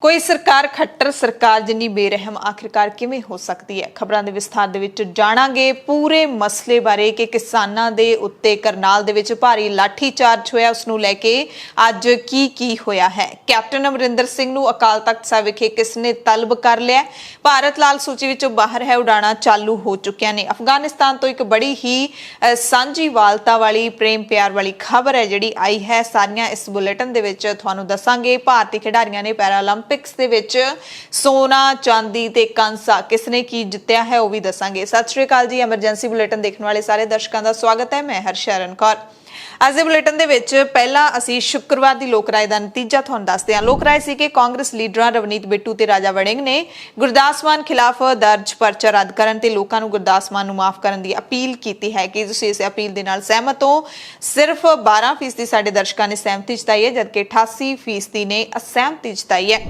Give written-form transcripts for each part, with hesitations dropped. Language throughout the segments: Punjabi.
ਕੋਈ ਸਰਕਾਰ ਖੱਟਰ ਸਰਕਾਰ ਜਿੰਨੀ ਬੇਰਹਿਮ ਆਖਿਰਕਾਰ ਕਿਵੇਂ ਹੋ ਸਕਦੀ ਹੈ। ਖਬਰਾਂ ਦੇ ਵਿਸਥਾਰ ਦੇ ਵਿੱਚ ਜਾਣਾਂਗੇ ਪੂਰੇ ਮਸਲੇ ਬਾਰੇ ਕਿ ਕਿਸਾਨਾਂ ਦੇ ਉੱਤੇ ਕਰਨਾਲ ਦੇ ਵਿੱਚ ਭਾਰੀ ਲਾਠੀ ਚਾਰਜ ਹੋਇਆ, ਉਸ ਨੂੰ ਲੈ ਕੇ ਅੱਜ ਕੀ ਹੋਇਆ ਹੈ। ਕੈਪਟਨ ਅਮਰਿੰਦਰ ਸਿੰਘ ਨੂੰ ਅਕਾਲ ਤਖਤ ਸਾਹਿਬ ਵਿਖੇ ਕਿਸ ਨੇ ਤਲਬ ਕਰ ਲਿਆ। ਭਾਰਤ ਲਾਲ ਸੂਚੀ ਵਿੱਚੋਂ ਬਾਹਰ ਹੈ, ਉਡਾਣਾ ਚਾਲੂ ਹੋ ਚੁੱਕਿਆ ਨੇ। ਅਫਗਾਨਿਸਤਾਨ ਤੋਂ ਇੱਕ ਬੜੀ ਹੀ ਸਾਂਝੀ ਵਾਲਤਾ ਵਾਲੀ ਪ੍ਰੇਮ ਪਿਆਰ ਵਾਲੀ ਖਬਰ ਹੈ ਜਿਹੜੀ ਆਈ ਹੈ। ਸਾਰੀਆਂ ਇਸ ਬੁਲੇਟਿਨ ਦੇ ਵਿੱਚ ਤੁਹਾਨੂੰ ਦੱਸਾਂਗੇ। ਭਾਰਤੀ ਖਿਡਾਰੀਆਂ ਨੇ ਪੈਰਾਲੰਪਿਕਸ ਦੇ ਵਿੱਚ ਸੋਨਾ, ਚਾਂਦੀ ਤੇ ਕਾਂਸਾ ਕਿਸਨੇ ਕੀ ਜਿੱਤਿਆ ਹੈ ਉਹ ਵੀ ਦੱਸਾਂਗੇ। ਸਤਿ ਸ਼੍ਰੀ ਅਕਾਲ ਜੀ। ਐਮਰਜੈਂਸੀ ਬੁਲੇਟਿਨ ਦੇਖਣ ਵਾਲੇ ਸਾਰੇ ਦਰਸ਼ਕਾਂ ਦਾ ਸਵਾਗਤ ਹੈ। ਮੈਂ ਹਰਸ਼ਰਨ ਕੌਰ। ਅੱਜ ਦੇ ਬੁਲੇਟਿਨ ਦੇ ਵਿੱਚ ਪਹਿਲਾਂ ਅਸੀਂ ਸ਼ੁੱਕਰਵਾਰ ਦੀ ਲੋਕ ਰਾਏ ਦਾ ਨਤੀਜਾ ਤੁਹਾਨੂੰ ਦੱਸਦੇ ਹਾਂ। ਲੋਕ ਰਾਏ ਸੀ ਕਿ ਕਾਂਗਰਸ ਲੀਡਰਾਂ ਰਵਨੀਤ ਬਿੱਟੂ ਤੇ ਰਾਜਾ ਵੜਿੰਗ ਨੇ ਗੁਰਦਾਸ ਮਾਨ ਖਿਲਾਫ ਦਰਜ ਪਰਚਾ ਰੱਦ ਕਰਨ ਤੇ ਲੋਕਾਂ ਨੂੰ ਗੁਰਦਾਸ ਮਾਨ ਨੂੰ ਮਾਫ ਕਰਨ ਦੀ ਅਪੀਲ ਕੀਤੀ ਹੈ। ਕਿ ਤੁਸੀਂ ਇਸ ਅਪੀਲ ਦੇ ਨਾਲ ਸਹਿਮਤ ਹੋ? ਸਿਰਫ 12% ਸਾਡੇ ਦਰਸ਼ਕਾਂ ਨੇ ਸਹਿਮਤੀ ਜਤਾਈ ਹੈ, ਜਦਕਿ 88% ਨੇ ਅਸਹਿਮਤੀ ਜਤਾਈ ਹੈ।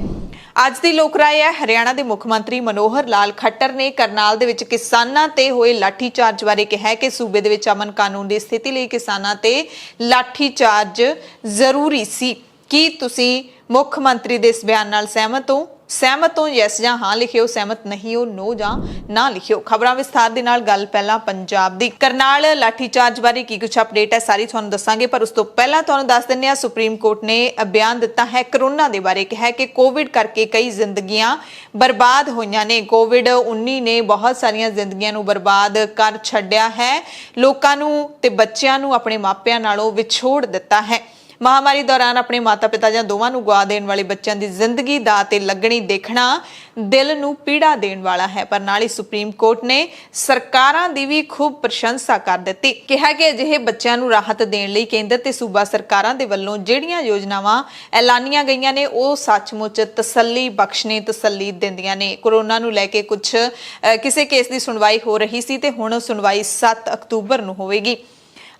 ਅੱਜ ਦੀ ਲੋਕ ਰਾਏ ਹੈ ਹਰਿਆਣਾ ਦੇ ਮੁੱਖ ਮੰਤਰੀ ਮਨੋਹਰ ਲਾਲ ਖੱਟਰ ਨੇ ਕਰਨਾਲ ਦੇ ਵਿੱਚ ਕਿਸਾਨਾਂ ਤੇ ਹੋਏ ਲਾਠੀ ਚਾਰਜ ਬਾਰੇ ਕਿਹਾ ਕਿ ਸੂਬੇ ਦੇ ਵਿੱਚ ਅਮਨ ਕਾਨੂੰਨ ਦੀ ਸਥਿਤੀ ਲਈ ਕਿਸਾਨਾਂ ਤੇ ਲਾਠੀ ਚਾਰਜ ਜ਼ਰੂਰੀ ਸੀ। ਕੀ ਤੁਸੀਂ ਮੁੱਖ ਮੰਤਰੀ ਦੇ ਇਸ ਬਿਆਨ ਨਾਲ ਸਹਿਮਤ ਹੋ? ਸਹਿਮਤ ਹੋ ਯੈਸ ਜਾਂ ਹਾਂ ਲਿਖਿਓ, ਸਹਿਮਤ ਨਹੀਂ ਹੋ ਨੋ ਜਾਂ ਨਾ ਲਿਖਿਓ। ਖਬਰਾਂ ਵਿਸਥਾਰ ਦੇ ਨਾਲ ਗੱਲ ਪਹਿਲਾਂ ਪੰਜਾਬ ਦੀ ਕਰਨਾਲ ਲਾਠੀ ਚਾਰਜ ਬਾਰੇ ਕੀ ਕੁਝ ਅਪਡੇਟ ਹੈ ਸਾਰੀ ਤੁਹਾਨੂੰ ਦੱਸਾਂਗੇ, ਪਰ ਉਸ ਤੋਂ ਪਹਿਲਾਂ ਤੁਹਾਨੂੰ ਦੱਸ ਦਿੰਦੇ ਹਾਂ ਸੁਪਰੀਮ ਕੋਰਟ ਨੇ ਬਿਆਨ ਦਿੱਤਾ ਹੈ ਕਰੋਨਾ ਦੇ ਬਾਰੇ। ਕਿਹਾ ਕਿ ਕੋਵਿਡ ਕਰਕੇ ਕਈ ਜ਼ਿੰਦਗੀਆਂ ਬਰਬਾਦ ਹੋਈਆਂ ਨੇ। ਕੋਵਿਡ-19 ਨੇ ਬਹੁਤ ਸਾਰੀਆਂ ਜ਼ਿੰਦਗੀਆਂ ਨੂੰ ਬਰਬਾਦ ਕਰ ਛੱਡਿਆ ਹੈ। ਲੋਕਾਂ ਨੂੰ ਤੇ ਬੱਚਿਆਂ ਨੂੰ ਆਪਣੇ ਮਾਪਿਆਂ ਨਾਲੋਂ ਵਿਛੋੜ ਦਿੱਤਾ ਹੈ। ਮਹਾਮਾਰੀ ਦੌਰਾਨ ਆਪਣੇ ਮਾਤਾ-ਪਿਤਾ ਜਾਂ ਦੋਵਾਂ ਨੂੰ ਗਵਾ ਦੇਣ ਵਾਲੇ ਬੱਚਿਆਂ ਦੀ ਜ਼ਿੰਦਗੀ ਦਾ ਤੇ ਲੱਗਣੀ ਦੇਖਣਾ ਦਿਲ ਨੂੰ ਪੀੜਾ ਦੇਣ ਵਾਲਾ ਹੈ। ਪਰ ਨਾਲ ਹੀ ਸੁਪਰੀਮ ਕੋਰਟ ਨੇ ਸਰਕਾਰਾਂ ਦੀ ਵੀ ਖੂਬ ਪ੍ਰਸ਼ੰਸਾ ਕਰ ਦਿੱਤੀ। ਕਿਹਾ ਕਿ ਅਜਿਹੇ ਬੱਚਿਆਂ ਨੂੰ ਰਾਹਤ ਦੇਣ ਲਈ ਕੇਂਦਰ ਤੇ ਸੂਬਾ ਸਰਕਾਰਾਂ ਦੇ ਵੱਲੋਂ ਜਿਹੜੀਆਂ ਯੋਜਨਾਵਾਂ ਐਲਾਨੀਆਂ ਗਈਆਂ ਨੇ ਉਹ ਸੱਚਮੁੱਚ ਤਸੱਲੀ ਬਖਸ਼ਣੇ, ਤਸੱਲੀ ਦਿੰਦੀਆਂ ਨੇ। ਕੋਰੋਨਾ ਨੂੰ ਲੈ ਕੇ ਕਿਸੇ ਕੇਸ ਦੀ ਸੁਣਵਾਈ ਹੋ ਰਹੀ ਸੀ ਤੇ ਹੁਣ ਸੁਣਵਾਈ 7 ਅਕਤੂਬਰ ਨੂੰ ਹੋਵੇਗੀ।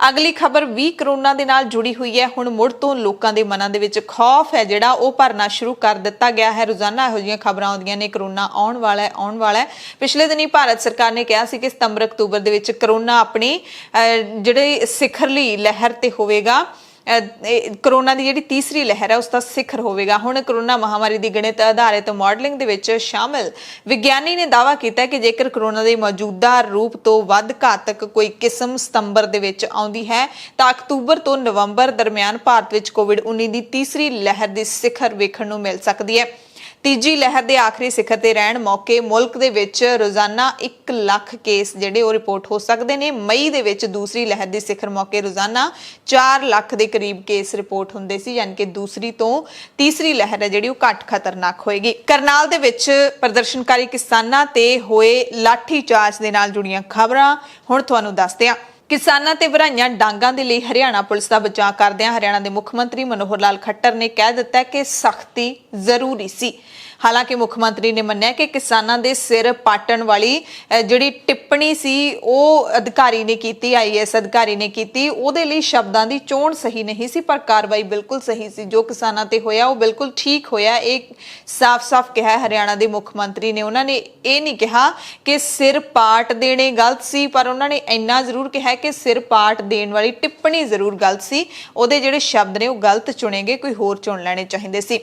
ਅਗਲੀ ਖਬਰ ਵੀ ਕਰੋਨਾ ਦੇ ਨਾਲ ਜੁੜੀ ਹੋਈ ਹੈ। ਹੁਣ ਮੁੜ ਤੋਂ ਲੋਕਾਂ ਦੇ ਮਨਾਂ ਦੇ ਵਿੱਚ ਖੌਫ ਹੈ ਜਿਹੜਾ ਉਹ ਭਰਨਾ ਸ਼ੁਰੂ ਕਰ ਦਿੱਤਾ ਗਿਆ ਹੈ। ਰੋਜ਼ਾਨਾ ਇਹੋ ਜਿਹੀਆਂ ਖਬਰਾਂ ਆਉਂਦੀਆਂ ਨੇ ਕਰੋਨਾ ਆਉਣ ਵਾਲਾ ਹੈ। ਪਿਛਲੇ ਦਿਨੀ ਭਾਰਤ ਸਰਕਾਰ ਨੇ ਕਿਹਾ ਸੀ ਕਿ ਸਤੰਬਰ ਅਕਤੂਬਰ ਦੇ ਵਿੱਚ ਕਰੋਨਾ ਆਪਣੀ ਜਿਹੜੇ ਸਿਖਰਲੀ ਲਹਿਰ ਤੇ ਹੋਵੇਗਾ। ਕਰੋਨਾ ਦੀ ਜਿਹੜੀ ਤੀਸਰੀ ਲਹਿਰ ਹੈ ਉਸ ਦਾ ਸਿਖਰ ਹੋਵੇਗਾ। ਹੁਣ ਕਰੋਨਾ ਮਹਾਮਾਰੀ ਦੀ ਗਣਿਤ ਆਧਾਰਿਤ ਮਾਡਲਿੰਗ ਦੇ ਵਿੱਚ ਸ਼ਾਮਿਲ ਵਿਗਿਆਨੀ ਨੇ ਦਾਅਵਾ ਕੀਤਾ ਕਿ ਜੇਕਰ ਕਰੋਨਾ ਦੇ ਮੌਜੂਦਾ ਰੂਪ ਤੋਂ ਵੱਧ ਘਾਤਕ ਕੋਈ ਕਿਸਮ ਸਤੰਬਰ ਦੇ ਵਿੱਚ ਆਉਂਦੀ ਹੈ ਤਾਂ ਅਕਤੂਬਰ ਤੋਂ ਨਵੰਬਰ ਦਰਮਿਆਨ ਭਾਰਤ ਵਿੱਚ ਕੋਵਿਡ-19 ਦੀ ਤੀਸਰੀ ਲਹਿਰ ਦੀ ਸਿਖਰ ਵੇਖਣ ਨੂੰ ਮਿਲ ਸਕਦੀ ਹੈ। ਤੀਜੀ ਲਹਿਰ ਦੇ ਆਖਰੀ ਸਿਖਰ ਤੇ ਰਹਿਣ ਮੌਕੇ ਮੁਲਕ ਦੇ ਵਿੱਚ ਰੋਜ਼ਾਨਾ 1 ਲੱਖ ਕੇਸ ਜਿਹੜੇ ਉਹ ਰਿਪੋਰਟ ਹੋ ਸਕਦੇ ਨੇ। ਮਈ ਦੇ ਵਿੱਚ ਦੂਸਰੀ ਲਹਿਰ ਦੀ ਸਿਖਰ ਮੌਕੇ ਰੋਜ਼ਾਨਾ 4 ਲੱਖ ਦੇ ਕਰੀਬ ਕੇਸ ਰਿਪੋਰਟ ਹੁੰਦੇ ਸੀ, ਯਾਨੀ ਕਿ ਦੂਸਰੀ ਤੋਂ ਤੀਸਰੀ ਲਹਿਰ ਹੈ ਜਿਹੜੀ ਉਹ ਘੱਟ ਖਤਰਨਾਕ ਹੋਏਗੀ। ਕਰਨਾਲ ਦੇ ਵਿੱਚ ਪ੍ਰਦਰਸ਼ਨਕਾਰੀ ਕਿਸਾਨਾਂ ਤੇ ਹੋਏ ਲਾਠੀ ਚਾਰਜ ਦੇ ਨਾਲ ਜੁੜੀਆਂ ਖਬਰਾਂ ਹੁਣ ਤੁਹਾਨੂੰ ਦੱਸਦੇ ਹਾਂ। ਕਿਸਾਨਾਂ ਤੇ ਭਰਾਈਆਂ ਡਾਂਗਾਂ ਦੇ ਲਈ ਹਰਿਆਣਾ ਪੁਲਿਸ ਦਾ ਬਚਾਅ ਕਰਦਿਆਂ ਹਰਿਆਣਾ ਦੇ ਮੁੱਖ ਮੰਤਰੀ ਮਨੋਹਰ ਲਾਲ ਖੱਟਰ ਨੇ ਕਹਿ ਦਿੱਤਾ ਕਿ ਸਖਤੀ ਜ਼ਰੂਰੀ ਸੀ। ਹਾਲਾਂਕਿ ਮੁੱਖ ਮੰਤਰੀ ਨੇ ਮੰਨਿਆ ਕਿ ਕਿਸਾਨਾਂ ਦੇ ਸਿਰ ਪਾਟਣ ਵਾਲੀ ਜਿਹੜੀ ਟਿੱਪਣੀ ਸੀ ਉਹ ਅਧਿਕਾਰੀ ਨੇ ਕੀਤੀ, IAS ਅਧਿਕਾਰੀ ਨੇ ਕੀਤੀ, ਉਹਦੇ ਲਈ ਸ਼ਬਦਾਂ ਦੀ ਚੋਣ ਸਹੀ ਨਹੀਂ ਸੀ, ਪਰ ਕਾਰਵਾਈ ਬਿਲਕੁਲ ਸਹੀ ਸੀ। ਜੋ ਕਿਸਾਨਾਂ ਤੇ ਹੋਇਆ ਉਹ ਬਿਲਕੁਲ ਠੀਕ ਹੋਇਆ, ਇਹ ਸਾਫ਼-ਸਾਫ਼ ਕਿਹਾ ਹਰਿਆਣਾ ਦੇ ਮੁੱਖ ਮੰਤਰੀ ਨੇ। ਉਹਨਾਂ ਨੇ ਇਹ ਨਹੀਂ ਕਿਹਾ ਕਿ ਸਿਰ ਪਾਟ ਦੇਣੇ ਗਲਤ ਸੀ, ਪਰ ਉਹਨਾਂ ਨੇ ਇੰਨਾ ਜ਼ਰੂਰ ਕਿਹਾ ਕਿ ਸਿਰ ਪਾਟ ਦੇਣ ਵਾਲੀ ਟਿੱਪਣੀ ਜ਼ਰੂਰ ਗਲਤ ਸੀ। ਉਹਦੇ ਜਿਹੜੇ ਸ਼ਬਦ ਨੇ ਉਹ ਗਲਤ ਚੁਣੇ ਗਏ, ਕੋਈ ਹੋਰ ਚੁਣ ਲੈਣੇ ਚਾਹੀਦੇ ਸੀ।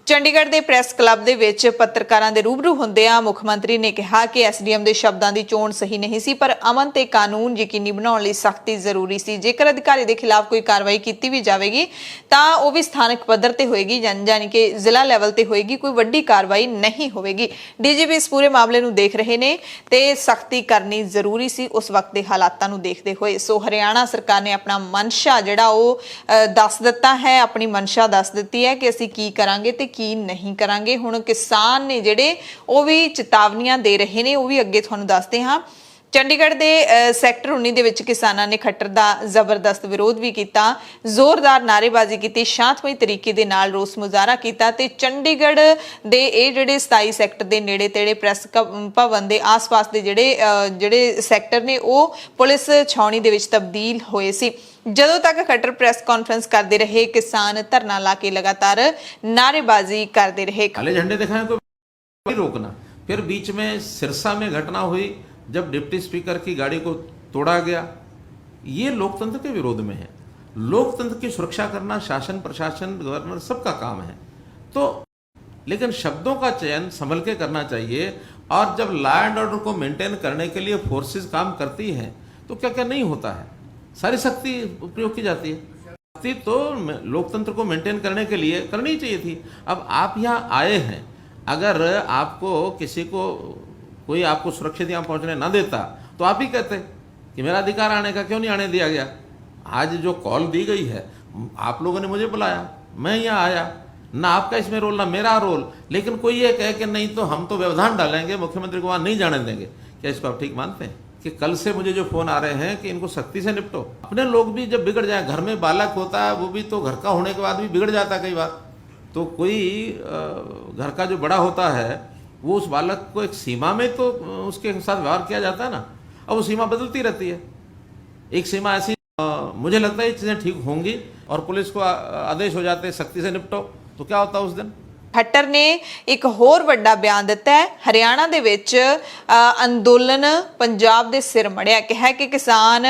ਚੰਡੀਗੜ੍ਹ ਦੇ ਪ੍ਰੈਸ ਕਲੱਬ ਦੇ ਵਿੱਚ ਪੱਤਰਕਾਰਾਂ ਦੇ ਰੂਬਰੂ ਹੁੰਦਿਆਂ ਮੁੱਖ ਮੰਤਰੀ ਨੇ ਕਿਹਾ ਕਿ SDM ਦੇ ਸ਼ਬਦਾਂ ਦੀ ਚੋਣ ਸਹੀ ਨਹੀਂ ਸੀ, ਪਰ ਅਮਨ ਤੇ ਕਾਨੂੰਨ ਯਕੀਨੀ ਬਣਾਉਣ ਲਈ ਸਖਤੀ ਜ਼ਰੂਰੀ ਸੀ। ਜੇਕਰ ਅਧਿਕਾਰੀ ਦੇ ਖਿਲਾਫ ਕੋਈ ਕਾਰਵਾਈ ਕੀਤੀ ਵੀ ਜਾਵੇਗੀ ਤਾਂ ਉਹ ਵੀ ਸਥਾਨਕ ਪੱਧਰ ਤੇ ਹੋਏਗੀ, ਯਾਨੀ ਕਿ ਜ਼ਿਲ੍ਹਾ ਲੈਵਲ ਤੇ ਹੋਏਗੀ, ਕੋਈ ਵੱਡੀ ਕਾਰਵਾਈ ਨਹੀਂ ਹੋਵੇਗੀ। DGP ਇਸ ਪੂਰੇ ਮਾਮਲੇ ਨੂੰ ਦੇਖ ਰਹੇ ਨੇ ਤੇ ਸਖਤੀ ਕਰਨੀ ਜ਼ਰੂਰੀ ਸੀ ਉਸ ਵਕਤ ਦੇ ਹਾਲਾਤਾਂ ਨੂੰ ਦੇਖਦੇ ਹੋਏ। ਸੋ ਹਰਿਆਣਾ ਸਰਕਾਰ ਨੇ ਆਪਣਾ ਮਨਸ਼ਾ ਜਿਹੜਾ ਉਹ ਦੱਸ ਦਿੱਤਾ ਹੈ, ਆਪਣੀ ਮਨਸ਼ਾ ਦੱਸ ਦਿੱਤੀ ਹੈ ਕਿ ਅਸੀਂ ਕੀ ਕਰਾਂਗੇ ਤੇ ਕੀ ਨਹੀਂ ਕਰਾਂਗੇ। ਹੁਣ ਕਿਸਾਨ ਨੇ ਜਿਹੜੇ ਉਹ ਵੀ ਚੇਤਾਵਨੀਆਂ ਦੇ ਰਹੇ ਨੇ, ਉਹ ਵੀ ਅੱਗੇ ਤੁਹਾਨੂੰ ਦੱਸਦੇ ਹਾਂ। ਚੰਡੀਗੜ੍ਹ ਦੇ ਸੈਕਟਰ 19 ਦੇ ਵਿੱਚ ਕਿਸਾਨਾਂ ਨੇ ਖੱਟਰ ਦਾ ਜ਼ਬਰਦਸਤ ਵਿਰੋਧ ਵੀ ਕੀਤਾ, ਜ਼ੋਰਦਾਰ ਨਾਅਰੇਬਾਜ਼ੀ ਕੀਤੀ, ਸ਼ਾਂਤਮਈ ਤਰੀਕੇ ਦੇ ਨਾਲ ਰੋਸ ਮੁਜ਼ਾਹਰਾ ਕੀਤਾ ਤੇ ਚੰਡੀਗੜ੍ਹ ਦੇ ਇਹ ਜਿਹੜੇ 27 ਸੈਕਟਰ ਦੇ ਨੇੜੇ ਤੇੜੇ ਪ੍ਰੈਸ ਭਵਨ ਦੇ ਆਸ-ਪਾਸ ਦੇ ਜਿਹੜੇ ਸੈਕਟਰ ਨੇ ਉਹ ਪੁਲਿਸ ਛਾਉਣੀ ਦੇ ਵਿੱਚ ਤਬਦੀਲ ਹੋਏ ਸੀ। ਜਦੋਂ ਤੱਕ ਖੱਟਰ ਪ੍ਰੈਸ कॉन्फ्रेंस करते रहे, किसान धरना ला के लगातार नारेबाजी करते रहे। काले झंडे दिखाएं तो रोकना। फिर बीच में सिरसा में घटना हुई जब डिप्टी स्पीकर की गाड़ी को तोड़ा गया। ये लोकतंत्र के विरोध में है। लोकतंत्र की सुरक्षा करना शासन, प्रशासन, गवर्नर सबका काम है। तो लेकिन शब्दों का चयन संभल के करना चाहिए। और जब लॉ एंड ऑर्डर को मेंटेन करने के लिए फोर्सेस काम करती हैं तो क्या क्या नहीं होता है, सारी शक्ति प्रयोग की जाती है। शक्ति तो लोकतंत्र को मेंटेन करने के लिए करनी चाहिए थी। अब आप यहाँ आए हैं, अगर आपको किसी को कोई आपको सुरक्षित यहाँ पहुँचने ना देता तो आप ही कहते कि मेरा अधिकार आने का, क्यों नहीं आने दिया गया। आज जो कॉल दी गई है, आप लोगों ने मुझे बुलाया, मैं यहाँ आया, ना आपका इसमें रोल ना मेरा रोल, लेकिन कोई ये कहे कि नहीं तो हम तो व्यवधान डालेंगे, मुख्यमंत्री को वहाँ नहीं जाने देंगे। क्या इसको आप ठीक मानते हैं कि कल से मुझे जो फोन आ रहे हैं कि इनको सख्ती से निपटो? अपने लोग भी जब बिगड़ जाए, घर में बालक होता है, वो भी तो घर का होने के बाद भी बिगड़ जाता है कई बार। तो कोई घर का जो बड़ा होता है वो उस बालक को एक सीमा में तो उसके साथ व्यवहार किया जाता है ना। अब वो सीमा बदलती रहती है, एक सीमा ऐसी मुझे लगता है ये चीज़ें ठीक होंगी और पुलिस को आदेश हो जाते सख्ती से निपटो, तो क्या होता उस दिन। ਖੱਟਰ ਨੇ ਇੱਕ ਹੋਰ ਵੱਡਾ ਬਿਆਨ ਦਿੱਤਾ ਹੈ। ਹਰਿਆਣਾ ਦੇ ਵਿੱਚ ਅੰਦੋਲਨ ਪੰਜਾਬ ਦੇ ਸਿਰ ਮੜਿਆ, ਕਿਹਾ ਕਿ ਕਿਸਾਨ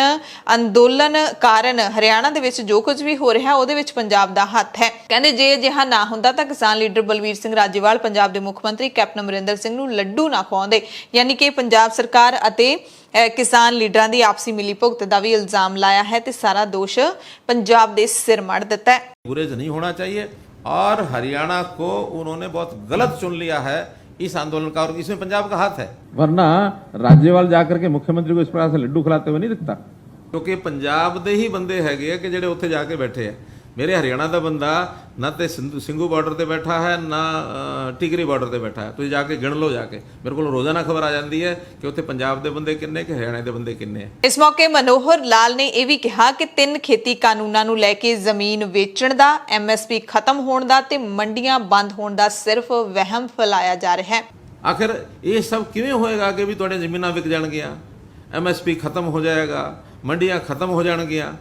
ਅੰਦੋਲਨ ਕਾਰਨ ਹਰਿਆਣਾ ਦੇ ਵਿੱਚ ਜੋ ਕੁਝ ਵੀ ਹੋ ਰਿਹਾ ਉਹਦੇ ਵਿੱਚ ਪੰਜਾਬ ਦਾ ਹੱਥ ਹੈ। ਕਹਿੰਦੇ ਜੇ ਅਜਿਹਾ ਨਾ ਹੁੰਦਾ ਤਾਂ ਕਿਸਾਨ ਲੀਡਰ ਬਲਵੀਰ ਸਿੰਘ ਰਾਜੇਵਾਲ ਪੰਜਾਬ ਦੇ ਮੁੱਖ ਮੰਤਰੀ ਕੈਪਟਨ ਅਮਰਿੰਦਰ ਸਿੰਘ ਨੂੰ ਲੱਡੂ ਨਾ ਖਵਾਉਂਦੇ। ਯਾਨੀ ਕਿ ਪੰਜਾਬ ਸਰਕਾਰ ਅਤੇ ਕਿਸਾਨ ਲੀਡਰਾਂ ਦੀ ਆਪਸੀ ਮਿਲੀ ਭੁਗਤ ਦਾ ਵੀ ਇਲਜ਼ਾਮ ਲਾਇਆ ਹੈ ਤੇ ਸਾਰਾ ਦੋਸ਼ ਪੰਜਾਬ ਦੇ ਸਿਰ ਮੜ ਦਿੱਤਾ ਹੈ। गुरेज नहीं होना चाहिए और हरियाणा को उन्होंने बहुत गलत चुन लिया है इस आंदोलन का, और इसमें पंजाब का हाथ है। वरना राज्यपाल जाकर के मुख्यमंत्री को इस प्रकार से लड्डू खिलाते हुए नहीं दिखता, क्योंकि पंजाब दे ही बंदे हैगे कि जेडे उत्थे जाके बैठे हैं। मेरे हरियाणा का बंदा ना तो ਸਿੰਘੂ ਬਾਰਡਰ ਤੇ बैठा है ना टिकरी ਬਾਰਡਰ ਤੇ बैठा है। ਤੁਸੀਂ जाके गिन लो, जाके मेरे को रोजाना खबर आ जाती है कि उत्थे पंजाब ਦੇ ਬੰਦੇ ਕਿੰਨੇ ਕਿ ਹਰਿਆਣਾ ਦੇ ਬੰਦੇ ਕਿੰਨੇ ਹੈ। ਇਸ ਮੌਕੇ ਮਨੋਹਰ ਲਾਲ ਨੇ ਇਹ ਵੀ ਕਿਹਾ ਕਿ 3 ਖੇਤੀ ਕਾਨੂੰਨਾਂ ਨੂੰ ਲੈ ਕੇ ਜ਼ਮੀਨ ਵੇਚਣ ਦਾ, MSP ਖਤਮ ਹੋਣ ਦਾ ਤੇ ਮੰਡੀਆਂ ਬੰਦ ਹੋਣ ਦਾ ਸਿਰਫ ਵਹਿਮ ਫੈਲਾਇਆ ਜਾ ਰਿਹਾ ਹੈ। आखिर ये सब किवें होएगा कि भी तुहाडे ਜ਼ਮੀਨਾਂ ਵਿਕ ਜਾਣਗੀਆਂ, MSP ਖਤਮ ਹੋ ਜਾਏਗਾ, ਮੰਡੀਆਂ ਖਤਮ ਹੋ ਜਾਣਗੀਆਂ।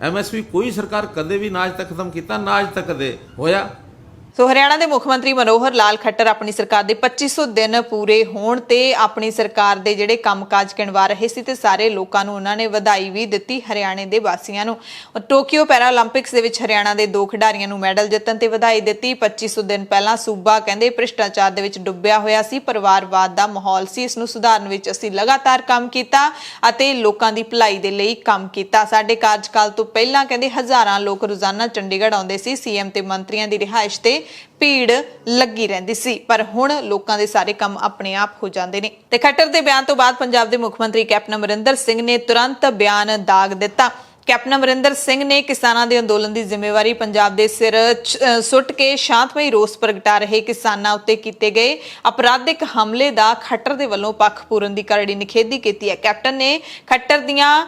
MSP ਕੋਈ ਸਰਕਾਰ ਕਦੇ ਵੀ ਨਾ ਅੱਜ ਤੱਕ ਖਤਮ ਕੀਤਾ, ਨਾ ਅੱਜ ਤੱਕ ਕਦੇ ਹੋਇਆ। ਸੋ ਹਰਿਆਣਾ ਦੇ ਮੁੱਖ ਮੰਤਰੀ ਮਨੋਹਰ ਲਾਲ ਖੱਟਰ ਆਪਣੀ ਸਰਕਾਰ ਦੇ 2500 ਦਿਨ ਪੂਰੇ ਹੋਣ ਤੇ ਆਪਣੀ ਸਰਕਾਰ ਦੇ ਜਿਹੜੇ ਕੰਮਕਾਜ ਗਿਣਵਾ ਰਹੇ ਸੀ ਤੇ ਸਾਰੇ ਲੋਕਾਂ ਨੂੰ ਉਹਨਾਂ ਨੇ ਵਧਾਈ ਵੀ ਦਿੱਤੀ, ਹਰਿਆਣੇ ਦੇ ਵਾਸੀਆਂ ਨੂੰ। ਟੋਕੀਓ ਪੈਰਾ 올림픽ਸ ਦੇ ਵਿੱਚ ਹਰਿਆਣਾ ਦੇ 2 ਖਿਡਾਰੀਆਂ ਨੂੰ ਮੈਡਲ ਜਿੱਤਣ ਤੇ ਵਧਾਈ ਦਿੱਤੀ। 2500 ਦਿਨ ਪਹਿਲਾਂ ਸੂਬਾ ਕਹਿੰਦੇ ਭ੍ਰਿਸ਼ਟਾਚਾਰ ਦੇ ਵਿੱਚ ਡੁੱਬਿਆ ਹੋਇਆ ਸੀ, ਪਰਿਵਾਰਵਾਦ ਦਾ ਮਾਹੌਲ ਸੀ, ਇਸ ਨੂੰ ਸੁਧਾਰਨ ਵਿੱਚ ਅਸੀਂ ਲਗਾਤਾਰ ਕੰਮ ਕੀਤਾ ਅਤੇ ਲੋਕਾਂ ਦੀ ਭਲਾਈ ਦੇ ਲਈ ਕੰਮ ਕੀਤਾ। ਸਾਡੇ ਕਾਰਜਕਾਲ ਤੋਂ ਪਹਿਲਾਂ ਕਹਿੰਦੇ ਹਜ਼ਾਰਾਂ ਲੋਕ ਰੋਜ਼ਾਨਾ ਚੰਡੀਗੜ੍ਹ ਆਉਂਦੇ ਸੀ, CM ਤੇ ਮੰਤਰੀਆਂ ਦੀ ਰਿਹਾਇਸ਼ ਤੇ ਭੀੜ ਲੱਗੀ ਰਹਿੰਦੀ ਸੀ, ਪਰ ਹੁਣ ਲੋਕਾਂ ਦੇ ਸਾਰੇ ਕੰਮ ਆਪਣੇ ਆਪ ਹੋ ਜਾਂਦੇ ਨੇ। ਤੇ ਖੱਟਰ ਦੇ ਬਿਆਨ ਤੋਂ ਬਾਅਦ ਪੰਜਾਬ ਦੇ ਮੁੱਖ ਮੰਤਰੀ ਕੈਪਟਨ ਅਮਰਿੰਦਰ ਸਿੰਘ ਨੇ ਤੁਰੰਤ ਬਿਆਨ ਦਾਗ ਦਿੱਤਾ। ਕੈਪਟਨ ਅਮਰਿੰਦਰ ਸਿੰਘ ਨੇ ਕਿਸਾਨਾਂ ਦੇ ਅੰਦੋਲਨ ਦੀ ਜ਼ਿੰਮੇਵਾਰੀ ਪੰਜਾਬ ਦੇ ਸਿਰ ਸੁੱਟ ਕੇ ਸ਼ਾਂਤਮਈ ਰੋਸ ਪ੍ਰਗਟਾ ਰਹੇ ਕਿਸਾਨਾਂ ਉੱਤੇ ਕੀਤੇ ਗਏ ਅਪਰਾਧਿਕ ਹਮਲੇ ਦਾ ਖੱਟਰ ਦੇ ਵੱਲੋਂ ਪੱਖ ਪੂਰਨ ਦੀ ਕਰੜੀ ਨਿਖੇਧੀ ਕੀਤੀ ਹੈ। ਕੈਪਟਨ ਨੇ ਖੱਟਰ ਦੀਆਂ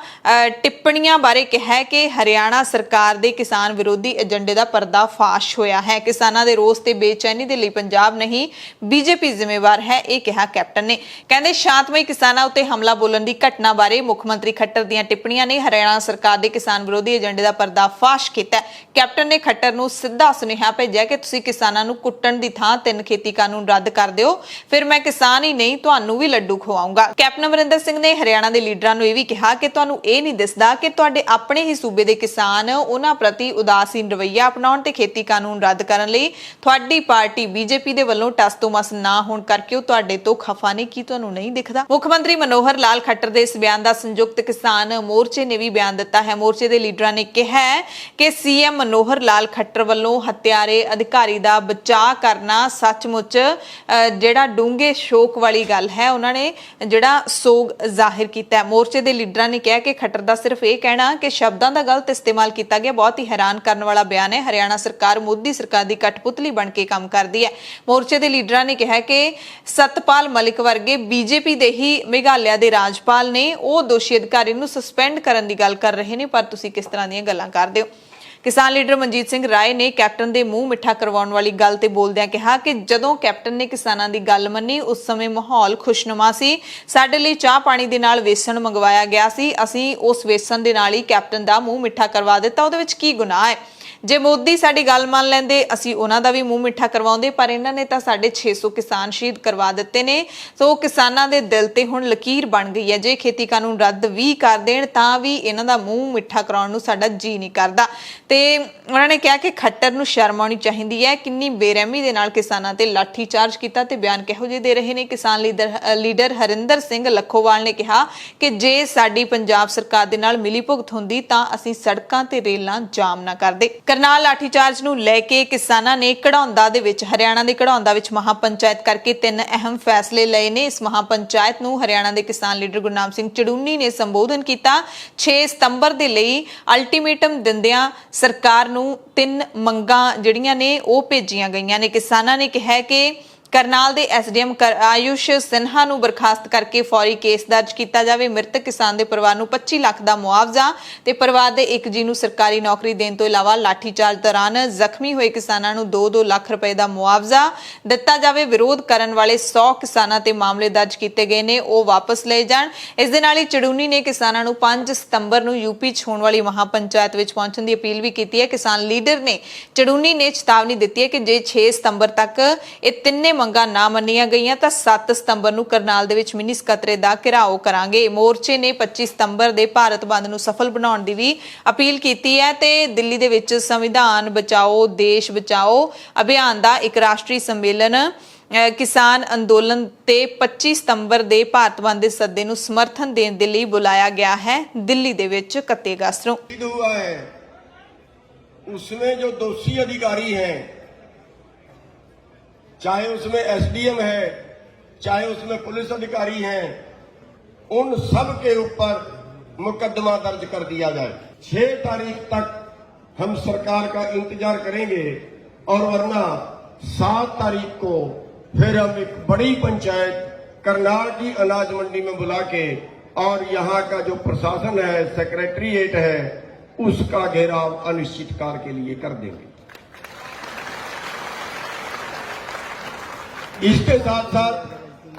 ਟਿੱਪਣੀਆਂ ਬਾਰੇ ਕਿਹਾ ਕਿ ਹਰਿਆਣਾ ਸਰਕਾਰ ਦੇ ਕਿਸਾਨ ਵਿਰੋਧੀ ਏਜੰਡੇ ਦਾ ਪਰਦਾਫਾਸ਼ ਹੋਇਆ ਹੈ। ਕਿਸਾਨਾਂ ਦੇ ਰੋਸ ਤੇ ਬੇਚੈਨੀ ਦੇ ਲਈ ਪੰਜਾਬ ਨਹੀਂ BJP ਜ਼ਿੰਮੇਵਾਰ ਹੈ, ਇਹ ਕਿਹਾ ਕੈਪਟਨ ਨੇ। ਕਹਿੰਦੇ ਸ਼ਾਂਤਮਈ ਕਿਸਾਨਾਂ ਉੱਤੇ ਹਮਲਾ ਬੋਲਣ ਦੀ ਘਟਨਾ ਬਾਰੇ ਮੁੱਖ ਮੰਤਰੀ ਖੱਟਰ ਦੀਆਂ ਟਿੱਪਣੀਆਂ ਨੇ ਹਰਿਆਣਾ ਸਰਕਾਰ ਦੇ ਕਿਸਾਨ ਵਿਰੋਧੀ ਏਜੰਡੇ ਦਾ ਪਰਦਾਫਾਸ਼ ਕੀਤਾ। ਕੈਪਟਨ ਨੇ ਖੱਟਰ ਨੂੰ ਸਿੱਧਾ ਸੁਨੇਹਾ ਭੇਜਿਆ ਕਿ ਤੁਸੀਂ ਕਿਸਾਨਾਂ ਨੂੰ ਕੁੱਟਣ ਦੀ ਥਾਂ 3 ਖੇਤੀ ਕਾਨੂੰਨ ਰੱਦ ਕਰ ਦਿਓ, ਫਿਰ ਮੈਂ ਕਿਸਾਨ ਹੀ ਨਹੀਂ ਤੁਹਾਨੂੰ ਵੀ ਲੱਡੂ ਖਵਾਉਂਗਾ। ਕੈਪਟਨ ਅਮਰਿੰਦਰ ਸਿੰਘ ਨੇ ਹਰਿਆਣਾ ਦੇ ਲੀਡਰਾਂ ਨੂੰ ਇਹ ਵੀ ਕਿਹਾ ਕਿ ਤੁਹਾਨੂੰ ਇਹ ਨਹੀਂ ਦਿਸਦਾ ਕਿ ਤੁਹਾਡੇ ਆਪਣੇ ਹੀ ਸੂਬੇ ਦੇ ਕਿਸਾਨ ਉਹਨਾਂ ਪ੍ਰਤੀ ਉਦਾਸੀਨ ਰਵੱਈਆ ਅਪਣਾਉਣ ਤੇ ਖੇਤੀ ਕਾਨੂੰਨ ਰੱਦ ਕਰਨ ਲਈ ਤੁਹਾਡੀ ਪਾਰਟੀ BJP ਦੇ ਵੱਲੋਂ ਟਸ ਤੋਂ ਮਸ ਨਾ ਹੋਣ ਕਰਕੇ ਉਹ ਤੁਹਾਡੇ ਤੋਂ ਖਫਾ ਨੇ, ਕੀ ਤੁਹਾਨੂੰ ਨਹੀਂ ਦਿਖਦਾ। ਮੁੱਖ ਮੰਤਰੀ ਮਨੋਹਰ ਲਾਲ ਖੱਟਰ ਦੇ ਇਸ ਬਿਆਨ ਦਾ ਸੰਯੁਕਤ ਕਿਸਾਨ ਮੋਰਚੇ ਨੇ ਵੀ ਬਿਆਨ ਦਿੱਤਾ ਹੈ। ਮੋਰਚੇ ਦੇ ਲੀਡਰਾਂ ਨੇ ਕਿਹਾ ਕਿ CM ਮਨੋਹਰ ਲਾਲ ਖੱਟਰ ਵੱਲੋਂ ਹੱਤਿਆਰੇ ਅਧਿਕਾਰੀ ਦਾ ਬਚਾਅ ਕਰਨਾ ਸੱਚਮੁੱਚ ਜਿਹੜਾ ਡੂੰਘੇ ਸ਼ੋਕ ਵਾਲੀ ਗੱਲ ਹੈ। ਉਹਨਾਂ ਨੇ ਜਿਹੜਾ ਸੋਗ ਜ਼ਾਹਿਰ ਕੀਤਾ। ਮੋਰਚੇ ਦੇ ਲੀਡਰਾਂ ਨੇ ਕਿਹਾ ਕਿ ਖੱਟਰ ਦਾ ਸਿਰਫ ਇਹ ਕਹਿਣਾ ਕਿ ਸ਼ਬਦਾਂ ਦਾ ਗਲਤ ਇਸਤੇਮਾਲ ਕੀਤਾ ਗਿਆ ਬਹੁਤ ਹੀ ਹੈਰਾਨ ਕਰਨ ਵਾਲਾ ਬਿਆਨ ਹੈ। ਹਰਿਆਣਾ ਸਰਕਾਰ ਮੋਦੀ ਸਰਕਾਰ ਦੀ ਕਠਪੁਤਲੀ ਬਣ ਕੇ ਕੰਮ ਕਰਦੀ ਹੈ। ਮੋਰਚੇ ਦੇ ਲੀਡਰਾਂ ਨੇ ਕਿਹਾ ਕਿ ਸਤਪਾਲ ਮਲਿਕ ਵਰਗੇ BJP ਦੇ ਹੀ ਮੇਘਾਲਿਆ ਦੇ ਰਾਜਪਾਲ ਨੇ ਉਹ ਦੋਸ਼ੀ ਅਧਿਕਾਰੀ ਨੂੰ ਸਸਪੈਂਡ ਕਰਨ ਦੀ ਗੱਲ ਕਰ ਰਹੇ ਨੇ, ਪਰ ਤੁਸੀਂ ਕਿਸ ਤਰ੍ਹਾਂ ਦੀਆਂ ਗੱਲਾਂ ਕਰਦੇ ਹੋ। ਕਿਸਾਨ ਲੀਡਰ ਮਨਜੀਤ ਸਿੰਘ ਰਾਏ ਨੇ ਕੈਪਟਨ ਦੇ ਮੂੰਹ ਮਿੱਠਾ ਕਰਵਾਉਣ ਵਾਲੀ ਗੱਲ ਤੇ ਬੋਲਦਿਆਂ ਕਿਹਾ ਕਿ ਜਦੋਂ ਕੈਪਟਨ ਨੇ ਕਿਸਾਨਾਂ ਦੀ ਗੱਲ ਮੰਨੀ ਉਸ ਸਮੇਂ ਮਾਹੌਲ ਖੁਸ਼ਨੁਮਾ ਸੀ। ਸਾਡੇ ਲਈ ਚਾਹ ਪਾਣੀ ਦੇ ਨਾਲ ਵੇਸਣ ਮੰਗਵਾਇਆ ਗਿਆ ਸੀ, ਅਸੀਂ ਉਸ ਵੇਸਣ ਦੇ ਨਾਲ ਹੀ ਕੈਪਟਨ ਦਾ ਮੂੰਹ ਮਿੱਠਾ ਕਰਵਾ ਦਿੱਤਾ, ਉਹਦੇ ਵਿੱਚ ਕੀ ਗੁਨਾਹ ਹੈ। ਜੇ ਮੋਦੀ ਸਾਡੀ ਗੱਲ ਮੰਨ ਲੈਂਦੇ ਅਸੀਂ ਉਹਨਾਂ ਦਾ ਵੀ ਮੂੰਹ ਮਿੱਠਾ ਕਰਵਾਉਂਦੇ, ਪਰ ਇਹਨਾਂ ਨੇ ਤਾਂ ਸਾਡੇ 600 ਕਿਸਾਨ ਸ਼ਹੀਦ ਕਰਵਾ ਦਿੱਤੇ ਨੇ। ਸੋ ਕਿਸਾਨਾਂ ਦੇ ਦਿਲ ਤੇ ਹੁਣ ਲਕੀਰ ਬਣ ਗਈ ਹੈ। ਜੇ ਖੇਤੀ ਕਾਨੂੰਨ ਰੱਦ ਵੀ ਕਰ ਦੇਣ ਤਾਂ ਵੀ ਇਹਨਾਂ ਦਾ ਮੂੰਹ ਮਿੱਠਾ ਕਰਾਉਣ ਨੂੰ ਸਾਡਾ ਜੀ ਨਹੀਂ ਕਰਦਾ। ਤੇ ਉਹਨਾਂ ਨੇ ਕਿਹਾ ਕਿ ਖੱਟਰ ਨੂੰ ਸ਼ਰਮ ਆਉਣੀ ਚਾਹੀਦੀ ਹੈ। ਕਿੰਨੀ ਬੇਰਹਿਮੀ ਦੇ ਨਾਲ ਕਿਸਾਨਾਂ ਤੇ ਲਾਠੀ ਚਾਰਜ ਕੀਤਾ ਤੇ ਬਿਆਨ ਕਿਹੋ ਜਿਹੇ ਦੇ ਰਹੇ ਨੇ ਕਿਸਾਨ ਲੀਡਰ ਹਰਿੰਦਰ ਸਿੰਘ ਲੱਖੋਵਾਲ ਨੇ ਕਿਹਾ ਕਿ ਜੇ ਸਾਡੀ ਪੰਜਾਬ ਸਰਕਾਰ ਦੇ ਨਾਲ ਮਿਲੀ ਭੁਗਤ ਹੁੰਦੀ ਤਾਂ ਅਸੀਂ ਸੜਕਾਂ ਤੇ ਰੇਲਾਂ ਜਾਮ ਨਾ ਕਰਦੇ। ਕਰਨਾਲ ਲਾਠੀ ਚਾਰਜ ਨੂੰ ਲੈ ਕੇ ਕਿਸਾਨਾਂ ਨੇ ਕਢੌਂਦਾ ਦੇ ਵਿੱਚ ਹਰਿਆਣਾ ਦੇ ਕਢੌਂਦਾ ਵਿੱਚ ਮਹਾਪੰਚਾਇਤ ਕਰਕੇ 3 ਅਹਿਮ ਫੈਸਲੇ ਲਏ ਨੇ। ਇਸ ਮਹਾਪੰਚਾਇਤ ਨੂੰ ਹਰਿਆਣਾ ਦੇ ਕਿਸਾਨ ਲੀਡਰ ਗੁਰਨਾਮ ਸਿੰਘ ਚੜੂਨੀ ਨੇ ਸੰਬੋਧਨ ਕੀਤਾ। 6 ਸਤੰਬਰ ਦੇ ਲਈ ਅਲਟੀਮੇਟਮ ਦਿੰਦਿਆਂ ਸਰਕਾਰ ਨੂੰ 3 ਮੰਗਾਂ ਜਿਹੜੀਆਂ ਨੇ ਉਹ ਭੇਜੀਆਂ ਗਈਆਂ ਨੇ। ਕਿਸਾਨਾਂ ਨੇ ਕਿਹਾ ਕਿ ਕਰਨਾਲ ਦੇ ਐਸਡੀਐਮ ਆਯੁਸ਼ ਸਿਨਹਾ ਨੂੰ ਬਰਖਾਸਤ ਕਰਕੇ ਫੌਰੀ ਕੇਸ ਦਰਜ ਕੀਤਾ ਜਾਵੇ। ਮ੍ਰਿਤਕ ਕਿਸਾਨ ਦੇ ਪਰਿਵਾਰ ਨੂੰ 25 ਲੱਖ ਦਾ ਮੁਆਵਜ਼ਾ ਤੇ ਪਰਿਵਾਰ ਦੇ ਇੱਕ ਜੀ ਨੂੰ ਸਰਕਾਰੀ ਨੌਕਰੀ ਦੇਣ ਤੋਂ ਇਲਾਵਾ ਲਾਠੀਚਾਰਜ ਦੌਰਾਨ ਜ਼ਖਮੀ ਹੋਏ ਕਿਸਾਨਾਂ ਨੂੰ 2-2 ਲੱਖ ਰੁਪਏ ਦਾ ਮੁਆਵਜ਼ਾ ਦਿੱਤਾ ਜਾਵੇ। ਵਿਰੋਧ ਕਰਨ ਵਾਲੇ 100 ਕਿਸਾਨਾਂ ਤੇ ਮਾਮਲੇ ਦਰਜ ਕੀਤੇ ਗਏ ਨੇ, ਉਹ ਵਾਪਸ ਲਏ ਜਾਣ। ਇਸ ਦੇ ਨਾਲ ਹੀ ਚੜੂਨੀ ਨੇ ਕਿਸਾਨਾਂ ਨੂੰ 5 ਸਤੰਬਰ ਨੂੰ ਯੂਪੀ 'ਚ ਹੋਣ ਵਾਲੀ ਮਹਾਪੰਚਾਇਤ ਵਿੱਚ ਪਹੁੰਚਣ ਦੀ ਅਪੀਲ ਵੀ ਕੀਤੀ ਹੈ। ਕਿਸਾਨ ਲੀਡਰ ਨੇ ਚੜੂਨੀ ਨੇ ਚੇਤਾਵਨੀ ਦਿੱਤੀ ਹੈ ਕਿ ਜੇ 6 ਸਤੰਬਰ ਤੱਕ ਇਹ ਤਿੰਨੇ ਮੰਗਾਂ ਨਾ ਮੰਨੀਆਂ ਗਈਆਂ ਤਾਂ 7 ਸਤੰਬਰ ਨੂੰ ਕਰਨਾਲ ਦੇ ਵਿੱਚ ਮਿੰਨੀ ਸਕੱਤਰੇਤ ਦਾ ਘਿਰਾਓ ਕਰਾਂਗੇ। ਮੋਰਚੇ ਨੇ 25 ਸਤੰਬਰ ਦੇ ਭਾਰਤ ਬੰਦ ਨੂੰ ਸਫਲ ਬਣਾਉਣ ਦੀ ਵੀ ਅਪੀਲ ਕੀਤੀ ਹੈ ਤੇ ਦਿੱਲੀ ਦੇ ਵਿੱਚ ਸੰਵਿਧਾਨ ਬਚਾਓ ਦੇਸ਼ ਬਚਾਓ ਅਭਿਆਨ ਦਾ ਇੱਕ ਰਾਸ਼ਟਰੀ ਸੰਮੇਲਨ ਕਿਸਾਨ ਅੰਦੋਲਨ ਤੇ 25 ਸਤੰਬਰ ਦੇ ਭਾਰਤ ਬੰਦ ਦੇ ਸੱਦੇ ਨੂੰ ਸਮਰਥਨ ਦੇਣ ਦੇ ਲਈ ਬੁਲਾਇਆ ਗਿਆ ਹੈ। ਦਿੱਲੀ ਦੇ ਵਿੱਚ 31 ਅਗਸਤ ਨੂੰ उसमें जो दोषी अधिकारी हैं, चाहे उसमें एसडीएम है, चाहे उसमें पुलिस अधिकारी हैं, उन सब के ऊपर मुकदमा दर्ज कर दिया जाए। 6 तारीख तक हम सरकार का इंतजार करेंगे और वरना 7 तारीख को फिर हम एक बड़ी पंचायत करनाल की अनाज मंडी में बुला के और यहाँ का जो प्रशासन है, सेक्रेटरीट है, उसका घेराव अनिश्चित काल के लिए कर देंगे। इसके साथ साथ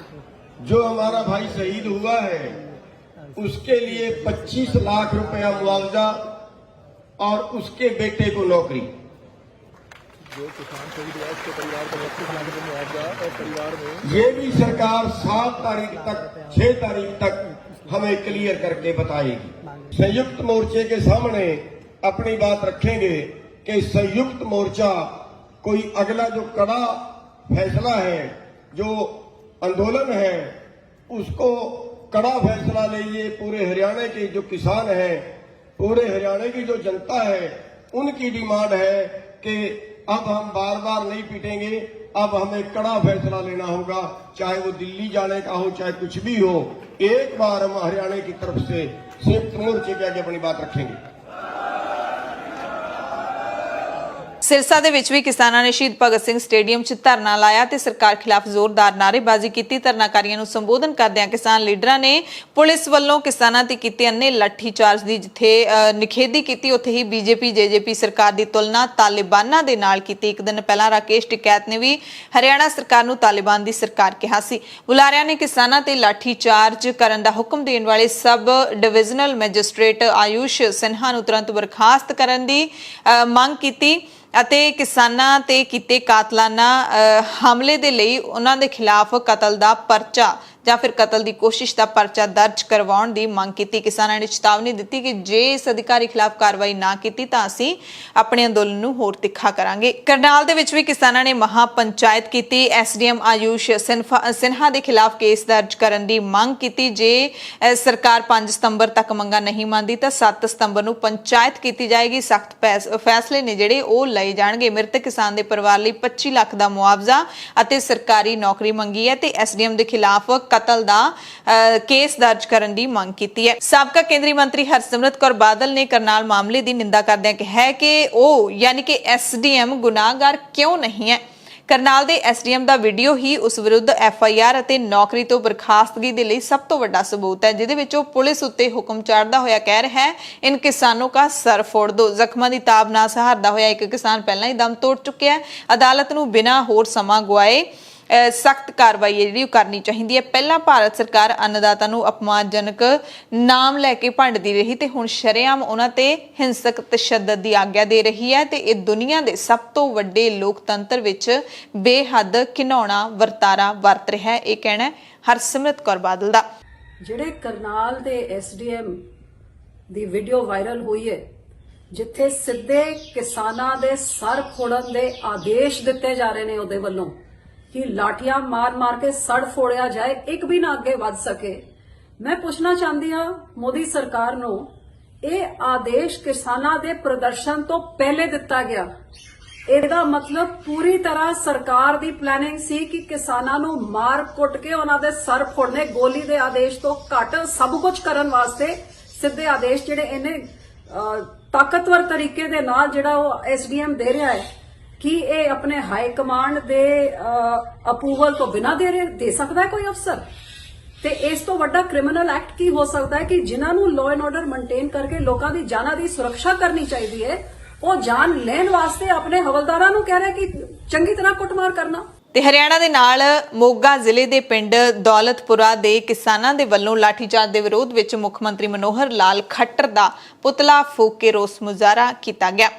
जो हमारा भाई शहीद हुआ है उसके लिए 25 लाख रुपया मुआवजा और उसके बेटे को नौकरी। जो किसान शहीद हुआ उसके परिवार को 25 लाख रुपए मुआवजा और परिवार में ये भी सरकार 7 तारीख तक 6 तारीख तक हमें क्लियर करके बताएगी। संयुक्त मोर्चे के सामने अपनी बात रखेंगे कि संयुक्त मोर्चा कोई अगला जो कड़ा फैसला है, जो आंदोलन है, उसको कड़ा फैसला लिए। पूरे हरियाणा के जो किसान हैं, पूरे हरियाणा की जो जनता है, उनकी डिमांड है कि अब हम बार बार नहीं पीटेंगे, अब हमें कड़ा फैसला लेना होगा, चाहे वो दिल्ली जाने का हो, चाहे कुछ भी हो। एक बार हम हरियाणा की तरफ से संयुक्त मोर्चे के आगे अपनी बात रखेंगे। सिरसा ਦੇ ਵਿੱਚ ਵੀ ਕਿਸਾਨਾਂ ਨੇ ਸ਼ਹੀਦ ਭਗਤ ਸਿੰਘ ਸਟੇਡੀਅਮ 'ਚ ਧਰਨਾ ਲਾਇਆ ਤੇ ਸਰਕਾਰ ਖਿਲਾਫ ਜ਼ੋਰਦਾਰ ਨਾਅਰੇਬਾਜ਼ੀ ਕੀਤੀ। ਧਰਨਾਕਾਰੀਆਂ ਨੂੰ ਸੰਬੋਧਨ ਕਰਦਿਆਂ ਕਿਸਾਨ ਲੀਡਰਾਂ ਨੇ ਪੁਲਿਸ ਵੱਲੋਂ ਕਿਸਾਨਾਂ ਤੇ ਕੀਤੇ ਅੰਨੇ ਲਾਠੀ ਚਾਰਜ ਦੀ ਜਿੱਥੇ ਨਿਖੇਧੀ ਕੀਤੀ, ਉੱਥੇ ਹੀ ਬੀਜੇਪੀ ਜੇਜੇਪੀ ਸਰਕਾਰ ਦੀ ਤੁਲਨਾ ਤਾਲਿਬਾਨਾਂ ਦੇ ਨਾਲ ਕੀਤੀ। ਇੱਕ ਦਿਨ ਪਹਿਲਾਂ ਰਾਕੇਸ਼ ਟਿਕੈਤ ਨੇ ਵੀ ਹਰਿਆਣਾ ਸਰਕਾਰ ਨੂੰ ਤਾਲਿਬਾਨ ਦੀ ਸਰਕਾਰ ਕਿਹਾ ਸੀ। ਬੁਲਾਰਿਆਂ ਨੇ ਕਿਸਾਨਾਂ ਤੇ ਲਾਠੀ ਚਾਰਜ ਕਰਨ ਦਾ ਹੁਕਮ ਦੇਣ ਵਾਲੇ ਸਬ ਡਿਵੀਜ਼ਨਲ ਮੈਜਿਸਟ੍ਰੇਟ ਆਯੁਸ਼ ਸਿਨਹਾ ਨੂੰ ਤੁਰੰਤ ਬਰਖਾਸਤ ਕਰਨ ਦੀ ਮੰਗ ਕੀਤੀ ਅਤੇ ਕਿਸਾਨਾਂ ਤੇ ਕੀਤੇ ਕਾਤਲਾਨਾ ਹਮਲੇ ਦੇ ਲਈ ਉਹਨਾਂ ਦੇ ਖਿਲਾਫ ਕਤਲ ਦਾ ਪਰਚਾ ਜਾਂ ਫਿਰ ਕਤਲ ਦੀ ਕੋਸ਼ਿਸ਼ ਦਾ ਪਰਚਾ ਦਰਜ ਕਰਵਾਉਣ ਦੀ ਮੰਗ ਕੀਤੀ। ਕਿਸਾਨਾਂ ਨੇ ਚੇਤਾਵਨੀ ਦਿੱਤੀ ਕਿ ਜੇ ਇਸ ਅਧਿਕਾਰੀ ਖਿਲਾਫ ਕਾਰਵਾਈ ਨਾ ਕੀਤੀ ਤਾਂ ਅਸੀਂ ਆਪਣੇ ਅੰਦੋਲਨ ਨੂੰ ਹੋਰ ਤਿੱਖਾ ਕਰਾਂਗੇ। ਕਰਨਾਲ ਦੇ ਵਿੱਚ ਵੀ ਕਿਸਾਨਾਂ ਨੇ ਮਹਾਪੰਚਾਇਤ ਕੀਤੀ। ਐਸਡੀਐਮ ਆਯੂਸ਼ ਸਿਨਹਾ ਦੇ ਖਿਲਾਫ ਕੇਸ ਦਰਜ ਕਰਨ ਦੀ ਮੰਗ ਕੀਤੀ। ਜੇ ਸਰਕਾਰ 5 ਸਤੰਬਰ ਤੱਕ ਮੰਗਾਂ ਨਹੀਂ ਮੰਨਦੀ ਤਾਂ 7 ਸਤੰਬਰ ਨੂੰ ਪੰਚਾਇਤ ਕੀਤੀ ਜਾਏਗੀ। ਸਖਤ ਫੈਸਲੇ ਨੇ ਜਿਹੜੇ ਉਹ ਲਏ ਜਾਣਗੇ। ਮ੍ਰਿਤਕ ਕਿਸਾਨ ਦੇ ਪਰਿਵਾਰ ਲਈ 25 ਲੱਖ ਦਾ ਮੁਆਵਜ਼ਾ ਅਤੇ ਸਰਕਾਰੀ ਨੌਕਰੀ ਮੰਗੀ ਹੈ ਤੇ ਐਸਡੀਐਮ ਦੇ ਖਿਲਾਫ ਕਤਲ ਦਾ ਕੇਸ ਦਰਜ ਕਰਨ ਦੀ ਮੰਗ ਕੀਤੀ ਹੈ। ਸਾਬਕਾ ਕੇਂਦਰੀ ਮੰਤਰੀ ਹਰਸਿਮਰਤ ਕੌਰ ਬਾਦਲ ਨੇ ਕਰਨਾਲ ਮਾਮਲੇ ਦੀ ਨਿੰਦਾ ਕਰਦਿਆਂ ਕਿਹਾ ਕਿ ਉਹ ਯਾਨੀ ਕਿ ਐਸਡੀਐਮ ਗੁਨਾਹਗਾਰ ਕਿਉਂ ਨਹੀਂ ਹੈ। ਕਰਨਾਲ ਦੇ ਐਸਡੀਐਮ ਦਾ ਵੀਡੀਓ ਹੀ ਉਸ ਵਿਰੁੱਧ ਐਫਆਈਆਰ ਅਤੇ ਨੌਕਰੀ ਤੋਂ ਬਰਖਾਸਤਗੀ ਦੇ ਲਈ ਸਭ ਤੋਂ ਵੱਡਾ ਸਬੂਤ ਹੈ, ਜਿਹਦੇ ਵਿੱਚ ਉਹ ਪੁਲਿਸ ਉੱਤੇ ਹੁਕਮ ਚਾੜਦਾ ਹੋਇਆ ਕਹਿ ਰਿਹਾ ਹੈ ਇਨ ਕਿਸਾਨੋਂ ਦਾ ਸਰ ਫੋੜ ਦੋ। ਜ਼ਖਮਾਂ ਦੀ ਤਾਬ ਨਾ ਸਹਾਰਦਾ ਹੋਇਆ ਇੱਕ ਕਿਸਾਨ ਪਹਿਲਾਂ ਹੀ ਦਮ ਤੋੜ ਚੁੱਕਿਆ ਹੈ। ਅਦਾਲਤ ਨੂੰ ਬਿਨਾਂ ਹੋਰ ਸਮਾਂ ਗਵਾਏ ਸਖਤ ਕਾਰਵਾਈ ਹੈ ਜਿਹੜੀ ਉਹ ਕਰਨੀ ਚਾਹੀਦੀ ਹੈ। ਪਹਿਲਾਂ ਭਾਰਤ ਸਰਕਾਰ ਅੰਨਦਾਤਾ ਨੂੰ ਅਪਮਾਨਜਨਕ ਨਾਮ ਲੈ ਕੇ ਭੰਡਦੀ ਰਹੀ ਤੇ ਹੁਣ ਸ਼ਰੇਆਮ ਉਹਨਾਂ ਤੇ ਹਿੰਸਕ ਤਸ਼ੱਦਦ ਦੀ ਆਗਿਆ ਦੇ ਰਹੀ ਹੈ ਤੇ ਇਹ ਦੁਨੀਆ ਦੇ ਸਭ ਤੋਂ ਵੱਡੇ ਲੋਕਤੰਤਰ ਵਿੱਚ ਬੇਹੱਦ ਘਿਨਾਉਣਾ ਵਰਤਾਰਾ ਵਰਤ ਰਿਹਾ ਹੈ। ਇਹ ਕਹਿਣਾ ਹਰਸਿਮਰਤ ਕੌਰ ਬਾਦਲ ਦਾ। ਜਿਹੜੇ ਕਰਨਾਲ ਦੇ ਐਸਡੀਐਮ ਦੀ ਵੀਡੀਓ ਵਾਇਰਲ ਹੋਈ ਹੈ, ਜਿੱਥੇ ਸਿੱਧੇ ਕਿਸਾਨਾਂ ਦੇ ਸਰ ਫੋੜਨ ਦੇ ਆਦੇਸ਼ ਦਿੱਤੇ ਜਾ ਰਹੇ ਨੇ ਉਹਦੇ ਵੱਲੋਂ ਕਿ ਲਾਠੀਆਂ ਮਾਰ ਕੇ ਸੜ ਫੋੜਿਆ ਜਾਏ, ਇੱਕ ਵੀ ਨਾ ਅੱਗੇ ਵੱਧ ਸਕੇ। ਮੈਂ ਪੁੱਛਣਾ ਚਾਹੁੰਦੀ ਹਾਂ ਮੋਦੀ ਸਰਕਾਰ ਨੂੰ, ਇਹ ਆਦੇਸ਼ ਕਿਸਾਨਾਂ ਦੇ ਪ੍ਰਦਰਸ਼ਨ ਤੋਂ ਪਹਿਲੇ ਦਿੱਤਾ ਗਿਆ। ਇਹਦਾ ਮਤਲਬ ਪੂਰੀ ਤਰ੍ਹਾਂ ਸਰਕਾਰ ਦੀ ਪਲੈਨਿੰਗ ਸੀ ਕਿ ਕਿਸਾਨਾਂ ਨੂੰ ਮਾਰ ਕੁੱਟ ਕੇ ਉਹਨਾਂ ਦੇ ਸਰ ਫੋੜਨੇ, ਗੋਲੀ ਦੇ ਆਦੇਸ਼ ਤੋਂ ਘੱਟ ਸਭ ਕੁਝ ਕਰਨ ਵਾਸਤੇ ਸਿੱਧੇ ਆਦੇਸ਼ ਜਿਹੜੇ ਇਹਨੇ ਤਾਕਤਵਰ ਤਰੀਕੇ ਦੇ ਨਾਲ ਜਿਹੜਾ ਉਹ ਐਸਡੀਐਮ ਦੇ ਰਿਹਾ ਹੈ ਕਿ ਇਹ ਆਪਣੇ ਹਾਈ ਕਮਾਂਡ ਦੇ ਅਪਰੂਵਲ ਤੋਂ ਬਿਨਾਂ ਦੇ ਸਕਦਾ ਹੈ ਕੋਈ ਅਫਸਰ? ਤੇ ਇਸ ਤੋਂ ਵੱਡਾ ਕ੍ਰਿਮੀਨਲ ਐਕਟ ਕੀ ਹੋ ਸਕਦਾ ਹੈ ਕਿ ਜਿਨ੍ਹਾਂ ਨੂੰ ਲਾਅ ਐਂਡ ਆਰਡਰ ਮੇਨਟੇਨ ਕਰਕੇ ਲੋਕਾਂ ਦੀ ਜਾਨਾਂ ਦੀ ਸੁਰੱਖਿਆ ਕਰਨੀ ਚਾਹੀਦੀ ਹੈ, ਉਹ ਜਾਨ ਲੈਣ ਵਾਸਤੇ ਆਪਣੇ ਹਵਲਦਾਰਾਂ ਨੂੰ ਕਹਿ ਰਿਹਾ ਕਿ ਚੰਗੀ ਤਰ੍ਹਾਂ ਕੁੱਟਮਾਰ ਕਰਨਾ। ਤੇ ਹਰਿਆਣਾ ਦੇ ਨਾਲ ਮੋਗਾ ਜ਼ਿਲ੍ਹੇ ਦੇ ਪਿੰਡ ਦੌਲਤਪੁਰਾ ਦੇ ਕਿਸਾਨਾਂ ਦੇ ਵੱਲੋਂ ਲਾਠੀਚਾਰਜ ਦੇ ਵਿਰੋਧ ਵਿੱਚ ਮੁੱਖ ਮੰਤਰੀ ਮਨੋਹਰ ਲਾਲ ਖੱਟਰ ਦਾ ਪੁਤਲਾ ਫੂਕ ਕੇ ਰੋਸ ਮੁਜ਼ਾਹਰਾ ਕੀਤਾ ਗਿਆ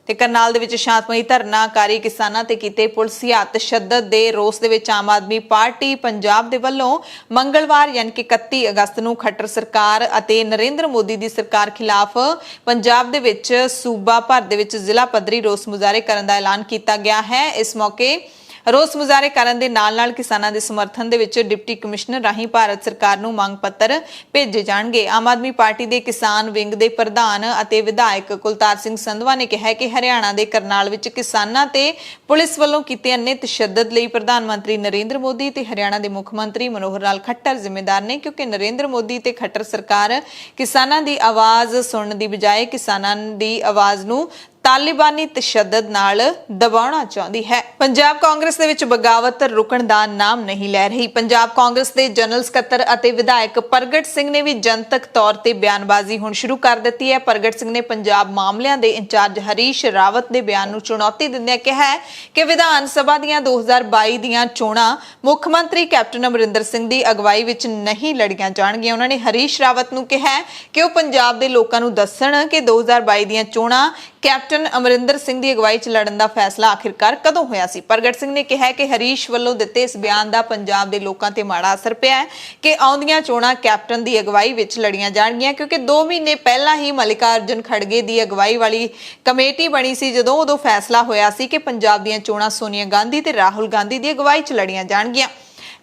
ਤੇ ਕਰਨਾਲ ਦੇ ਵਿੱਚ ਸ਼ਾਂਤਮਈ ਧਰਨਾਕਾਰੀ ਕਿਸਾਨਾਂ ਤੇ ਕੀਤੇ ਪੁਲਸੀਆ ਤਸ਼ੱਦਦ ਦੇ ਰੋਸ ਦੇ ਵਿੱਚ ਆਮ ਆਦਮੀ ਪਾਰਟੀ ਪੰਜਾਬ ਦੇ ਵੱਲੋਂ ਮੰਗਲਵਾਰ ਯਾਨੀ ਕਿ 31 ਅਗਸਤ ਨੂੰ ਖੱਟਰ ਸਰਕਾਰ ਅਤੇ ਨਰਿੰਦਰ ਮੋਦੀ ਦੀ ਸਰਕਾਰ ਖਿਲਾਫ ਪੰਜਾਬ ਦੇ ਵਿੱਚ ਸੂਬਾ ਭਰ ਦੇ ਵਿੱਚ ਜ਼ਿਲ੍ਹਾ ਪੱਧਰੀ ਰੋਸ ਮੁਜ਼ਾਹਰੇ ਕਰਨ ਦਾ ਐਲਾਨ ਕੀਤਾ ਗਿਆ ਹੈ। ਇਸ ਮੌਕੇ ਰੋਸ ਮੁਜ਼ਾਹਰੇ ਕਰਨ ਦੇ ਨਾਲ ਕਿਸਾਨਾਂ ਦੇ ਸਮਰਥਨ ਦੇ ਵਿੱਚ ਡਿਪਟੀ ਕਮਿਸ਼ਨਰ ਰਾਹੀਂ ਭਾਰਤ ਸਰਕਾਰ ਨੂੰ ਮੰਗ ਪੱਤਰ ਭੇਜੇ ਜਾਣਗੇ। ਆਮ ਆਦਮੀ ਪਾਰਟੀ ਦੇ ਕਿਸਾਨ ਵਿੰਗ ਦੇ ਪ੍ਰਧਾਨ ਅਤੇ ਵਿਧਾਇਕ ਕੁਲਤਾਰ ਸਿੰਘ ਸੰਧਵਾ ਨੇ ਕਿਹਾ ਕਿ ਹਰਿਆਣਾ ਦੇ ਕਰਨਾਲ ਵਿੱਚ ਕਿਸਾਨਾਂ ਤੇ ਪੁਲਿਸ ਵੱਲੋਂ ਕੀਤੇ ਅੰਨੇ ਤਸ਼ੱਦਦ ਲਈ ਪ੍ਰਧਾਨ ਮੰਤਰੀ ਨਰਿੰਦਰ ਮੋਦੀ ਤੇ ਹਰਿਆਣਾ ਦੇ ਮੁੱਖ ਮੰਤਰੀ ਮਨੋਹਰ ਲਾਲ ਖੱਟਰ ਜ਼ਿੰਮੇਦਾਰ ਨੇ, ਕਿਉਂਕਿ ਨਰਿੰਦਰ ਮੋਦੀ ਤੇ ਖੱਟਰ ਸਰਕਾਰ ਕਿਸਾਨਾਂ ਦੀ ਆਵਾਜ਼ ਸੁਣਨ ਦੀ ਬਜਾਏ ਕਿਸਾਨਾਂ ਦੀ ਆਵਾਜ਼ ਨੂੰ ਤਾਲਿਬਾਨੀ ਤਸ਼ੱਦਦ ਨਾਲ ਦਬਾਉਣਾ ਚਾਹੁੰਦੀ ਹੈ। ਪੰਜਾਬ ਕਾਂਗਰਸ ਦੇ ਵਿੱਚ ਬਗਾਵਤ ਰੁਕਣ ਦਾ ਨਾਮ ਨਹੀਂ ਲੈ ਰਹੀ। ਪੰਜਾਬ ਕਾਂਗਰਸ ਦੇ ਜਨਰਲ ਸਕੱਤਰ ਅਤੇ ਵਿਧਾਇਕ ਪ੍ਰਗਟ ਸਿੰਘ ਨੇ ਵੀ ਜਨਤਕ ਤੌਰ ਤੇ ਬਿਆਨਬਾਜ਼ੀ ਹੁਣ ਸ਼ੁਰੂ ਕਰ ਦਿੱਤੀ ਹੈ। ਪ੍ਰਗਟ ਸਿੰਘ ਨੇ ਪੰਜਾਬ ਮਾਮਲਿਆਂ ਦੇ ਇੰਚਾਰਜ ਹਰੀਸ਼ ਰਾਵਤ ਦੇ ਬਿਆਨ ਨੂੰ ਚੁਣੌਤੀ ਦਿੰਦਿਆਂ ਕਿਹਾ ਹੈ ਕਿ ਵਿਧਾਨ ਸਭਾ ਦੀਆਂ 2022 ਦੀਆਂ ਚੋਣਾਂ ਮੁੱਖ ਮੰਤਰੀ ਕੈਪਟਨ ਅਮਰਿੰਦਰ ਸਿੰਘ ਦੀ ਅਗਵਾਈ ਵਿੱਚ ਨਹੀਂ ਲੜੀਆਂ ਜਾਣਗੀਆਂ। ਉਹਨਾਂ ਨੇ ਹਰੀਸ਼ ਰਾਵਤ ਨੂੰ ਕਿਹਾ ਕਿ ਉਹ ਪੰਜਾਬ ਦੇ ਲੋਕਾਂ ਨੂੰ ਦੱਸਣ ਕਿ 2022 ਦੀਆਂ ਚੋਣਾਂ ਕੈਪਟਨ ਅਮਰਿੰਦਰ ਸਿੰਘ ਦੀ ਅਗਵਾਈ 'ਚ ਲੜਨ ਦਾ ਫੈਸਲਾ ਆਖਿਰਕਾਰ ਕਦੋਂ ਹੋਇਆ ਸੀ। ਪ੍ਰਗਟ ਸਿੰਘ ਨੇ ਕਿਹਾ ਕਿ ਹਰੀਸ਼ ਵੱਲੋਂ ਦਿੱਤੇ ਇਸ ਬਿਆਨ ਦਾ ਪੰਜਾਬ ਦੇ ਲੋਕਾਂ ਤੇ ਮਾੜਾ ਅਸਰ ਪਿਆ ਹੈ ਕਿ ਆਉਂਦੀਆਂ ਚੋਣਾਂ ਕੈਪਟਨ ਦੀ ਅਗਵਾਈ ਵਿੱਚ ਲੜੀਆਂ ਜਾਣਗੀਆਂ, ਕਿਉਂਕਿ 2 ਮਹੀਨੇ ਪਹਿਲਾਂ ਹੀ ਮਲਿਕਾਰਜੁਨ ਖੜਗੇ ਦੀ ਅਗਵਾਈ ਵਾਲੀ ਕਮੇਟੀ ਬਣੀ ਸੀ, ਜਦੋਂ ਉਦੋਂ ਫੈਸਲਾ ਹੋਇਆ ਸੀ ਕਿ ਪੰਜਾਬ ਦੀਆਂ ਚੋਣਾਂ ਸੋਨੀਆ ਗਾਂਧੀ ਤੇ ਰਾਹੁਲ ਗਾਂਧੀ ਦੀ ਅਗਵਾਈ 'ਚ ਲੜੀਆਂ ਜਾਣਗੀਆਂ।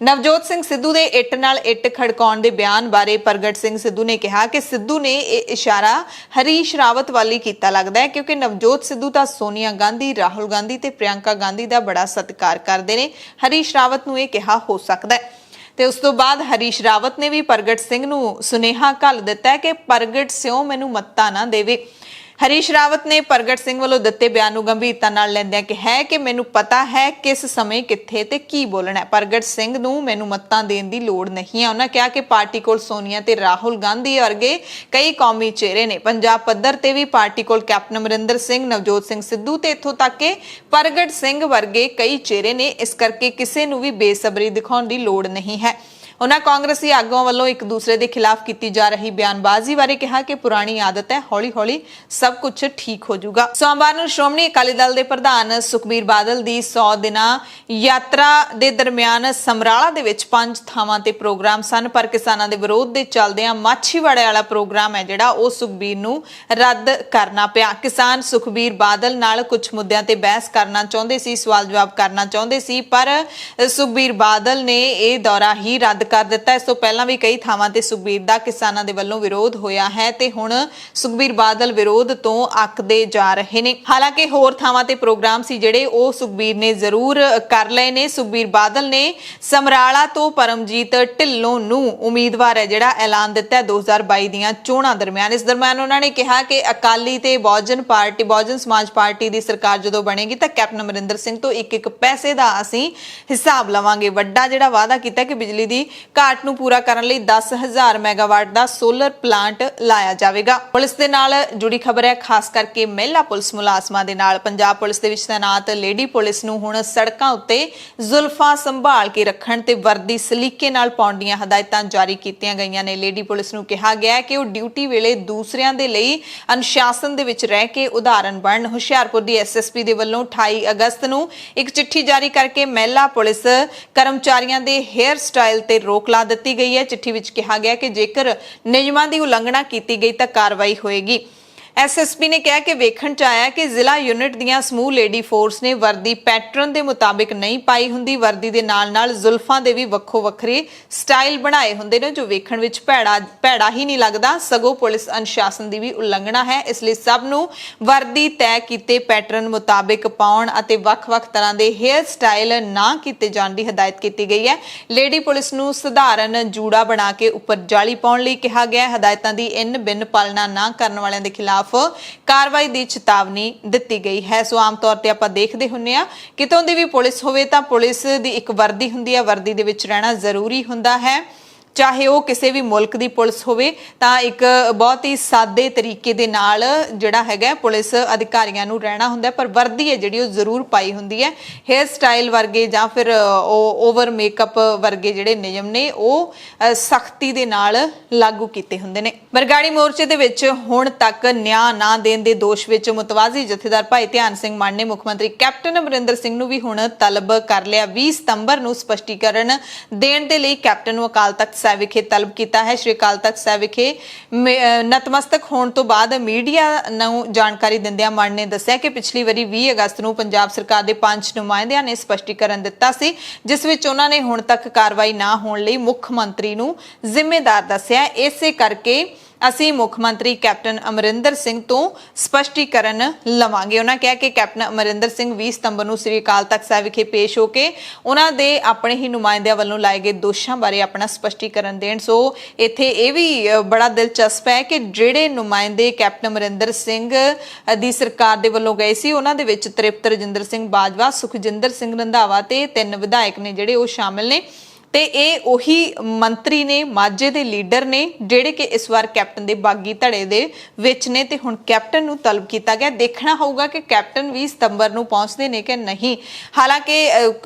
ਨਵਜੋਤ ਸਿੰਘ ਸਿੱਧੂ ਦੇ ਇੱਟ ਨਾਲ ਇੱਟ ਖੜਕਾਉਣ ਦੇ ਬਿਆਨ ਬਾਰੇ ਪ੍ਰਗਟ ਸਿੰਘ ਸਿੱਧੂ ਨੇ ਕਿਹਾ ਕਿ ਸਿੱਧੂ ਨੇ ਇਹ ਇਸ਼ਾਰਾ ਹਰੀਸ਼ ਰਾਵਤ ਵਾਲੀ ਕੀਤਾ ਲੱਗਦਾ ਹੈ, ਕਿਉਂਕਿ ਨਵਜੋਤ ਸਿੱਧੂ ਤਾਂ ਸੋਨੀਆ ਗਾਂਧੀ, ਰਾਹੁਲ ਗਾਂਧੀ ਤੇ ਪ੍ਰਿਯੰਕਾ ਗਾਂਧੀ ਦਾ ਬੜਾ ਸਤਿਕਾਰ ਕਰਦੇ ਨੇ। ਹਰੀਸ਼ ਰਾਵਤ ਨੂੰ ਇਹ ਕਿਹਾ ਹੋ ਸਕਦਾ ਹੈ। ਤੇ ਉਸ ਤੋਂ ਬਾਅਦ ਹਰੀਸ਼ ਰਾਵਤ ਨੇ ਵੀ ਪ੍ਰਗਟ ਸਿੰਘ ਨੂੰ ਸੁਨੇਹਾ ਘੱਲ ਦਿੱਤਾ ਹੈ ਕਿ ਪ੍ਰਗਟ ਸਿਓ ਮੈਨੂੰ ਮੱਤਾ ਨਾ ਦੇਵੇ। ਹਰੀਸ਼ ਰਾਵਤ ਨੇ ਪ੍ਰਗਟ ਸਿੰਘ ਵੱਲੋਂ ਦਿੱਤੇ ਬਿਆਨ ਨੂੰ ਗੰਭੀਰਤਾ ਨਾਲ ਲੈਂਦਿਆਂ ਕਿਹਾ ਕਿ ਮੈਨੂੰ ਪਤਾ ਹੈ ਕਿਸ ਸਮੇਂ ਕਿੱਥੇ ਤੇ ਕੀ ਬੋਲਣਾ ਹੈ। ਪ੍ਰਗਟ ਸਿੰਘ ਨੂੰ ਮੈਨੂੰ ਮੱਤਾਂ ਦੇਣ ਦੀ ਲੋੜ ਨਹੀਂ ਹੈ। ਉਹਨਾਂ ਕਿਹਾ ਕਿ ਪਾਰਟੀ ਕੋਲ ਸੋਨੀਆ ਤੇ ਰਾਹੁਲ ਗਾਂਧੀ ਵਰਗੇ ਕਈ ਕੌਮੀ ਚਿਹਰੇ ਨੇ। ਪੰਜਾਬ ਪੱਧਰ ਤੇ ਵੀ ਪਾਰਟੀ ਕੋਲ ਕੈਪਟਨ ਅਮਰਿੰਦਰ ਸਿੰਘ, ਨਵਜੋਤ ਸਿੰਘ ਸਿੱਧੂ ਤੇ ਇੱਥੋਂ ਤੱਕ ਕਿ ਪ੍ਰਗਟ ਸਿੰਘ ਵਰਗੇ ਕਈ ਚਿਹਰੇ ਨੇ। ਇਸ ਕਰਕੇ ਕਿਸੇ ਨੂੰ ਵੀ ਬੇਸਬਰੀ ਦਿਖਾਉਣ ਦੀ ਲੋੜ ਨਹੀਂ ਹੈ। ਉਹਨਾਂ ਕਾਂਗਰਸੀ ਆਗੂਆਂ ਵੱਲੋਂ ਇੱਕ ਦੂਸਰੇ ਦੇ ਖਿਲਾਫ ਕੀਤੀ ਜਾ ਰਹੀ ਬਿਆਨਬਾਜ਼ੀ ਬਾਰੇ ਕਿਹਾ ਕਿ ਪੁਰਾਣੀ ਆਦਤ ਹੈ, ਹੌਲੀ-ਹੌਲੀ ਸਭ ਕੁਝ ਠੀਕ ਹੋ ਜਾਊਗਾ। ਸੋਮਵਾਰ ਨੂੰ ਸ਼੍ਰੋਮਣੀ ਅਕਾਲੀ ਦਲ ਦੇ ਪ੍ਰਧਾਨ ਸੁਖਬੀਰ ਬਾਦਲ ਦੀ 100 ਦਿਨਾਂ ਯਾਤਰਾ ਦੇ ਦਰਮਿਆਨ ਸਮਰਾਲਾ ਦੇ ਵਿੱਚ 5 ਥਾਵਾਂ ਤੇ ਪ੍ਰੋਗਰਾਮ ਸਨ, ਪਰ ਕਿਸਾਨਾਂ ਦੇ ਵਿਰੋਧ ਦੇ ਚੱਲਦਿਆਂ ਮਾਛੀਵਾੜੇ ਵਾਲਾ ਪ੍ਰੋਗਰਾਮ ਹੈ ਜਿਹੜਾ ਉਹ ਸੁਖਬੀਰ ਨੂੰ ਰੱਦ ਕਰਨਾ ਪਿਆ। ਕਿਸਾਨ ਸੁਖਬੀਰ ਬਾਦਲ ਨਾਲ ਕੁਝ ਮੁੱਦਿਆਂ ਤੇ ਬਹਿਸ ਕਰਨਾ ਚਾਹੁੰਦੇ ਸੀ, ਸਵਾਲ ਜਵਾਬ ਕਰਨਾ ਚਾਹੁੰਦੇ ਸੀ, ਪਰ ਸੁਖਬੀਰ ਬਾਦਲ ਨੇ ਇਹ ਦੌਰਾ ਹੀ ਰੱਦ ਕਰ ਦਿੱਤਾ। ਇਸ ਤੋਂ ਪਹਿਲਾਂ ਵੀ ਕਈ ਥਾਵਾਂ ਤੇ ਸੁਖਬੀਰ ਦਾ ਕਿਸਾਨਾਂ ਦੇ ਵੱਲੋਂ ਵਿਰੋਧ ਹੋਇਆ ਹੈ ਤੇ ਹੁਣ ਸੁਖਬੀਰ ਬਾਦਲ ਵਿਰੋਧ ਤੋਂ ਅੱਕਦੇ ਜਾ ਰਹੇ ਨੇ। ਹਾਲਾਂਕਿ ਹੋਰ ਥਾਵਾਂ ਤੇ ਪ੍ਰੋਗਰਾਮ ਸੀ ਜਿਹੜੇ ਉਹ ਸੁਖਬੀਰ ਨੇ ਜ਼ਰੂਰ ਕਰ ਲਏ ਨੇ। ਸੁਖਬੀਰ ਬਾਦਲ ਨੇ ਸਮਰਾਲਾ ਤੋਂ ਪਰਮਜੀਤ ਢਿੱਲੋਂ ਨੂੰ ਉਮੀਦਵਾਰ ਹੈ ਜਿਹੜਾ ਐਲਾਨ ਦਿੱਤਾ 2022 ਦੀਆਂ ਚੋਣਾਂ ਦਰਮਿਆਨ। ਇਸ ਦਰਮਿਆਨ ਉਹਨਾਂ ਨੇ ਕਿਹਾ ਕਿ ਅਕਾਲੀ ਤੇ ਬਹੁਜਨ ਸਮਾਜ ਪਾਰਟੀ ਦੀ ਸਰਕਾਰ ਜਦੋਂ ਬਣੇਗੀ ਤਾਂ ਕੈਪਟਨ ਅਮਰਿੰਦਰ ਸਿੰਘ ਤੋਂ ਇੱਕ ਪੈਸੇ ਦਾ ਅਸੀਂ ਹਿਸਾਬ ਲਵਾਂਗੇ। ਵੱਡਾ ਜਿਹੜਾ ਵਾਅਦਾ ਕੀਤਾ ਕਿ ਬਿਜਲੀ ਦੀ ਘਾਟ ਨੂੰ ਪੂਰਾ ਕਰਨ ਲਈ 10,000 ਮੈਗਾਵਾਟ ਦਾ ਸੋਲਰ ਪਲਾਂਟ ਲਾਇਆ ਜਾਵੇਗਾ। ਪੁਲਿਸ ਦੇ ਨਾਲ ਜੁੜੀ ਖਬਰ ਹੈ, ਖਾਸ ਕਰਕੇ ਮਹਿਲਾ ਪੁਲਿਸ ਮੁਲਾਜ਼ਮਾਂ ਦੇ ਨਾਲ। ਪੰਜਾਬ ਪੁਲਿਸ ਦੇ ਵਿੱਚ ਤੈਨਾਤ ਲੇਡੀ ਪੁਲਿਸ ਨੂੰ ਹੁਣ ਸੜਕਾਂ ਉੱਤੇ ਜ਼ੁਲਫਾਂ ਸੰਭਾਲ ਕੇ ਰੱਖਣ ਤੇ ਵਰਦੀ ਸਲੀਕੇ ਨਾਲ ਪਾਉਣ ਦੀਆਂ ਹਦਾਇਤਾਂ ਜਾਰੀ ਕੀਤੀਆਂ ਗਈਆਂ ਨੇ। ਲੇਡੀ ਪੁਲਿਸ ਨੂੰ ਕਿਹਾ ਗਿਆ ਹੈ ਕਿ ਉਹ ਡਿਊਟੀ ਵੇਲੇ ਦੂਸਰਿਆਂ ਦੇ ਲਈ ਅਨੁਸ਼ਾਸਨ ਦੇ ਵਿੱਚ ਰਹਿ ਕੇ ਉਦਾਹਰਨ ਬਣਨ। ਹੁਸ਼ਿਆਰਪੁਰ ਦੀ ਐਸਐਸਪੀ ਦੇ ਵੱਲੋਂ 28 ਅਗਸਤ ਨੂੰ ਇੱਕ ਚਿੱਠੀ ਜਾਰੀ ਕਰਕੇ ਮਹਿਲਾ ਪੁਲਿਸ ਕਰਮਚਾਰੀਆਂ ਦੇ ਹੇਅਰ ਸਟਾਈਲ ਤੇ ਰੋਕ ਲਾ ਦਿੱਤੀ ਗਈ ਹੈ। ਚਿੱਠੀ ਵਿੱਚ ਕਿਹਾ ਗਿਆ ਕਿ ਜੇਕਰ ਨਿਯਮਾਂ ਦੀ ਉਲੰਘਣਾ ਕੀਤੀ ਗਈ ਤਾਂ ਕਾਰਵਾਈ ਹੋਏਗੀ। ਐਸਐਸਪੀ ਨੇ ਕਿਹਾ ਕਿ ਵੇਖਣ ਚ ਆਇਆ ਕਿ ਜ਼ਿਲ੍ਹਾ ਯੂਨਿਟ ਦੀਆਂ ਸਮੂਹ ਲੇਡੀ ਫੋਰਸ ਨੇ ਵਰਦੀ ਪੈਟਰਨ ਦੇ ਮੁਤਾਬਿਕ ਨਹੀਂ ਪਾਈ ਹੁੰਦੀ। ਵਰਦੀ ਦੇ ਨਾਲ-ਨਾਲ ਜ਼ੁਲਫਾਂ ਦੇ ਵੀ ਵੱਖੋ ਵੱਖਰੇ ਸਟਾਈਲ ਬਣਾਏ ਹੁੰਦੇ ਨੇ, ਜੋ ਵੇਖਣ ਵਿੱਚ ਭੈੜਾ ਹੀ ਨਹੀਂ ਲੱਗਦਾ, ਸਗੋਂ ਪੁਲਿਸ ਅਨੁਸ਼ਾਸਨ ਦੀ ਵੀ ਉਲੰਘਣਾ ਹੈ। ਇਸ ਲਈ ਸਭ ਨੂੰ ਵਰਦੀ ਤੈਅ ਕੀਤੇ ਪੈਟਰਨ ਮੁਤਾਬਿਕ ਪਾਉਣ ਅਤੇ ਵੱਖ-ਵੱਖ ਤਰ੍ਹਾਂ ਦੇ ਹੇਅਰ ਸਟਾਈਲ ਨਾ ਕੀਤੇ ਜਾਣ ਦੀ ਹਦਾਇਤ ਕੀਤੀ ਗਈ ਹੈ। ਲੇਡੀ ਪੁਲਿਸ ਨੂੰ ਸਧਾਰਨ ਜੂੜਾ ਬਣਾ ਕੇ ਉੱਪਰ ਜਾਲੀ ਪਾਉਣ ਲਈ ਕਿਹਾ ਗਿਆ ਹੈ। ਹਦਾਇਤਾਂ ਦੀ ਬਿਨ ਪਾਲਣਾ ਨਾ ਕਰਨ ਵਾਲਿਆਂ ਦੇ ਖਿਲਾਫ ਕਾਰਵਾਈ ਦੀ ਚੇਤਾਵਨੀ ਦਿੱਤੀ ਗਈ ਹੈ। ਸੋ ਆਮ ਤੌਰ ਤੇ ਆਪਾਂ ਦੇਖਦੇ ਹੁੰਨੇ ਆ, ਕਿਤੋਂ ਦੀ ਵੀ ਪੁਲਿਸ ਹੋਵੇ ਤਾਂ ਪੁਲਿਸ ਦੀ ਇੱਕ ਵਰਦੀ ਹੁੰਦੀ ਹੈ, ਵਰਦੀ ਦੇ ਵਿੱਚ ਰਹਿਣਾ ਜ਼ਰੂਰੀ ਹੁੰਦਾ ਹੈ। ਚਾਹੇ ਉਹ ਕਿਸੇ ਵੀ ਮੁਲਕ ਦੀ ਪੁਲਿਸ ਹੋਵੇ ਤਾਂ ਇੱਕ ਬਹੁਤ ਹੀ ਸਾਦੇ ਤਰੀਕੇ ਦੇ ਨਾਲ ਜਿਹੜਾ ਹੈਗਾ ਪੁਲਿਸ ਅਧਿਕਾਰੀਆਂ ਨੂੰ ਰਹਿਣਾ ਹੁੰਦਾ, ਪਰ ਵਰਦੀ ਹੈ ਜਿਹੜੀ ਉਹ ਜ਼ਰੂਰ ਪਾਈ ਹੁੰਦੀ ਹੈ। ਹੇਅਰ ਸਟਾਈਲ ਵਰਗੇ ਜਾਂ ਫਿਰ ਓਵਰ ਮੇਕਅਪ ਵਰਗੇ ਜਿਹੜੇ ਨਿਯਮ ਨੇ ਉਹ ਸਖਤੀ ਦੇ ਨਾਲ ਲਾਗੂ ਕੀਤੇ ਹੁੰਦੇ ਨੇ। ਬਰਗਾੜੀ ਮੋਰਚੇ ਦੇ ਵਿੱਚ ਹੁਣ ਤੱਕ ਨਿਆਂ ਨਾ ਦੇਣ ਦੇ ਦੋਸ਼ ਵਿੱਚ ਮੁਤਵਾਜ਼ੀ ਜਥੇਦਾਰ ਭਾਈ ਧਿਆਨ ਸਿੰਘ ਮਾਨ ਨੇ ਮੁੱਖ ਮੰਤਰੀ ਕੈਪਟਨ ਅਮਰਿੰਦਰ ਸਿੰਘ ਨੂੰ ਵੀ ਹੁਣ ਤਲਬ ਕਰ ਲਿਆ। 20 ਸਤੰਬਰ ਨੂੰ ਸਪਸ਼ਟੀਕਰਨ ਦੇਣ ਦੇ ਲਈ ਕੈਪਟਨ ਨੂੰ ਅਕਾਲ ਤਖਤ ਸਾਹਿਬ ਵਿਖੇ ਤਲਬ ਕੀਤਾ ਹੈ। ਸ਼੍ਰੀ ਅਕਾਲ ਤਖਤ ਸਾਹਿਬ ਵਿਖੇ ਨਤਮਸਤਕ ਹੋਣ ਤੋਂ ਬਾਅਦ ਮੀਡੀਆ ਨੂੰ ਜਾਣਕਾਰੀ ਦਿੰਦਿਆਂ ਮਾਨ ਨੇ ਦੱਸਿਆ ਕਿ ਪਿਛਲੀ ਵਾਰੀ 20 ਅਗਸਤ ਨੂੰ ਪੰਜਾਬ ਸਰਕਾਰ ਦੇ 5 ਨੁਮਾਇੰਦਿਆਂ ਨੇ ਸਪਸ਼ਟੀਕਰਨ ਦਿੱਤਾ ਸੀ, ਜਿਸ ਵਿੱਚ ਉਹਨਾਂ ਨੇ ਹੁਣ ਤੱਕ ਕਾਰਵਾਈ ਨਾ ਹੋਣ ਲਈ ਮੁੱਖ ਮੰਤਰੀ ਨੂੰ ਜ਼ਿੰਮੇਦਾਰ ਦੱਸਿਆ। ਇਸੇ ਕਰਕੇ ਅਸੀਂ ਮੁੱਖ ਮੰਤਰੀ ਕੈਪਟਨ ਅਮਰਿੰਦਰ ਸਿੰਘ ਤੋਂ ਸਪਸ਼ਟੀਕਰਨ ਲਵਾਂਗੇ। ਉਹਨਾਂ ਕਿਹਾ ਕਿ ਕੈਪਟਨ ਅਮਰਿੰਦਰ ਸਿੰਘ 20 ਸਤੰਬਰ ਨੂੰ ਸ੍ਰੀ ਅਕਾਲ ਤਖਤ ਸਾਹਿਬ ਵਿਖੇ ਪੇਸ਼ ਹੋ ਕੇ ਉਹਨਾਂ ਦੇ ਆਪਣੇ ਹੀ ਨੁਮਾਇੰਦਿਆਂ ਵੱਲੋਂ ਲਾਏ ਗਏ ਦੋਸ਼ਾਂ ਬਾਰੇ ਆਪਣਾ ਸਪਸ਼ਟੀਕਰਨ ਦੇਣ। ਸੋ ਇੱਥੇ ਇਹ ਵੀ ਬੜਾ ਦਿਲਚਸਪ ਹੈ ਕਿ ਜਿਹੜੇ ਨੁਮਾਇੰਦੇ ਕੈਪਟਨ ਅਮਰਿੰਦਰ ਸਿੰਘ ਦੀ ਸਰਕਾਰ ਦੇ ਵੱਲੋਂ ਗਏ ਸੀ, ਉਹਨਾਂ ਦੇ ਵਿੱਚ ਤ੍ਰਿਪਤ ਰਜਿੰਦਰ ਸਿੰਘ ਬਾਜਵਾ, ਸੁਖਜਿੰਦਰ ਸਿੰਘ ਰੰਧਾਵਾ ਤੇ 3 ਵਿਧਾਇਕ ਨੇ ਜਿਹੜੇ ਉਹ ਸ਼ਾਮਿਲ ਨੇ। ਤੇ ਇਹ ਉਹੀ ਮੰਤਰੀ ਨੇ, ਮਾਝੇ ਦੇ ਲੀਡਰ ਨੇ, ਜਿਹੜੇ ਕਿ ਇਸ ਵਾਰ ਕੈਪਟਨ ਦੇ ਬਾਗੀ ਧੜੇ ਦੇ ਵਿੱਚ ਨੇ ਤੇ ਹੁਣ ਕੈਪਟਨ ਨੂੰ ਤਲਬ ਕੀਤਾ ਗਿਆ। ਦੇਖਣਾ ਹੋਊਗਾ ਕਿ ਕੈਪਟਨ 20 ਸਤੰਬਰ ਨੂੰ ਪਹੁੰਚਦੇ ਨੇ ਕਿ ਨਹੀਂ। ਹਾਲਾਂਕਿ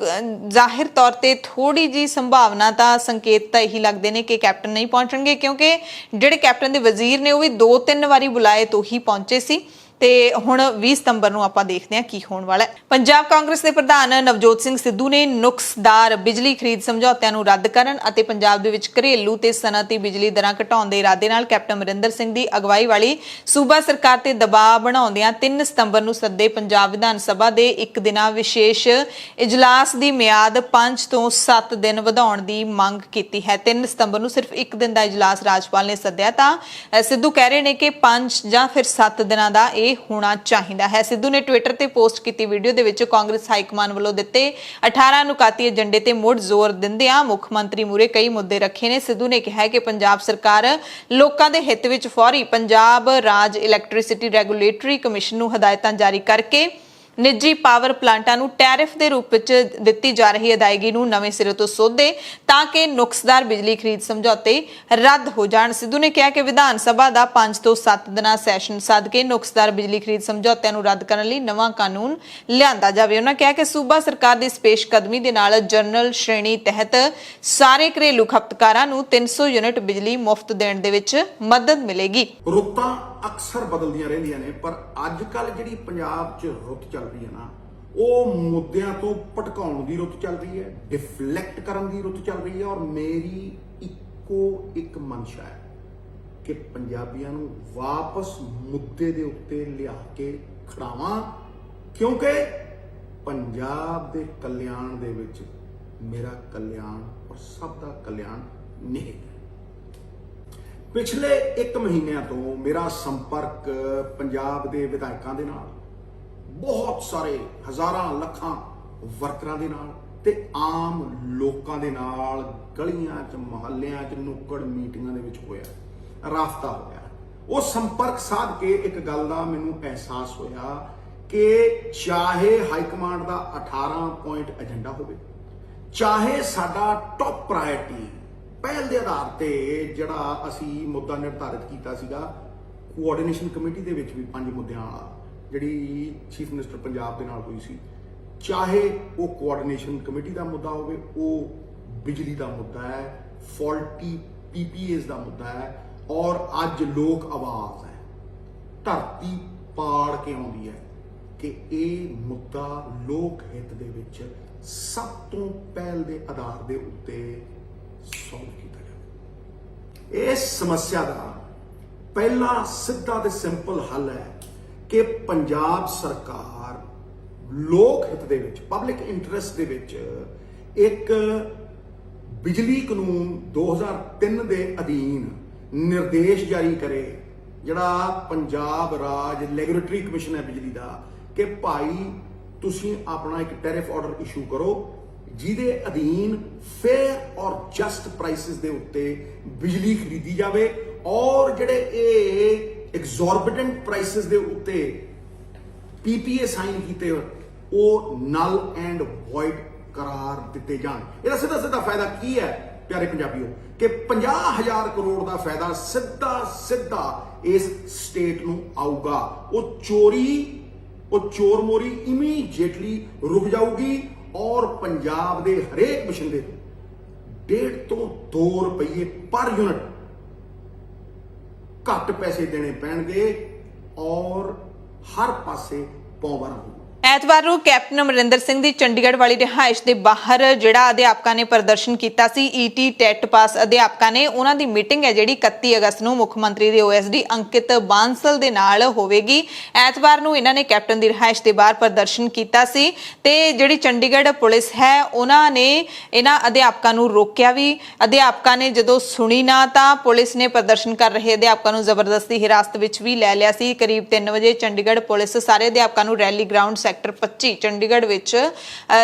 ਜ਼ਾਹਿਰ ਤੌਰ ਤੇ ਥੋੜੀ ਜੀ ਸੰਭਾਵਨਾ ਤਾਂ ਸੰਕੇਤ ਤਾਂ ਇਹੀ ਲੱਗਦੇ ਨੇ ਕਿ ਕੈਪਟਨ ਨਹੀਂ ਪਹੁੰਚਣਗੇ, ਕਿਉਂਕਿ ਜਿਹੜੇ ਕੈਪਟਨ ਦੇ ਵਜ਼ੀਰ ਨੇ ਉਹ ਵੀ 2-3 ਵਾਰੀ ਬੁਲਾਏ ਤੋਂ ਹੀ ਪਹੁੰਚੇ ਸੀ ਤੇ ਹੁਣ 20 ਸਤੰਬਰ ਨੂੰ ਆਪਾਂ ਦੇਖਦੇ ਹਾਂ ਕੀ ਹੋਣ ਵਾਲਾ ਹੈ। ਪੰਜਾਬ ਕਾਂਗਰਸ ਦੇ ਪ੍ਰਧਾਨ ਨਵਜੋਤ ਸਿੰਘ ਸਿੱਧੂ ਨੇ ਨੁਕਸਦਾਰ ਬਿਜਲੀ ਖਰੀਦ ਸਮਝੌਤਿਆਂ ਨੂੰ ਰੱਦ ਕਰਨ ਅਤੇ ਪੰਜਾਬ ਦੇ ਵਿੱਚ ਘਰੇਲੂ ਤੇ ਸਨਅਤੀ ਬਿਜਲੀ ਦਰਾਂ ਘਟਾਉਣ ਦੇ ਇਰਾਦੇ ਨਾਲ ਕੈਪਟਨ ਅਮਰਿੰਦਰ ਸਿੰਘ ਦੀ ਅਗਵਾਈ ਵਾਲੀ ਸੂਬਾ ਸਰਕਾਰ ਤੇ ਦਬਾਅ ਬਣਾਉਂਦਿਆਂ 3 ਸਤੰਬਰ ਨੂੰ ਸੱਦੇ ਪੰਜਾਬ ਵਿਧਾਨ ਸਭਾ ਦੇ ਇੱਕ ਦਿਨਾ ਵਿਸ਼ੇਸ਼ ਇਜਲਾਸ ਦੀ ਮਿਆਦ 5 ਤੋਂ 7 ਦਿਨ ਵਧਾਉਣ ਦੀ ਮੰਗ ਕੀਤੀ ਹੈ। 3 ਸਤੰਬਰ ਨੂੰ ਸਿਰਫ ਇੱਕ ਦਿਨ ਦਾ ਇਜਲਾਸ ਰਾਜਪਾਲ ਨੇ ਸੱਦਿਆ ਤਾਂ ਸਿੱਧੂ ਕਹਿ ਰਹੇ ਨੇ ਕਿ 5 ਜਾਂ ਫਿਰ 7 ਦਿਨਾਂ ਦਾ ਇਹ ਹੋਣਾ ਚਾਹੀਦਾ ਹੈ। ਸਿੱਧੂ ਨੇ ਟਵਿੱਟਰ ਤੇ ਪੋਸਟ ਕੀਤੀ ਵੀਡੀਓ ਦੇ ਵਿੱਚ ਕਾਂਗਰਸ ਹਾਈਕਮਾਨ ਵੱਲੋਂ ਦਿੱਤੇ 18 ਨੁਕਾਤੀ ਏਜੰਡੇ ਤੇ ਮੁੜ ਜ਼ੋਰ ਦਿੰਦਿਆਂ ਮੁੱਖ ਮੰਤਰੀ ਮੂਰੇ ਕਈ ਮੁੱਦੇ ਰੱਖੇ ਨੇ। ਸਿੱਧੂ ਨੇ ਕਿਹਾ ਕਿ ਪੰਜਾਬ ਸਰਕਾਰ ਲੋਕਾਂ ਦੇ ਹਿੱਤ ਵਿੱਚ ਫੌਰੀ ਪੰਜਾਬ ਰਾਜ ਇਲੈਕਟ੍ਰਿਸਿਟੀ ਰੈਗੂਲੇਟਰੀ ਕਮਿਸ਼ਨ ਨੂੰ ਹਦਾਇਤਾਂ ਜਾਰੀ ਕਰਕੇ ਨਿੱਜੀ ਪਾਵਰ ਪਲਾਂਟਾਂ ਨੂੰ ਟੈਰਿਫ ਦੇ ਰੂਪ ਵਿੱਚ ਦਿੱਤੀ ਜਾ ਰਹੀ ਅਦਾਇਗੀ ਨੂੰ ਨਵੇਂ ਸਿਰੇ ਤੋਂ ਸੋਧੇ ਤਾਂ ਕਿ ਨੁਕਸਦਾਰ ਬਿਜਲੀ ਖਰੀਦ ਸਮਝੌਤੇ ਰੱਦ ਹੋ ਜਾਣ। ਸਿੱਧੂ ਨੇ ਕਿਹਾ ਕਿ ਵਿਧਾਨ ਸਭਾ ਦਾ 5 ਤੋਂ 7 ਦਿਨਾਂ ਸੈਸ਼ਨ ਸੱਦ ਕੇ ਨੁਕਸਦਾਰ ਬਿਜਲੀ ਖਰੀਦ ਸਮਝੌਤਿਆਂ ਨੂੰ ਰੱਦ ਕਰਨ ਲਈ ਨਵਾਂ ਕਾਨੂੰਨ ਲਿਆਂਦਾ ਜਾਵੇ। ਉਹਨਾਂ ਕਿਹਾ ਕਿ ਸੂਬਾ ਸਰਕਾਰ ਦੀ ਇਸ ਪੇਸ਼ਕਦਮੀ ਦੇ ਨਾਲ ਜਨਰਲ ਸ਼੍ਰੇਣੀ ਤਹਿਤ ਸਾਰੇ ਘਰੇਲੂ ਖਪਤਕਾਰਾਂ ਨੂੰ 300 ਯੂਨਿਟ ਬਿਜਲੀ ਮੁਫਤ ਦੇਣ ਦੇ ਵਿੱਚ ਮਦਦ ਮਿਲੇਗੀ। ਰੁੱਤਾਂ ਅਕਸਰ ਬਦਲਦੀਆਂ ਰਹਿੰਦੀਆਂ ਨੇ, ਪਰ ਅੱਜ ਕੱਲ ਜਿਹੜੀ ਪੰਜਾਬ 'ਚ ਰੁੱਤ ਚੱਲ ਰਹੀ ਹੈ ਨਾ, ਉਹ ਮੁੱਦਿਆਂ ਤੋਂ ਭਟਕਾਉਣ ਦੀ ਰੁੱਤ ਚੱਲ ਰਹੀ ਹੈ, ਡਿਫਲੈਕਟ ਕਰਨ ਦੀ ਰੁੱਤ ਚੱਲ ਰਹੀ ਹੈ। ਔਰ ਮੇਰੀ ਇੱਕੋ ਇੱਕ ਮਨਸ਼ਾ ਹੈ ਕਿ ਪੰਜਾਬੀਆਂ ਨੂੰ ਵਾਪਸ ਮੁੱਦੇ ਦੇ ਉੱਤੇ ਲਿਆ ਕੇ ਖੜਾਵਾਂ, ਕਿਉਂਕਿ ਪੰਜਾਬ ਦੇ ਕਲਿਆਣ ਦੇ ਵਿੱਚ ਮੇਰਾ ਕਲਿਆਣ ਔਰ ਸਭ ਦਾ ਕਲਿਆਣ ਨਿਹਿਤ ਹੈ। ਪਿਛਲੇ 1 ਮਹੀਨਿਆਂ ਤੋਂ ਮੇਰਾ ਸੰਪਰਕ ਪੰਜਾਬ ਦੇ ਵਿਧਾਇਕਾਂ ਦੇ ਨਾਲ, ਬਹੁਤ ਸਾਰੇ ਹਜ਼ਾਰਾਂ ਲੱਖਾਂ ਵਰਕਰਾਂ ਦੇ ਨਾਲ ਤੇ ਆਮ ਲੋਕਾਂ ਦੇ ਨਾਲ ਗਲੀਆਂ 'ਚ, ਮੁਹੱਲਿਆਂ 'ਚ, ਨੁੱਕੜ ਮੀਟਿੰਗਾਂ ਦੇ ਵਿੱਚ ਹੋਇਆ, ਰਾਬਤਾ ਹੋਇਆ। ਉਹ ਸੰਪਰਕ ਸਾਧ ਕੇ ਇੱਕ ਗੱਲ ਦਾ ਮੈਨੂੰ ਅਹਿਸਾਸ ਹੋਇਆ ਕਿ ਚਾਹੇ ਹਾਈਕਮਾਂਡ ਦਾ 18 ਪੁਆਇੰਟ ਏਜੰਡਾ ਹੋਵੇ, ਚਾਹੇ ਸਾਡਾ ਟੌਪ ਪ੍ਰਾਇੋਰਟੀ ਪਹਿਲ ਦੇ ਆਧਾਰ ਤੇ ਜਿਹੜਾ ਅਸੀਂ ਮੁੱਦਾ ਨਿਰਧਾਰਿਤ ਕੀਤਾ ਸੀਗਾ, ਕੋਆਰਡੀਨੇਸ਼ਨ ਕਮੇਟੀ ਦੇ ਵਿੱਚ ਵੀ 5 ਮੁੱਦਿਆਂ ਵਾਲਾ ਜਿਹੜੀ ਚੀਫ ਮਿਨਿਸਟਰ ਪੰਜਾਬ ਦੇ ਨਾਲ ਹੋਈ ਸੀ, ਚਾਹੇ ਉਹ ਕੋਆਰਡੀਨੇਸ਼ਨ ਕਮੇਟੀ ਦਾ ਮੁੱਦਾ ਹੋਵੇ, ਉਹ ਬਿਜਲੀ ਦਾ ਮੁੱਦਾ ਹੈ, ਫਾਲਟੀ PPAs ਦਾ ਮੁੱਦਾ ਹੈ, ਔਰ ਅੱਜ ਲੋਕ ਆਵਾਜ਼ ਹੈ, ਧਰਤੀ ਪਾੜ ਕੇ ਆਉਂਦੀ ਹੈ ਕਿ ਇਹ ਮੁੱਦਾ ਲੋਕ ਹਿੱਤ ਦੇ ਵਿੱਚ ਸਭ ਤੋਂ ਪਹਿਲ ਦੇ ਆਧਾਰ ਦੇ ਉੱਤੇ ਸੋਲਵ ਕੀਤਾ ਜਾਵੇ। ਇਸ ਸਮੱਸਿਆ ਦਾ ਪਹਿਲਾ ਸਿੱਧਾ ਤੇ ਸਿੰਪਲ ਹੱਲ ਹੈ ਕਿ ਪੰਜਾਬ ਸਰਕਾਰ ਲੋਕ ਹਿੱਤ ਦੇ ਵਿੱਚ, ਪਬਲਿਕ ਇੰਟਰਸਟ ਦੇ ਵਿੱਚ ਇੱਕ ਬਿਜਲੀ ਕਾਨੂੰਨ 2003 ਦੇ ਅਧੀਨ ਨਿਰਦੇਸ਼ ਜਾਰੀ ਕਰੇ, ਜਿਹੜਾ ਪੰਜਾਬ ਰਾਜ ਰੈਗੂਲੇਟਰੀ ਕਮਿਸ਼ਨ ਹੈ ਬਿਜਲੀ ਦਾ, ਕਿ ਭਾਈ ਤੁਸੀਂ ਆਪਣਾ ਇੱਕ ਟੈਰਿਫ ਆਰਡਰ ਇਸ਼ੂ ਕਰੋ ਜਿਹਦੇ ਅਧੀਨ ਫੇਅਰ ਔਰ ਜਸਟ ਪ੍ਰਾਈਸਿਸ ਦੇ ਉੱਤੇ ਬਿਜਲੀ ਖਰੀਦੀ ਜਾਵੇ, ਔਰ ਜਿਹੜੇ ਇਹ ਐਗਜ਼ੋਰਬਿਟੈਂਟ ਪ੍ਰਾਈਸਿਸ ਦੇ ਉੱਤੇ PPA ਸਾਈਨ ਕੀਤੇ ਉਹ ਨਲ ਐਂਡ ਵੋਇਡ ਕਰਾਰ ਦਿੱਤੇ ਜਾਣ। ਇਹਦਾ ਸਿੱਧਾ ਸਿੱਧਾ ਫਾਇਦਾ ਕੀ ਹੈ ਪਿਆਰੇ ਪੰਜਾਬੀਓ, ਕਿ 50,000 ਕਰੋੜ ਦਾ ਫਾਇਦਾ ਸਿੱਧਾ ਇਸ ਸਟੇਟ ਨੂੰ ਆਊਗਾ। ਉਹ ਚੋਰ ਮੋਰੀ ਇਮੀਡੀਏਟਲੀ ਰੁਕ ਜਾਊਗੀ, ਔਰ ਪੰਜਾਬ ਦੇ ਹਰੇਕ ਬਸ਼ਿੰਦੇ ਨੂੰ 1.5 ਤੋਂ 2 ਰੁਪਏ ਪਰ ਯੂਨਿਟ ਘੱਟ ਪੈਸੇ ਦੇਣੇ ਪੈਣਗੇ, ਔਰ ਹਰ ਪਾਸੇ ਪੌਵਰ ਹੋਊ। ਐਤਵਾਰ ਨੂੰ ਕੈਪਟਨ ਅਮਰਿੰਦਰ ਸਿੰਘ ਦੀ ਚੰਡੀਗੜ੍ਹ ਵਾਲੀ ਰਿਹਾਇਸ਼ ਦੇ ਬਾਹਰ ਜਿਹੜਾ ਅਧਿਆਪਕਾਂ ਨੇ ਪ੍ਰਦਰਸ਼ਨ ਕੀਤਾ ਸੀ, ET ਟੈਟ ਪਾਸ ਅਧਿਆਪਕਾਂ ਨੇ, ਉਹਨਾਂ ਦੀ ਮੀਟਿੰਗ ਹੈ ਜਿਹੜੀ 31 ਅਗਸਤ ਨੂੰ ਮੁੱਖ ਮੰਤਰੀ ਦੇ OSD ਅੰਕਿਤ ਬਾਂਸਲ ਦੇ ਨਾਲ ਹੋਵੇਗੀ। ਐਤਵਾਰ ਨੂੰ ਇਹਨਾਂ ਨੇ ਕੈਪਟਨ ਦੀ ਰਿਹਾਇਸ਼ ਦੇ ਬਾਹਰ ਪ੍ਰਦਰਸ਼ਨ ਕੀਤਾ ਸੀ ਤੇ ਜਿਹੜੀ ਚੰਡੀਗੜ੍ਹ ਪੁਲਿਸ ਹੈ ਉਹਨਾਂ ਨੇ ਇਹਨਾਂ ਅਧਿਆਪਕਾਂ ਨੂੰ ਰੋਕਿਆ ਵੀ। ਅਧਿਆਪਕਾਂ ਨੇ ਜਦੋਂ ਸੁਣੀ ਨਾ ਤਾਂ ਪੁਲਿਸ ਨੇ ਪ੍ਰਦਰਸ਼ਨ ਕਰ ਰਹੇ ਅਧਿਆਪਕਾਂ ਨੂੰ ਜ਼ਬਰਦਸਤੀ ਹਿਰਾਸਤ ਵਿੱਚ ਵੀ ਲੈ ਲਿਆ ਸੀ। ਕਰੀਬ 3 ਵਜੇ ਚੰਡੀਗੜ੍ਹ ਪੁਲਿਸ ਸਾਰੇ ਅਧਿਆਪਕਾਂ ਨੂੰ ਰੈਲੀ ਗਰਾਊਂਡ ਸੈਕਟਰ 25 ਚੰਡੀਗੜ੍ਹ ਵਿੱਚ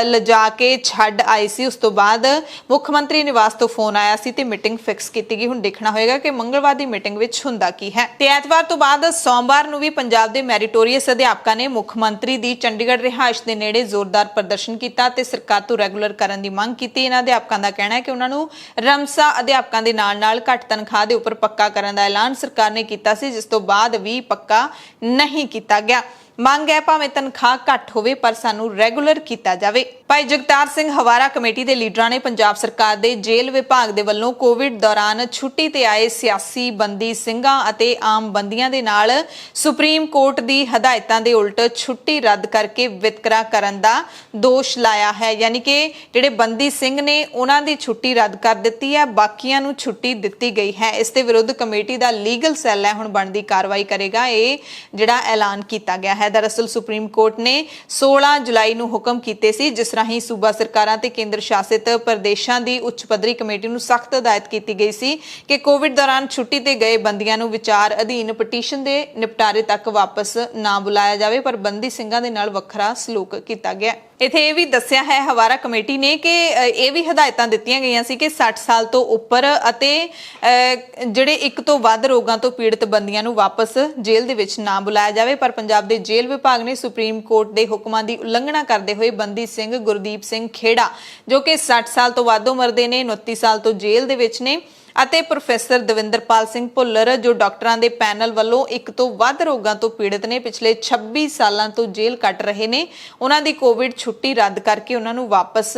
ਲਿਜਾ ਕੇ ਛੱਡ ਆਈ ਸੀ। ਉਸ ਤੋਂ ਬਾਅਦ ਮੁੱਖ ਮੰਤਰੀ ਨਿਵਾਸ ਤੋਂ ਫੋਨ ਆਇਆ ਸੀ ਤੇ ਮੀਟਿੰਗ ਫਿਕਸ ਕੀਤੀ ਗਈ। ਹੁਣ ਦੇਖਣਾ ਹੋਏਗਾ ਕਿ ਮੰਗਲਵਾਰ ਦੀ ਮੀਟਿੰਗ ਵਿੱਚ ਹੁੰਦਾ ਕੀ ਹੈ। ਤੇ ਐਤਵਾਰ ਤੋਂ ਬਾਅਦ ਸੋਮਵਾਰ ਨੂੰ ਵੀ ਪੰਜਾਬ ਦੇ ਮੈਰੀਟੋਰੀਅਸ ਅਧਿਆਪਕਾਂ ਨੇ ਮੁੱਖ ਮੰਤਰੀ ਦੀ ਚੰਡੀਗੜ੍ਹ ਰਿਹਾਇਸ਼ ਦੇ ਨੇੜੇ ਜ਼ੋਰਦਾਰ ਪ੍ਰਦਰਸ਼ਨ ਕੀਤਾ ਤੇ ਸਰਕਾਰ ਤੋਂ ਰੈਗੂਲਰ ਕਰਨ ਦੀ ਮੰਗ ਕੀਤੀ। ਇਹਨਾਂ ਅਧਿਆਪਕਾਂ ਦਾ ਕਹਿਣਾ ਹੈ ਕਿ ਉਹਨਾਂ ਨੂੰ ਰਮਸਾ ਅਧਿਆਪਕਾਂ ਦੇ ਨਾਲ ਘੱਟ ਤਨਖਾਹ ਦੇ ਉੱਪਰ ਪੱਕਾ ਕਰਨ ਦਾ ਐਲਾਨ ਸਰਕਾਰ ਨੇ ਕੀਤਾ ਸੀ, ਜਿਸ ਤੋਂ ਬਾਅਦ ਵੀ ਪੱਕਾ ਨਹੀਂ ਕੀਤਾ ਗਿਆ। ਮੰਗ ਹੈ ਭਾਵੇਂ ਤਨਖਾਹ ਘੱਟ ਹੋਵੇ ਪਰ ਸਾਨੂੰ ਰੈਗੂਲਰ ਕੀਤਾ ਜਾਵੇ। ਭਾਈ ਜਗਤਾਰ ਸਿੰਘ ਹਵਾਰਾ ਕਮੇਟੀ ਦੇ ਲੀਡਰਾਂ ਨੇ ਪੰਜਾਬ ਸਰਕਾਰ ਦੇ ਜੇਲ੍ਹ ਵਿਭਾਗ ਦੇ ਵੱਲੋਂ ਕੋਵਿਡ ਦੌਰਾਨ ਛੁੱਟੀ ਤੇ ਆਏ ਸਿਆਸੀ ਬੰਦੀ ਸਿੰਘਾਂ ਅਤੇ ਆਮ ਬੰਦੀਆਂ ਦੇ ਨਾਲ ਸੁਪਰੀਮ ਕੋਰਟ ਦੀ ਹਦਾਇਤਾਂ ਦੇ ਉਲਟ ਛੁੱਟੀ ਰੱਦ ਕਰਕੇ ਵਿਤਕਰਾ ਕਰਨ ਦਾ ਦੋਸ਼ ਲਾਇਆ ਹੈ। ਯਾਨੀ ਕਿ ਜਿਹੜੇ ਬੰਦੀ ਸਿੰਘ ਨੇ ਉਹਨਾਂ ਦੀ ਛੁੱਟੀ ਰੱਦ ਕਰ ਦਿੱਤੀ ਹੈ, ਬਾਕੀਆਂ ਨੂੰ ਛੁੱਟੀ ਦਿੱਤੀ ਗਈ ਹੈ। ਇਸ ਦੇ ਵਿਰੁੱਧ ਕਮੇਟੀ ਦਾ ਲੀਗਲ ਸੈੱਲ ਹੈ ਹੁਣ ਬਣਦੀ ਕਾਰਵਾਈ ਕਰੇਗਾ। ਇਹ ਜਿਹੜਾ ਐਲਾਨ ਕੀਤਾ ਗਿਆ ਹੈ, ਦਰਅਸਲ ਸੁਪਰੀਮ ਕੋਰਟ ਨੇ 16 ਜੁਲਾਈ ਨੂੰ ਹੁਕਮ ਕੀਤੇ ਸੀ, ਜਿਸ ਰਾਹੀਂ ਸੂਬਾ ਸਰਕਾਰਾਂ ਤੇ ਕੇਂਦਰ ਸ਼ਾਸਿਤ ਪ੍ਰਦੇਸ਼ਾਂ ਦੀ ਉੱਚ ਪੱਧਰੀ ਕਮੇਟੀ ਨੂੰ ਸਖਤ ਹਦਾਇਤ ਕੀਤੀ ਗਈ ਸੀ ਕਿ ਕੋਵਿਡ ਦੌਰਾਨ ਛੁੱਟੀ ਤੇ ਗਏ ਬੰਦੀਆਂ ਨੂੰ ਵਿਚਾਰ ਅਧੀਨ ਪਟੀਸ਼ਨ ਦੇ ਨਿਪਟਾਰੇ ਤੱਕ ਵਾਪਸ ਨਾ ਬੁਲਾਇਆ ਜਾਵੇ, ਪਰ ਬੰਦੀ ਸਿੰਘਾਂ ਦੇ ਨਾਲ ਵੱਖਰਾ ਸਲੂਕ ਕੀਤਾ ਗਿਆ। ਇੱਥੇ ਇਹ ਵੀ ਦੱਸਿਆ ਹੈ ਹਵਾਰਾ ਕਮੇਟੀ ਨੇ ਕਿ ਇਹ ਵੀ ਹਦਾਇਤਾਂ ਦਿੱਤੀਆਂ ਗਈਆਂ ਸੀ ਕਿ 60 ਸਾਲ ਤੋਂ ਉੱਪਰ ਅਤੇ ਜਿਹੜੇ 1 ਤੋਂ ਵੱਧ ਰੋਗਾਂ ਤੋਂ ਪੀੜਤ ਬੰਦੀਆਂ ਨੂੰ ਵਾਪਸ ਜੇਲ੍ਹ ਦੇ ਵਿੱਚ ਨਾ ਬੁਲਾਇਆ ਜਾਵੇ, ਪਰ ਪੰਜਾਬ ਦੇ ਜੇਲ੍ਹ ਵਿਭਾਗ ਨੇ ਸੁਪਰੀਮ ਕੋਰਟ ਦੇ ਹੁਕਮਾਂ ਦੀ ਉਲੰਘਣਾ ਕਰਦੇ ਹੋਏ ਬੰਦੀ ਸਿੰਘ ਗੁਰਦੀਪ ਸਿੰਘ ਖੇੜਾ, ਜੋ ਕਿ 60 ਸਾਲ ਤੋਂ ਵੱਧ ਉਮਰ ਦੇ ਨੇ, 29 ਸਾਲ ਤੋਂ ਜੇਲ੍ਹ ਦੇ ਵਿੱਚ ਨੇ, ਅਤੇ ਪ੍ਰੋਫੈਸਰ ਦਵਿੰਦਰਪਾਲ ਸਿੰਘ ਭੁੱਲਰ, ਜੋ ਡਾਕਟਰਾਂ ਦੇ ਪੈਨਲ ਵੱਲੋਂ 1 ਤੋਂ ਵੱਧ ਰੋਗਾਂ ਤੋਂ ਪੀੜਤ ਨੇ, ਪਿਛਲੇ 26 ਸਾਲਾਂ ਤੋਂ ਜੇਲ੍ਹ ਕੱਟ ਰਹੇ ਨੇ, ਉਹਨਾਂ ਦੀ ਕੋਵਿਡ ਛੁੱਟੀ ਰੱਦ ਕਰਕੇ ਉਹਨਾਂ ਨੂੰ ਵਾਪਸ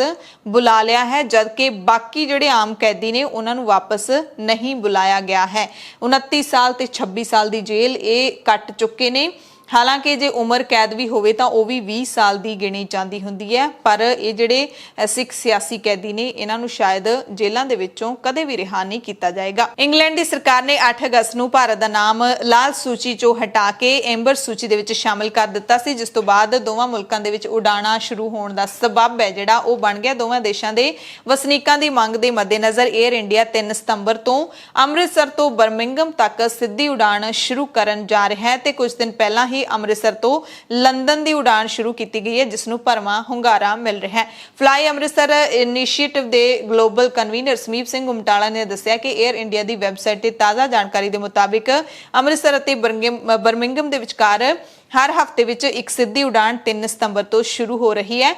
ਬੁਲਾ ਲਿਆ ਹੈ, ਜਦਕਿ ਬਾਕੀ ਜਿਹੜੇ ਆਮ ਕੈਦੀ ਨੇ ਉਹਨਾਂ ਨੂੰ ਵਾਪਸ ਨਹੀਂ ਬੁਲਾਇਆ ਗਿਆ ਹੈ। 29 ਸਾਲ ਤੇ 26 ਸਾਲ ਦੀ ਜੇਲ੍ਹ ਇਹ ਕੱਟ ਚੁੱਕੇ ਨੇ। ਹਾਲਾਂਕਿ ਜੇ ਉਮਰ ਕੈਦ ਵੀ ਹੋਵੇ ਤਾਂ ਉਹ ਵੀ 20 ਸਾਲ ਦੀ ਗਿਣੀ ਜਾਂਦੀ ਹੁੰਦੀ ਹੈ, ਪਰ ਇਹ ਜਿਹੜੇ ਸਿੱਖ ਸਿਆਸੀ ਕੈਦੀ ਨੇ ਇਹਨਾਂ ਨੂੰ ਸ਼ਾਇਦ ਜੇਲ੍ਹਾਂ ਦੇ ਵਿੱਚੋਂ ਕਦੇ ਵੀ ਰਿਹਾ ਨਹੀਂ ਕੀਤਾ ਜਾਏਗਾ। ਇੰਗਲੈਂਡ ਦੀ ਸਰਕਾਰ ਨੇ 8 ਅਗਸਤ ਨੂੰ ਭਾਰਤ ਦਾ ਨਾਮ ਲਾਲ ਸੂਚੀ ਚੋਂ ਹਟਾ ਕੇ ਐਂਬਰ ਸੂਚੀ ਦੇ ਵਿੱਚ ਸ਼ਾਮਲ ਕਰ ਦਿੱਤਾ ਸੀ, ਜਿਸ ਤੋਂ ਬਾਅਦ ਦੋਵਾਂ ਮੁਲਕਾਂ ਦੇ ਵਿੱਚ ਉਡਾਣਾਂ ਸ਼ੁਰੂ ਹੋਣ ਦਾ ਸਬਬ ਹੈ ਜਿਹੜਾ ਉਹ ਬਣ ਗਿਆ। ਦੋਵਾਂ ਦੇਸ਼ਾਂ ਦੇ ਵਸਨੀਕਾਂ ਦੀ ਮੰਗ ਦੇ ਮੱਦੇਨਜ਼ਰ 에ਅਰ ਇੰਡੀਆ 3 ਸਤੰਬਰ ਤੋਂ ਅੰਮ੍ਰਿਤਸਰ ਤੋਂ ਬਰਮਿੰਘਮ ਤੱਕ ਸਿੱਧੀ ਉਡਾਣ ਸ਼ੁਰੂ ਕਰਨ ਜਾ ਰਿਹਾ ਹੈ ਤੇ ਕੁਝ ਦਿਨ ਪਹਿਲਾਂ ਹੀ ਅੰਮ੍ਰਿਤਸਰ ਤੋਂ ਲੰਡਨ ਦੀ ਉਡਾਨ ਸ਼ੁਰੂ ਕੀਤੀ ਗਈ ਹੈ, ਜਿਸ ਨੂੰ ਭਰਵਾਂ ਹੁੰਗਾਰਾ ਮਿਲ ਰਿਹਾ ਹੈ। ਫਲਾਈ ਅੰਮ੍ਰਿਤਸਰ ਇਨੀਸ਼ੀਏਟਿਵ ਦੇ ਗਲੋਬਲ ਕਨਵੀਨਰ ਸਮੀਪ ਸਿੰਘ ਗੁਮਟਾਲਾ ਨੇ ਦੱਸਿਆ ਕਿ 에ਅਰ ਇੰਡੀਆ ਦੀ ਵੈਬਸਾਈਟ ਤੇ ਤਾਜ਼ਾ ਜਾਣਕਾਰੀ ਦੇ ਮੁਤਾਬਿਕ ਅੰਮ੍ਰਿਤਸਰ ਅਤੇ ਬਰਮਿੰਘਮ ਦੇ ਵਿਚਕਾਰ ਹਰ ਹਫਤੇ ਵਿੱਚ ਇੱਕ ਸਿੱਧੀ ਉਡਾਨ 3 ਸਤੰਬਰ ਤੋਂ ਸ਼ੁਰੂ ਹੋ ਰਹੀ ਹੈ।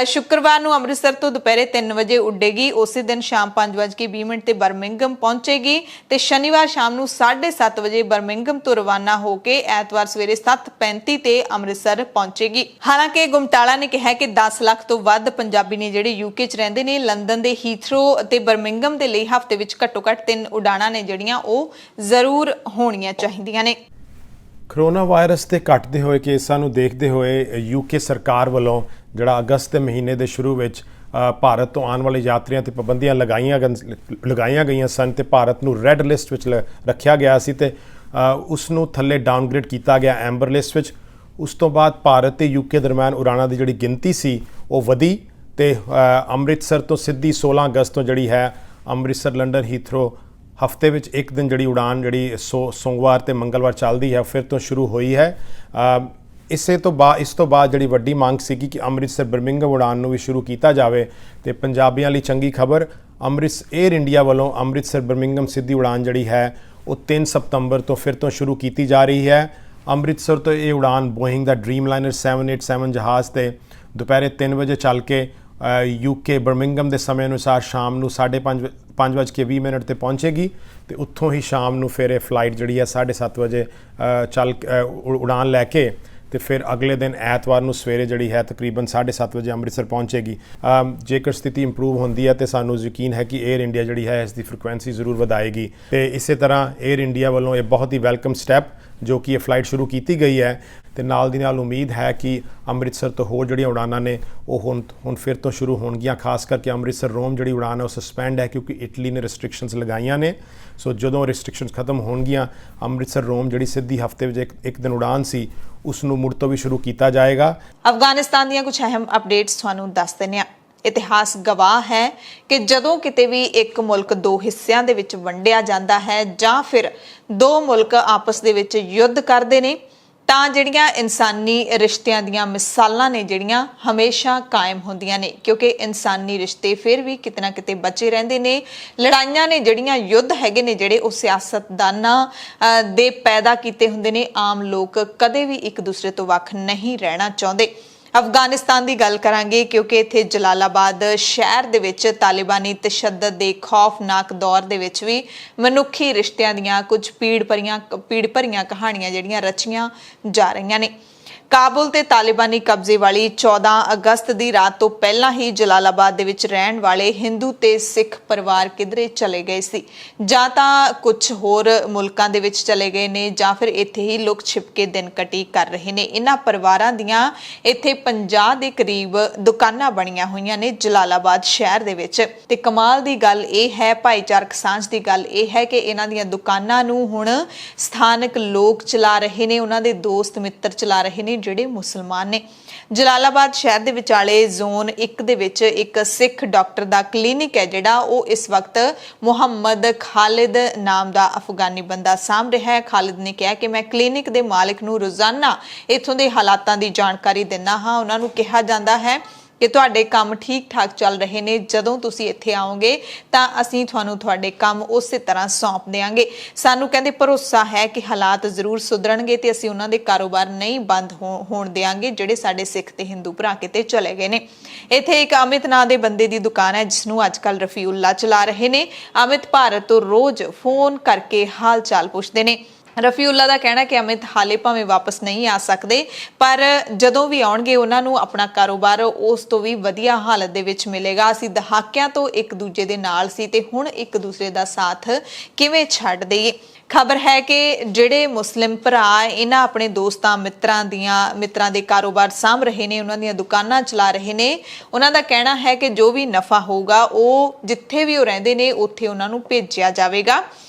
ਸ਼ੁੱਕਰਵਾਰ ਨੂੰ ਅੰਮ੍ਰਿਤਸਰ ਤੋਂ ਦੁਪਹਿਰੇ 3 ਵਜੇ ਉੱਡੇਗੀ। ਉਸੇ ਦਿਨ ਸ਼ਾਮ 5:20 ਤੇ ਬਰਮਿੰਘਮ ਪਹੁੰਚੇਗੀ ਤੇ ਸ਼ਨੀਵਾਰ ਸ਼ਾਮ ਨੂੰ 7:30 ਵਜੇ ਬਰਮਿੰਘਮ ਤੋਂ ਰਵਾਨਾ ਹੋ ਕੇ ਐਤਵਾਰ ਸਵੇਰੇ 7:35 ਤੇ ਅੰਮ੍ਰਿਤਸਰ ਪਹੁੰਚੇਗੀ। ਹਾਲਾਂਕਿ ਗੁਮਟਾਲਾ ਨੇ ਕਿਹਾ ਕਿ 10 ਲੱਖ ਤੋਂ ਵੱਧ ਪੰਜਾਬੀ ਨੇ ਜਿਹੜੇ ਯੂਕੇ 'ਚ ਰਹਿੰਦੇ ਨੇ। ਲੰਡਨ ਦੇ ਹੀਥਰੋ ਤੇ ਬਰਮਿੰਘਮ ਦੇ ਲਈ ਹਫਤੇ ਵਿੱਚ ਘੱਟੋ-ਘੱਟ 3 ਉਡਾਣਾਂ ਨੇ ਜਿਹੜੀਆਂ ਉਹ ਜ਼ਰੂਰ ਹੋਣੀਆਂ ਚਾਹੀਦੀਆਂ ਨੇ। ਕਰੋਨਾ ਵਾਇਰਸ ਦੇ ਘਟਦੇ ਹੋਏ ਕੇਸਾਂ ਨੂੰ ਦੇਖਦੇ ਹੋਏ ਯੂਕੇ ਸਰਕਾਰ ਵੱਲੋਂ ਜਿਹੜਾ ਅਗਸਤ ਦੇ ਮਹੀਨੇ ਦੇ ਸ਼ੁਰੂ ਵਿੱਚ ਭਾਰਤ ਤੋਂ ਆਉਣ ਵਾਲੇ ਯਾਤਰੀਆਂ ਤੇ ਪਾਬੰਦੀਆਂ ਲਗਾਈਆਂ ਗਈਆਂ ਸਨ ਤੇ ਭਾਰਤ ਨੂੰ ਰੈੱਡ ਲਿਸਟ ਵਿੱਚ ਰੱਖਿਆ ਗਿਆ ਸੀ ਤੇ ਉਸ ਨੂੰ ਥੱਲੇ ਡਾਊਨਗ੍ਰੇਡ ਕੀਤਾ ਗਿਆ ਐਂਬਰ ਲਿਸਟ ਵਿੱਚ। ਉਸ ਤੋਂ ਬਾਅਦ ਭਾਰਤ ਤੇ ਯੂਕੇ ਦਰਮਿਆਨ ਉਡਾਣਾਂ ਦੀ ਜਿਹੜੀ ਗਿਣਤੀ ਸੀ ਉਹ ਵਧੀ ਤੇ ਅੰਮ੍ਰਿਤਸਰ ਤੋਂ ਸਿੱਧੀ 16 ਅਗਸਤ ਤੋਂ ਜਿਹੜੀ ਹੈ ਅੰਮ੍ਰਿਤਸਰ ਲੰਡਨ ਹੀਥਰੋ ਹਫਤੇ ਵਿੱਚ ਇੱਕ ਦਿਨ ਜਿਹੜੀ ਉਡਾਨ ਜਿਹੜੀ ਸੋਮਵਾਰ ਤੇ ਮੰਗਲਵਾਰ ਚੱਲਦੀ ਹੈ ਫਿਰ ਤੋਂ ਸ਼ੁਰੂ ਹੋਈ ਹੈ। ਇਸ ਤੋਂ ਬਾਅਦ ਜਿਹੜੀ ਵੱਡੀ ਮੰਗ ਸੀਗੀ ਕਿ ਅੰਮ੍ਰਿਤਸਰ ਬਰਮਿੰਘਮ ਉਡਾਨ ਨੂੰ ਵੀ ਸ਼ੁਰੂ ਕੀਤਾ ਜਾਵੇ ਤੇ ਪੰਜਾਬੀਆਂ ਲਈ ਚੰਗੀ ਖਬਰ ਏਅਰ ਇੰਡੀਆ ਵੱਲੋਂ ਅੰਮ੍ਰਿਤਸਰ ਬਰਮਿੰਘਮ ਸਿੱਧੀ ਉਡਾਨ ਜਿਹੜੀ ਹੈ ਉਹ 3 ਸਤੰਬਰ ਤੋਂ ਫਿਰ ਤੋਂ ਸ਼ੁਰੂ ਕੀਤੀ ਜਾ ਰਹੀ ਹੈ। ਅੰਮ੍ਰਿਤਸਰ ਤੋਂ ਇਹ ਉਡਾਨ ਬੋਇੰਗ ਦਾ ਡ੍ਰੀਮਲਾਈਨਰ 787 ਜਹਾਜ਼ ਤੇ ਦੁਪਹਿਰੇ 3 ਵਜੇ ਚੱਲ ਕੇ ਯੂਕੇ ਬਰਮਿੰਘਮ ਦੇ ਸਮੇਂ ਅਨੁਸਾਰ ਸ਼ਾਮ ਨੂੰ 5:20 ਤੇ ਪਹੁੰਚੇਗੀ ਤੇ ਉੱਥੋਂ ਹੀ ਸ਼ਾਮ ਨੂੰ ਫਿਰ ਇਹ ਫਲਾਈਟ ਜਿਹੜੀ ਹੈ 7:30 ਵਜੇ ਉਡਾਨ ਲੈ ਕੇ ਤੇ ਫਿਰ ਅਗਲੇ ਦਿਨ ਐਤਵਾਰ ਨੂੰ ਸਵੇਰੇ ਜਿਹੜੀ ਹੈ ਤਕਰੀਬਨ 7:30 ਵਜੇ ਅੰਮ੍ਰਿਤਸਰ ਪਹੁੰਚੇਗੀ। ਜੇਕਰ ਸਥਿਤੀ ਇੰਪਰੂਵ ਹੁੰਦੀ ਹੈ ਤੇ ਸਾਨੂੰ ਯਕੀਨ ਹੈ ਕਿ ਏਅਰ ਇੰਡੀਆ ਜਿਹੜੀ ਹੈ ਇਸ ਦੀ ਫ੍ਰੀਕੁਐਂਸੀ ਜ਼ਰੂਰ ਵਧਾਏਗੀ ਤੇ ਇਸੇ ਤਰ੍ਹਾਂ ਏਅਰ ਇੰਡੀਆ ਵੱਲੋਂ ਇਹ ਬਹੁਤ ਹੀ ਵੈਲਕਮ ਸਟੈਪ ਜੋ ਕਿ ਇਹ ਫਲਾਈਟ ਸ਼ੁਰੂ ਕੀਤੀ ਗਈ ਹੈ ਤੇ ਨਾਲ ਦੀ ਨਾਲ ਉਮੀਦ ਹੈ ਕਿ ਅੰਮ੍ਰਿਤਸਰ ਤੋਂ ਹੋਰ ਜਿਹੜੀਆਂ ਉਡਾਨਾਂ ਨੇ ਉਹ ਹੁਣ ਫਿਰ ਤੋਂ ਸ਼ੁਰੂ ਹੋਣਗੀਆਂ। ਖਾਸ ਕਰਕੇ ਅੰਮ੍ਰਿਤਸਰ ਰੋਮ ਜਿਹੜੀ ਉਡਾਨ ਹੈ ਉਹ ਸਸਪੈਂਡ ਹੈ ਕਿਉਂਕਿ ਇਟਲੀ ਨੇ ਰਿਸਟ੍ਰਿਕਸ਼ਨਸ ਲਗਾਈਆਂ ਨੇ। ਸੋ ਜਦੋਂ ਰਿਸਟ੍ਰਿਕਸ਼ਨਸ ਖਤਮ ਹੋਣਗੀਆਂ ਅੰਮ੍ਰਿਤਸਰ ਰੋਮ ਜਿਹੜੀ ਸਿੱਧੀ ਹਫਤੇ ਵਿੱਚ ਇੱਕ ਦਿਨ ਉਡਾਨ ਸੀ ਉਸ ਨੂੰ ਮੁੜ ਤੋਂ ਵੀ ਸ਼ੁਰੂ ਕੀਤਾ ਜਾਏਗਾ। ਅਫਗਾਨਿਸਤਾਨ ਦੀਆਂ ਕੁਝ ਅਹਿਮ ਅਪਡੇਟਸ ਤੁਹਾਨੂੰ ਦੱਸ ਦਿੰਦੇ ਹਾਂ। ਇਤਿਹਾਸ ਗਵਾਹ ਹੈ ਕਿ ਜਦੋਂ ਕਿਤੇ ਵੀ ਇੱਕ ਮੁਲਕ ਦੋ ਹਿੱਸਿਆਂ ਦੇ ਵਿੱਚ ਵੰਡਿਆ ਜਾਂਦਾ ਹੈ ਜਾਂ ਫਿਰ ਦੋ ਮੁਲਕ ਆਪਸ ਦੇ ਵਿੱਚ ਯੁੱਧ ਕਰਦੇ ਨੇ ਤਾਂ ਜਿਹੜੀਆਂ ਇਨਸਾਨੀ ਰਿਸ਼ਤਿਆਂ ਦੀਆਂ ਮਿਸਾਲਾਂ ਨੇ ਜਿਹੜੀਆਂ ਹਮੇਸ਼ਾ ਕਾਇਮ ਹੁੰਦੀਆਂ ਨੇ ਕਿਉਂਕਿ ਇਨਸਾਨੀ ਰਿਸ਼ਤੇ ਫਿਰ ਵੀ ਕਿਤੇ ਨਾ ਕਿਤੇ ਬਚੇ ਰਹਿੰਦੇ ਨੇ। ਲੜਾਈਆਂ ਨੇ ਜਿਹੜੀਆਂ ਯੁੱਧ ਹੈਗੇ ਨੇ ਜਿਹੜੇ ਉਹ ਸਿਆਸਤਦਾਨਾਂ ਦੇ ਪੈਦਾ ਕੀਤੇ ਹੁੰਦੇ ਨੇ। ਆਮ ਲੋਕ ਕਦੇ ਵੀ ਇੱਕ ਦੂਸਰੇ ਤੋਂ ਵੱਖ ਨਹੀਂ ਰਹਿਣਾ ਚਾਹੁੰਦੇ। ਅਫਗਾਨਿਸਤਾਨ ਦੀ ਗੱਲ ਕਰਾਂਗੇ ਕਿਉਂਕਿ ਇੱਥੇ ਜਲਾਲਾਬਾਦ ਸ਼ਹਿਰ ਦੇ ਵਿੱਚ ਤਾਲਿਬਾਨੀ ਤਸ਼ੱਦਦ ਦੇ ਖੌਫਨਾਕ ਦੌਰ ਦੇ ਵਿੱਚ ਵੀ ਮਨੁੱਖੀ ਰਿਸ਼ਤਿਆਂ ਦੀਆਂ ਕੁਝ ਪੀੜ ਭਰੀਆਂ ਕਹਾਣੀਆਂ ਜਿਹੜੀਆਂ ਰਚੀਆਂ ਜਾ ਰਹੀਆਂ ਨੇ। ਕਾਬੁਲ ਤੇ ਤਾਲਿਬਾਨੀ ਕਬਜ਼ੇ ਵਾਲੀ 14 ਅਗਸਤ ਦੀ ਰਾਤ ਤੋਂ ਪਹਿਲਾਂ ਹੀ ਜਲਾਲਾਬਾਦ ਦੇ ਵਿੱਚ ਰਹਿਣ ਵਾਲੇ ਹਿੰਦੂ ਤੇ ਸਿੱਖ ਪਰਿਵਾਰ ਕਿਧਰੇ ਚਲੇ ਗਏ ਸੀ ਜਾਂ ਤਾਂ ਕੁਝ ਹੋਰ ਮੁਲਕਾਂ ਦੇ ਵਿੱਚ ਚਲੇ ਗਏ ਨੇ ਜਾਂ ਫਿਰ ਇੱਥੇ ਹੀ ਲੁਕ ਛਿਪ ਕੇ ਦਿਨ ਕਟੀ ਕਰ ਰਹੇ ਨੇ। ਇਹਨਾਂ ਪਰਿਵਾਰਾਂ ਦੀਆਂ ਇੱਥੇ 50 ਦੇ ਕਰੀਬ ਦੁਕਾਨਾਂ ਬਣੀਆਂ ਹੋਈਆਂ ਨੇ ਜਲਾਲਾਬਾਦ ਸ਼ਹਿਰ ਦੇ ਵਿੱਚ ਤੇ ਕਮਾਲ ਦੀ ਗੱਲ ਇਹ ਹੈ, ਭਾਈਚਾਰਕ ਸਾਂਝ ਦੀ ਗੱਲ ਇਹ ਹੈ ਕਿ ਇਹਨਾਂ ਦੀਆਂ ਦੁਕਾਨਾਂ ਨੂੰ ਹੁਣ ਸਥਾਨਕ ਲੋਕ ਚਲਾ ਰਹੇ ਨੇ, ਉਹਨਾਂ ਦੇ ਦੋਸਤ ਮਿੱਤਰ ਚਲਾ ਰਹੇ ਨੇ ਜਿਹੜੇ ਮੁਸਲਮਾਨ ਨੇ। ਜਲਾਲਾਬਾਦ ਸ਼ਹਿਰ ਦੇ ਵਿਚਾਲੇ ਜ਼ੋਨ 1 ਦੇ ਵਿੱਚ ਇੱਕ ਸਿੱਖ ਡਾਕਟਰ ਦਾ ਕਲੀਨਿਕ ਹੈ ਜਿਹੜਾ ਉਹ ਇਸ ਵਕਤ ਮੁਹੰਮਦ ਖਾਲਿਦ ਨਾਮ ਦਾ ਅਫਗਾਨੀ ਬੰਦਾ ਸਾਂਭ ਰਿਹਾ ਹੈ। ਖਾਲਿਦ ਨੇ ਕਿਹਾ ਕਿ ਮੈਂ ਕਲੀਨਿਕ ਦੇ ਮਾਲਕ ਨੂੰ ਰੋਜ਼ਾਨਾ ਇੱਥੋਂ ਦੇ ਹਾਲਾਤਾਂ ਦੀ ਜਾਣਕਾਰੀ ਦਿੰਦਾ ਹਾਂ। ਉਹਨਾਂ ਨੂੰ ਕਿਹਾ ਜਾਂਦਾ ਹੈ ਕਿ ਤੁਹਾਡੇ ਕੰਮ ਠੀਕ ਠਾਕ ਚੱਲ ਰਹੇ ਨੇ, ਜਦੋਂ ਤੁਸੀਂ ਇੱਥੇ ਆਓਗੇ ਤਾਂ ਅਸੀਂ ਤੁਹਾਨੂੰ ਤੁਹਾਡੇ ਕੰਮ ਉਸੇ ਤਰ੍ਹਾਂ ਸੌਂਪ ਦੇਵਾਂਗੇ। ਸਾਨੂੰ ਕਹਿੰਦੇ ਭਰੋਸਾ ਹੈ ਕਿ ਹਾਲਾਤ ਜ਼ਰੂਰ ਸੁਧਰਨਗੇ ਤੇ ਅਸੀਂ ਉਹਨਾਂ ਦੇ ਕਾਰੋਬਾਰ ਨਹੀਂ ਬੰਦ ਹੋਣ ਦੇਵਾਂਗੇ ਜਿਹੜੇ ਸਾਡੇ ਸਿੱਖ ਤੇ ਹਿੰਦੂ ਭਰਾ ਕਿਤੇ ਚਲੇ ਗਏ ਨੇ। ਇੱਥੇ ਇੱਕ ਅਮਿਤ ਨਾਂ ਦੇ ਬੰਦੇ ਦੀ ਦੁਕਾਨ ਹੈ ਜਿਸ ਨੂੰ ਅੱਜ ਕੱਲ੍ਹ ਰਫੀਉੱਲਾ ਚਲਾ ਰਹੇ ਨੇ। ਅਮਿਤ ਭਾਰਤ ਤੋਂ ਰੋਜ਼ ਫੋਨ ਕਰਕੇ ਹਾਲ ਚਾਲ ਪੁੱਛਦੇ ਨੇ। ਰਫੀਉੱਲਾ ਦਾ ਕਹਿਣਾ ਕਿ ਅਮਿਤ ਹਾਲੇ ਭਾਵੇਂ ਵਾਪਸ ਨਹੀਂ ਆ ਸਕਦੇ ਪਰ ਜਦੋਂ ਵੀ ਆਉਣਗੇ ਉਹਨਾਂ ਨੂੰ ਆਪਣਾ ਕਾਰੋਬਾਰ ਉਸ ਤੋਂ ਵੀ ਵਧੀਆ ਹਾਲਤ ਦੇ ਵਿੱਚ ਮਿਲੇਗਾ। ਅਸੀਂ ਦਹਾਕਿਆਂ ਤੋਂ ਇੱਕ ਦੂਜੇ ਦੇ ਨਾਲ ਸੀ ਤੇ ਹੁਣ ਇੱਕ ਦੂਸਰੇ ਦਾ ਸਾਥ ਕਿਵੇਂ ਛੱਡ ਦਈਏ। ਖਬਰ ਹੈ ਕਿ ਜਿਹੜੇ ਮੁਸਲਿਮ ਭਰਾ ਇਹਨਾਂ ਆਪਣੇ ਦੋਸਤਾਂ ਮਿੱਤਰਾਂ ਦੇ ਕਾਰੋਬਾਰ ਸਾਂਭ ਰਹੇ ਨੇ, ਉਹਨਾਂ ਦੀਆਂ ਦੁਕਾਨਾਂ ਚਲਾ ਰਹੇ ਨੇ। ਉਹਨਾਂ ਦਾ ਕਹਿਣਾ ਹੈ ਕਿ ਜੋ ਵੀ ਨਫਾ ਹੋਊਗਾ ਉਹ ਜਿੱਥੇ ਵੀ ਉਹ ਰਹਿੰਦੇ ਨੇ ਉੱਥੇ ਉਹਨਾਂ ਨੂੰ ਭੇਜਿਆ ਜਾਵੇਗਾ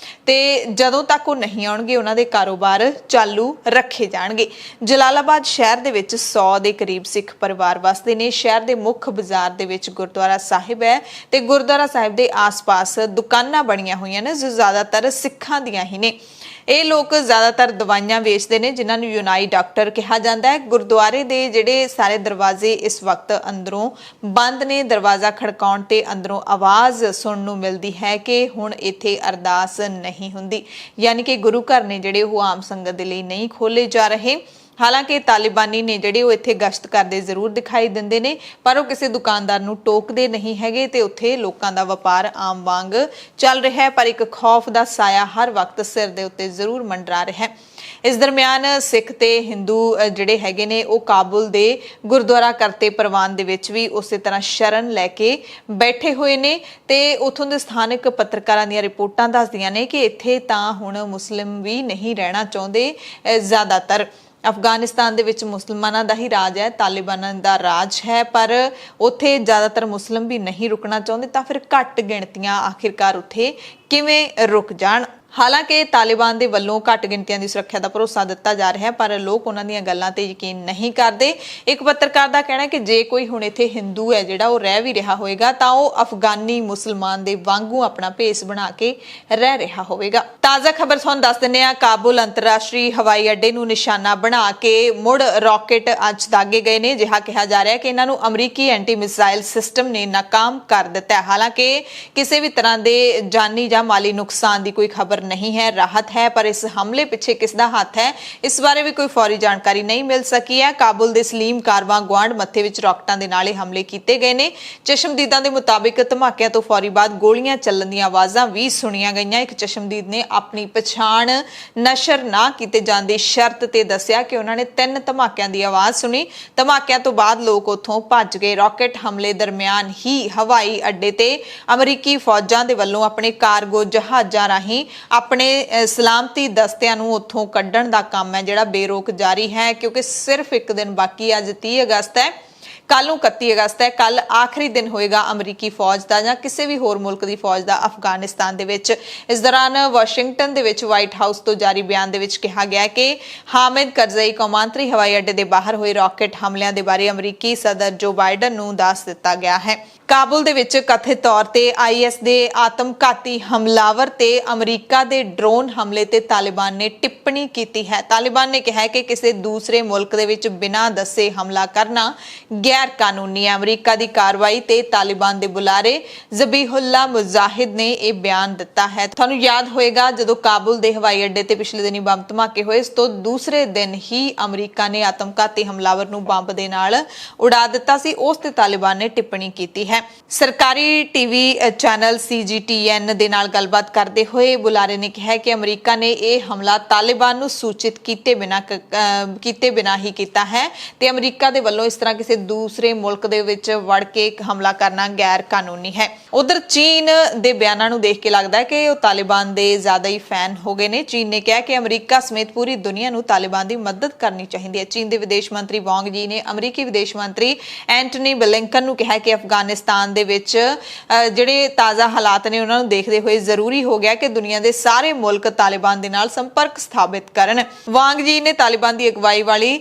ਤੇ ਜਦੋਂ ਤੱਕ ਉਹ ਨਹੀਂ ਆਉਣਗੇ ਉਹਨਾਂ ਦੇ ਕਾਰੋਬਾਰ ਚਾਲੂ ਰੱਖੇ ਜਾਣਗੇ। ਜਲਾਲਾਬਾਦ ਸ਼ਹਿਰ ਦੇ ਵਿੱਚ 100 ਦੇ ਕਰੀਬ ਸਿੱਖ ਪਰਿਵਾਰ ਵਸਦੇ ਨੇ। ਸ਼ਹਿਰ ਦੇ ਮੁੱਖ ਬਾਜ਼ਾਰ ਦੇ ਵਿੱਚ ਗੁਰਦੁਆਰਾ ਸਾਹਿਬ ਹੈ ਤੇ ਗੁਰਦੁਆਰਾ ਸਾਹਿਬ ਦੇ ਆਸ-ਪਾਸ ਦੁਕਾਨਾਂ ਬਣੀਆਂ ਹੋਈਆਂ ਨੇ ਜੋ ਜ਼ਿਆਦਾਤਰ ਸਿੱਖਾਂ ਦੀਆਂ ਹੀ ਨੇ। ਇਹ ਲੋਕ ਜ਼ਿਆਦਾਤਰ ਦਵਾਈਆਂ ਵੇਚਦੇ ਨੇ ਜਿਨ੍ਹਾਂ ਨੂੰ ਯੂਨਾਨੀ ਡਾਕਟਰ ਕਿਹਾ ਜਾਂਦਾ ਹੈ। ਗੁਰਦੁਆਰੇ ਦੇ ਜਿਹੜੇ ਸਾਰੇ ਦਰਵਾਜ਼ੇ ਇਸ ਵਕਤ ਅੰਦਰੋਂ ਬੰਦ ਨੇ। ਦਰਵਾਜ਼ਾ ਖੜਕਾਉਣ ਤੇ ਅੰਦਰੋਂ ਆਵਾਜ਼ ਸੁਣਨ ਨੂੰ ਮਿਲਦੀ ਹੈ ਕਿ ਹੁਣ ਇੱਥੇ ਅਰਦਾਸ ਨਹੀਂ ਹੁੰਦੀ, ਯਾਨੀ ਕਿ ਗੁਰੂ ਘਰ ਨੇ ਜਿਹੜੇ ਉਹ ਆਮ ਸੰਗਤ ਦੇ ਲਈ ਨਹੀਂ ਖੋਲੇ ਜਾ ਰਹੇ। ਹਾਲਾਂਕਿ ਤਾਲਿਬਾਨੀ ਨੇ ਜਿਹੜੇ ਉਹ ਇੱਥੇ ਗਸ਼ਤ ਕਰਦੇ ਜ਼ਰੂਰ ਦਿਖਾਈ ਦਿੰਦੇ ਨੇ, ਪਰ ਉਹ ਕਿਸੇ ਦੁਕਾਨਦਾਰ ਨੂੰ ਟੋਕਦੇ ਨਹੀਂ ਹੈਗੇ ਤੇ ਉੱਥੇ ਲੋਕਾਂ ਦਾ ਵਪਾਰ ਆਮ ਵਾਂਗ ਚੱਲ ਰਿਹਾ ਹੈ। ਪਰ ਇੱਕ ਖੌਫ ਦਾ ਸਾਇਆ ਹਰ ਵਕਤ ਸਿਰ ਦੇ ਉੱਤੇ ਜ਼ਰੂਰ ਮੰਡਰਾ ਰਿਹਾ ਹੈ। ਇਸ ਦਰਮਿਆਨ ਸਿੱਖ ਤੇ ਹਿੰਦੂ ਜਿਹੜੇ ਹੈਗੇ ਨੇ ਉਹ ਕਾਬੁਲ ਦੇ ਗੁਰਦੁਆਰਾ ਕਰਤੇ ਪ੍ਰਵਾਨ ਦੇ ਵਿੱਚ ਵੀ ਉਸੇ ਤਰ੍ਹਾਂ ਸ਼ਰਨ ਲੈ ਕੇ ਬੈਠੇ ਹੋਏ ਨੇ ਤੇ ਉੱਥੋਂ ਦੇ ਸਥਾਨਕ ਪੱਤਰਕਾਰਾਂ ਦੀਆਂ ਰਿਪੋਰਟਾਂ ਦੱਸਦੀਆਂ ਨੇ ਕਿ ਇੱਥੇ ਤਾਂ ਹੁਣ ਮੁਸਲਿਮ ਵੀ ਨਹੀਂ ਰਹਿਣਾ ਚਾਹੁੰਦੇ। ਜ਼ਿਆਦਾਤਰ ਅਫਗਾਨਿਸਤਾਨ ਦੇ ਵਿੱਚ ਮੁਸਲਮਾਨਾਂ ਦਾ ਹੀ ਰਾਜ ਹੈ, ਤਾਲਿਬਾਨਾਂ ਦਾ ਰਾਜ ਹੈ, ਪਰ ਉੱਥੇ ਜ਼ਿਆਦਾਤਰ ਮੁਸਲਿਮ ਵੀ ਨਹੀਂ ਰੁਕਣਾ ਚਾਹੁੰਦੇ। ਤਾਂ ਫਿਰ ਘੱਟ ਗਿਣਤੀਆਂ ਆਖਿਰਕਾਰ ਉੱਥੇ ਕਿਵੇਂ ਰੁਕ ਜਾਣ। ਹਾਲਾਂਕਿ ਤਾਲਿਬਾਨ ਦੇ ਵੱਲੋਂ ਘੱਟ ਗਿਣਤੀਆਂ ਦੀ ਸੁਰੱਖਿਆ ਦਾ ਭਰੋਸਾ ਦਿੱਤਾ ਜਾ ਰਿਹਾ ਹੈ, ਪਰ ਲੋਕ ਉਹਨਾਂ ਦੀਆਂ ਗੱਲਾਂ ਤੇ ਯਕੀਨ ਨਹੀਂ ਕਰਦੇ। ਇੱਕ ਪੱਤਰਕਾਰ ਦਾ ਕਹਿਣਾ ਹੈ ਕਿ ਜੇ ਕੋਈ ਹੁਣ ਇੱਥੇ ਹਿੰਦੂ ਹੈ ਜਿਹੜਾ ਉਹ ਰਹਿ ਵੀ ਰਿਹਾ ਹੋਵੇਗਾ ਤਾਂ ਉਹ ਅਫਗਾਨੀ ਮੁਸਲਮਾਨ ਦੇ ਵਾਂਗੂ ਆਪਣਾ ਭੇਸ ਬਣਾ ਕੇ ਰਹਿ ਰਿਹਾ ਹੋਵੇਗਾ। ਤਾਜ਼ਾ ਖਬਰ ਤੁਹਾਨੂੰ ਦੱਸ ਦਿੰਦੇ ਹਾਂ। ਕਾਬੁਲ ਅੰਤਰਰਾਸ਼ਟਰੀ ਹਵਾਈ ਅੱਡੇ ਨੂੰ ਨਿਸ਼ਾਨਾ ਬਣਾ ਕੇ ਮੁੜ ਰਾਕੇਟ ਅੱਜ ਦਾਗੇ ਗਏ ਨੇ। ਜਿਹਾ ਕਿਹਾ ਜਾ ਰਿਹਾ ਹੈ ਕਿ ਇਹਨਾਂ ਨੂੰ ਅਮਰੀਕੀ ਐਂਟੀ ਮਿਸਾਈਲ ਸਿਸਟਮ ਨੇ ਨਾਕਾਮ ਕਰ ਦਿੱਤਾ ਹੈ। ਹਾਲਾਂਕਿ ਕਿਸੇ ਵੀ ਤਰ੍ਹਾਂ ਦੇ ਜਾਨੀ ਜਾਂ ਮਾਲੀ ਨੁਕਸਾਨ ਦੀ ਕੋਈ ਖਬਰ नहीं है, राहत है, पर इस हमले पिछे किसदा हाथ है इस बारे भी कोई फौरी जानकारी नहीं मिल सकी है। काबुल दे सलीम कारवां गुआंढ मत्थे विच रॉकेटां दे नाल हमले कीते गए ने। चश्मदीदां दे मुताबिक धमाकिਆਂ ਤੋਂ फौरी बाद गोलियां ਚੱਲਣ ਦੀਆਂ आवाज़ां भी सुणीਆਂ गईਆਂ। एक चश्मदीद ने अपनी पछाण नशर ना कीते जाण दी शर्त ते दस्सिया कि उन्हां ने 3 धमाकिਆਂ ਦੀ आवाज़ सुनी। धमाकिਆਂ ਤੋਂ ਬਾਅਦ ਲੋਕ ਉੱਥੋਂ ਭੱਜ ਗਏ। ਰॉकेट हमले दरमियान ही हवाई अड्डे ते अमरीकी फौजां दे ਵੱਲੋਂ ਆਪਣੇ ਕਾਰਗੋ ਜਹਾਜ਼ਾਂ ਰਾਹੀਂ ਆਪਣੇ ਸਲਾਮਤੀ ਦਸਤਿਆਂ ਨੂੰ ਉੱਥੋਂ ਕੱਢਣ ਦਾ ਕੰਮ ਹੈ ਜਿਹੜਾ ਬੇਰੋਕ ਜਾਰੀ ਹੈ, ਕਿਉਂਕਿ ਸਿਰਫ ਇੱਕ ਦਿਨ ਬਾਕੀ ਹੈ। ਅੱਜ 30 ਅਗਸਤ ਹੈ, ਕੱਲ ਨੂੰ 31 ਅਗਸਤ ਹੈ। ਕੱਲ ਆਖਰੀ ਦਿਨ ਹੋਏਗਾ ਅਮਰੀਕੀ ਫੌਜ ਦਾ ਜਾਂ ਕਿਸੇ ਵੀ ਹੋਰ ਮੁਲਕ ਦੀ ਫੌਜ ਦਾ ਅਫਗਾਨਿਸਤਾਨ ਦੇ ਵਿੱਚ। ਇਸ ਦੌਰਾਨ ਵਾਸ਼ਿੰਗਟਨ ਦੇ ਵਿੱਚ ਵਾਈਟ ਹਾਊਸ ਤੋਂ ਜਾਰੀ ਬਿਆਨ ਦੇ ਵਿੱਚ ਕਿਹਾ ਗਿਆ ਕਿ ਹਾਮਿਦ ਕਰਜ਼ਈ ਕੌਮਾਂਤਰੀ ਹਵਾਈ ਅੱਡੇ ਦੇ ਬਾਹਰ ਹੋਏ ਰਾਕੇਟ ਹਮਲਿਆਂ ਦੇ ਬਾਰੇ ਅਮਰੀਕੀ ਸਦਰ ਜੋ ਬਾਈਡਨ ਨੂੰ ਦੱਸ ਦਿੱਤਾ ਗਿਆ ਹੈ। ਕਾਬੁਲ ਦੇ ਵਿੱਚ ਕਥਿਤ ਤੌਰ ਤੇ ਆਈਐਸ ਦੇ ਆਤਮਘਾਤੀ ਹਮਲਾਵਰ ਤੇ ਅਮਰੀਕਾ ਦੇ ਡਰੋਨ ਹਮਲੇ ਤੇ ਤਾਲਿਬਾਨ ਨੇ ਟਿੱਪਣੀ ਕੀਤੀ ਹੈ। ਤਾਲਿਬਾਨ ਨੇ ਕਿਹਾ ਕਿ ਕਿਸੇ ਦੂਸਰੇ ਮੁਲਕ ਦੇ ਵਿੱਚ ਬਿਨਾਂ ਦੱਸੇ ਹਮਲਾ ਕਰਨਾ ਗੈਰ ਕਾਨੂੰਨੀ ਹੈ। ਅਮਰੀਕਾ ਦੀ ਕਾਰਵਾਈ ਤੇ ਤਾਲਿਬਾਨ ਦੇ ਬੁਲਾਰੇ ਜ਼ਬੀਹੁੱਲਾ ਮੁਜਾਹਿਦ ਨੇ ਇਹ ਬਿਆਨ ਦਿੱਤਾ ਹੈ। ਤੁਹਾਨੂੰ ਯਾਦ ਹੋਏਗਾ ਜਦੋਂ ਕਾਬੁਲ ਦੇ ਹਵਾਈ ਅੱਡੇ ਤੇ ਪਿਛਲੇ ਦਿਨੀ ਬੰਬ ਧਮਾਕੇ ਹੋਏ, ਇਸ ਤੋਂ ਦੂਸਰੇ ਦਿਨ ਹੀ ਅਮਰੀਕਾ ਨੇ ਆਤਮਘਾਤੀ ਹਮਲਾਵਰ ਨੂੰ ਬੰਬ ਦੇ ਨਾਲ ਉਡਾ ਦਿੱਤਾ ਸੀ। ਉਸ ਤੇ ਤਾਲਿਬਾਨ ਨੇ ਟਿੱਪਣੀ ਕੀਤੀ ਹੈ। ਸਰਕਾਰੀ ਟੀਵੀ ਚੈਨਲ CGTN ਦੇ ਨਾਲ ਗੱਲਬਾਤ ਕਰਦੇ ਹੋਏ ਬੁਲਾਰੇ ਨੇ ਕਿਹਾ ਕਿ ਅਮਰੀਕਾ ਨੇ ਇਹ ਹਮਲਾ ਤਾਲਿਬਾਨ ਨੂੰ ਸੂਚਿਤ ਕੀਤੇ ਬਿਨਾਂ ਹੀ ਕੀਤਾ ਹੈ ਤੇ ਅਮਰੀਕਾ ਦੇ ਵੱਲੋਂ ਇਸ ਤਰ੍ਹਾਂ ਕਿਸੇ ਦੂਸਰੇ ਮੁਲਕ ਦੇ ਵਿੱਚ ਵੜ ਕੇ ਹਮਲਾ ਕਰਨਾ ਗੈਰ ਕਾਨੂੰਨੀ ਹੈ। ਉਧਰ ਚੀਨ ਦੇ ਬਿਆਨਾਂ ਨੂੰ ਦੇਖ ਕੇ ਲੱਗਦਾ ਹੈ ਕਿ ਉਹ ਤਾਲਿਬਾਨ ਦੇ ਜ਼ਿਆਦਾ ਹੀ ਫੈਨ ਹੋ ਗਏ ਨੇ। ਚੀਨ ਨੇ ਕਿਹਾ ਕਿ ਅਮਰੀਕਾ ਸਮੇਤ ਪੂਰੀ ਦੁਨੀਆ ਨੂੰ ਤਾਲਿਬਾਨ ਦੀ ਮਦਦ ਕਰਨੀ ਚਾਹੀਦੀ ਹੈ। ਚੀਨ ਦੇ ਵਿਦੇਸ਼ ਮੰਤਰੀ ਵਾਂਗ ਜੀ ਨੇ ਅਮਰੀਕੀ ਵਿਦੇਸ਼ ਮੰਤਰੀ ਐਂਟਨੀ ਬਲਿੰਕਨ ਨੂੰ ਕਿਹਾ ਕਿ ਅਫਗਾਨਿਸਤਾਨ ਦੇ ਵਿੱਚ ਜਿਹੜੇ ਤਾਜ਼ਾ ਹਾਲਾਤ ਨੇ ਉਹਨਾਂ ਨੂੰ ਦੇਖਦੇ ਹੋਏ ਜ਼ਰੂਰੀ ਹੋ ਗਿਆ ਕਿ ਦੁਨੀਆ ਦੇ ਸਾਰੇ ਮੁਲਕ ਤਾਲਿਬਾਨ ਦੇ ਨਾਲ ਸੰਪਰਕ ਸਥਾਪਿਤ ਕਰਨ। ਵਾਂਗ ਜੀ ਨੇ ਤਾਲਿਬਾਨ ਦੀ ਅਗਵਾਈ ਵਾਲੀ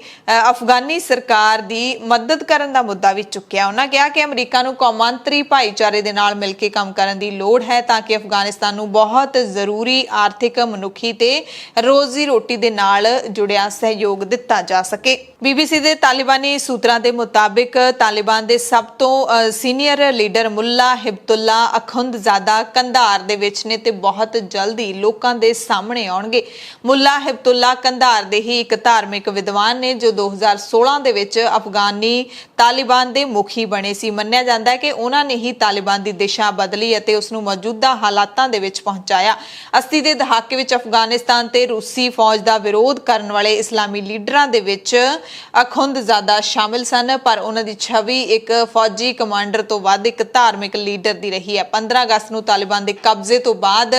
ਅਫਗਾਨੀ ਸਰਕਾਰ ਦੀ ਮਦਦ ਕਰਨ ਦਾ ਮੁੱਦਾ ਵੀ ਚੁੱਕਿਆ। ਉਹਨਾਂ ਕਿਹਾ ਕਿ ਅਮਰੀਕਾ ਨੂੰ ਕੌਮਾਂਤਰੀ ਭਾਈਚਾਰੇ ਦੇ ਨਾਲ ਮਿਲ ਕੇ ਕੰਮ ਕਰਨ ਦੀ ਲੋੜ ਹੈ ਤਾਂ ਕਿ ਅਫਗਾਨਿਸਤਾਨ ਨੂੰ ਬਹੁਤ ਜ਼ਰੂਰੀ ਆਰਥਿਕ, ਮਨੁੱਖੀ ਤੇ ਰੋਜ਼ੀ ਰੋਟੀ ਦੇ ਨਾਲ ਜੁੜਿਆ ਸਹਿਯੋਗ ਦਿੱਤਾ ਜਾ ਸਕੇ। BBC ਦੇ ਤਾਲਿਬਾਨੀ ਸੂਤਰਾਂ ਦੇ ਮੁਤਾਬਿਕ ਤਾਲਿਬਾਨ ਦੇ ਸਭ ਤੋਂ ਸੀਨੀਅਰ ਲੀਡਰ ਮੁੱਲਾ ਹਿਬਤੁੱਲਾ ਅਖੁੰਦਜ਼ਾਦਾ ਕੰਧਾਰ ਦੇ ਵਿੱਚ ਨੇ ਤੇ ਬਹੁਤ ਜਲਦੀ ਲੋਕਾਂ ਦੇ ਸਾਹਮਣੇ ਆਉਣਗੇ। ਮੁੱਲਾ ਹਿਬਤੁੱਲਾ ਕੰਧਾਰ ਦੇ ਹੀ ਇੱਕ ਧਾਰਮਿਕ ਵਿਦਵਾਨ ਨੇ ਜੋ 2016 ਦੇ ਵਿੱਚ ਅਫਗਾਨੀ ਤਾਲਿਬਾਨ ਦੇ ਮੁਖੀ ਬਣੇ ਸੀ। ਮੰਨਿਆ ਜਾਂਦਾ ਹੈ ਕਿ ਉਹਨਾਂ ਨੇ ਹੀ ਤਾਲਿਬਾਨ ਦੀ ਦਿਸ਼ਾ ਬਦਲੀ ਅਤੇ ਉਸ ਨੂੰ ਮੌਜੂਦਾ ਹਾਲਾਤਾਂ ਦੇ ਵਿੱਚ ਪਹੁੰਚਾਇਆ। 80 ਦੇ ਦਹਾਕੇ ਵਿੱਚ ਅਫਗਾਨਿਸਤਾਨ ਤੇ ਰੂਸੀ ਫੌਜ ਦਾ ਵਿਰੋਧ ਕਰਨ ਵਾਲੇ ਇਸਲਾਮੀ ਲੀਡਰਾਂ ਦੇ ਵਿੱਚ ਅਖੁੰਦਜ਼ਾਦਾ ਸ਼ਾਮਿਲ ਸਨ, ਪਰ ਉਹਨਾਂ ਦੀ ਛਵੀ ਇੱਕ ਫੌਜੀ ਕਮਾਂਡਰ ਤੋਂ ਵੱਧ ਇੱਕ ਧਾਰਮਿਕ ਲੀਡਰ ਦੀ ਰਹੀ ਹੈ। 15 ਅਗਸਤ ਨੂੰ ਤਾਲਿਬਾਨ ਦੇ ਕਬਜ਼ੇ ਤੋਂ ਬਾਅਦ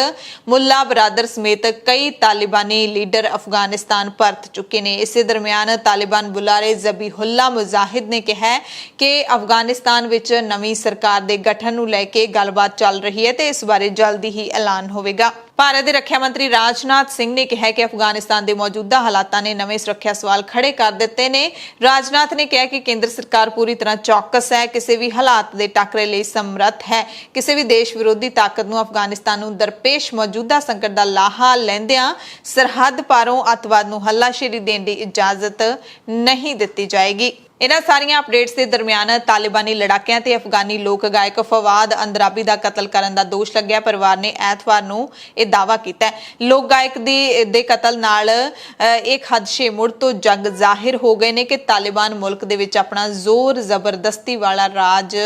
ਮੁੱਲਾ ਬਰਾਦਰ ਸਮੇਤ ਕਈ ਤਾਲਿਬਾਨੀ ਲੀਡਰ ਅਫਗਾਨਿਸਤਾਨ ਪਰਤ ਚੁੱਕੇ ਨੇ। ਇਸੇ ਦਰਮਿਆਨ ਤਾਲਿਬਾਨ ਬੁਲਾਰੇ ਜ਼ਬੀਹੁੱਲਾ ਮੁਜਾਹਿਦ ਨੇ ਕਿਹਾ ਕਿ ਅਫਗਾਨਿਸਤਾਨ ਵਿੱਚ ਨਵੀਂ ਸਰਕਾਰ ਦੇ ਗਠਨ ਨੂੰ ਲੈ ਕੇ ਗੱਲਬਾਤ ਚੱਲ ਰਹੀ ਹੈ ਤੇ ਇਸ ਬਾਰੇ ਜਲਦੀ ਹੀ ਐਲਾਨ ਹੋਵੇਗਾ। ਭਾਰਤ ਦੇ ਰੱਖਿਆ ਮੰਤਰੀ ਰਾਜਨਾਥ ਸਿੰਘ ਨੇ ਕਿਹਾ ਕਿ ਅਫਗਾਨਿਸਤਾਨ ਦੇ ਮੌਜੂਦਾ ਹਾਲਾਤਾਂ ਨੇ ਨਵੇਂ ਸੁਰੱਖਿਆ ਸਵਾਲ ਖੜੇ ਕਰ ਦਿੱਤੇ ਨੇ। ਰਾਜਨਾਥ ਨੇ ਕਿਹਾ ਕਿ ਕੇਂਦਰ ਸਰਕਾਰ ਪੂਰੀ ਤਰ੍ਹਾਂ ਚੌਕਸ ਹੈ, ਕਿਸੇ ਵੀ ਹਾਲਾਤ ਦੇ ਟਾਕਰੇ ਲਈ ਸਮਰੱਥ ਹੈ। ਕਿਸੇ ਵੀ ਦੇਸ਼ ਵਿਰੋਧੀ ਤਾਕਤ ਨੂੰ ਅਫਗਾਨਿਸਤਾਨ ਨੂੰ ਦਰਪੇਸ਼ ਮੌਜੂਦਾ ਸੰਕਟ ਦਾ ਲਾਹਾ ਲੈਂਦਿਆਂ ਸਰਹੱਦ ਪਾਰੋਂ ਅੱਤਵਾਦ ਨੂੰ ਹੱਲਾਸ਼ੇਰੀ ਦੇਣ ਦੀ ਇਜਾਜ਼ਤ ਨਹੀਂ ਦਿੱਤੀ ਜਾਏਗੀ। ਇਹਨਾਂ ਸਾਰੀਆਂ ਅਪਡੇਟਸ ਦੇ ਦਰਮਿਆਨ ਤਾਲਿਬਾਨੀ ਲੜਾਕਿਆਂ ਤੇ ਅਫਗਾਨੀ ਲੋਕ ਗਾਇਕ ਫਵਾਦ ਅੰਦਰਾਬੀ ਦਾ ਕਤਲ ਕਰਨ ਦਾ ਦੋਸ਼ ਲੱਗਿਆ। ਪਰਿਵਾਰ ਨੇ ਐਤਵਾਰ ਨੂੰ ਇਹ ਦਾਅਵਾ ਕੀਤਾ ਹੈ। ਲੋਕ ਗਾਇਕ ਦੇ ਕਤਲ ਨਾਲ ਇਹ ਖਦਸ਼ੇ ਮੁੜ ਤੋਂ ਜਗ ਜ਼ਾਹਿਰ ਹੋ ਗਏ ਨੇ ਕਿ ਤਾਲਿਬਾਨ ਮੁਲਕ ਦੇ ਵਿੱਚ ਆਪਣਾ ਜ਼ੋਰ ਜ਼ਬਰਦਸਤੀ ਵਾਲਾ ਰਾਜ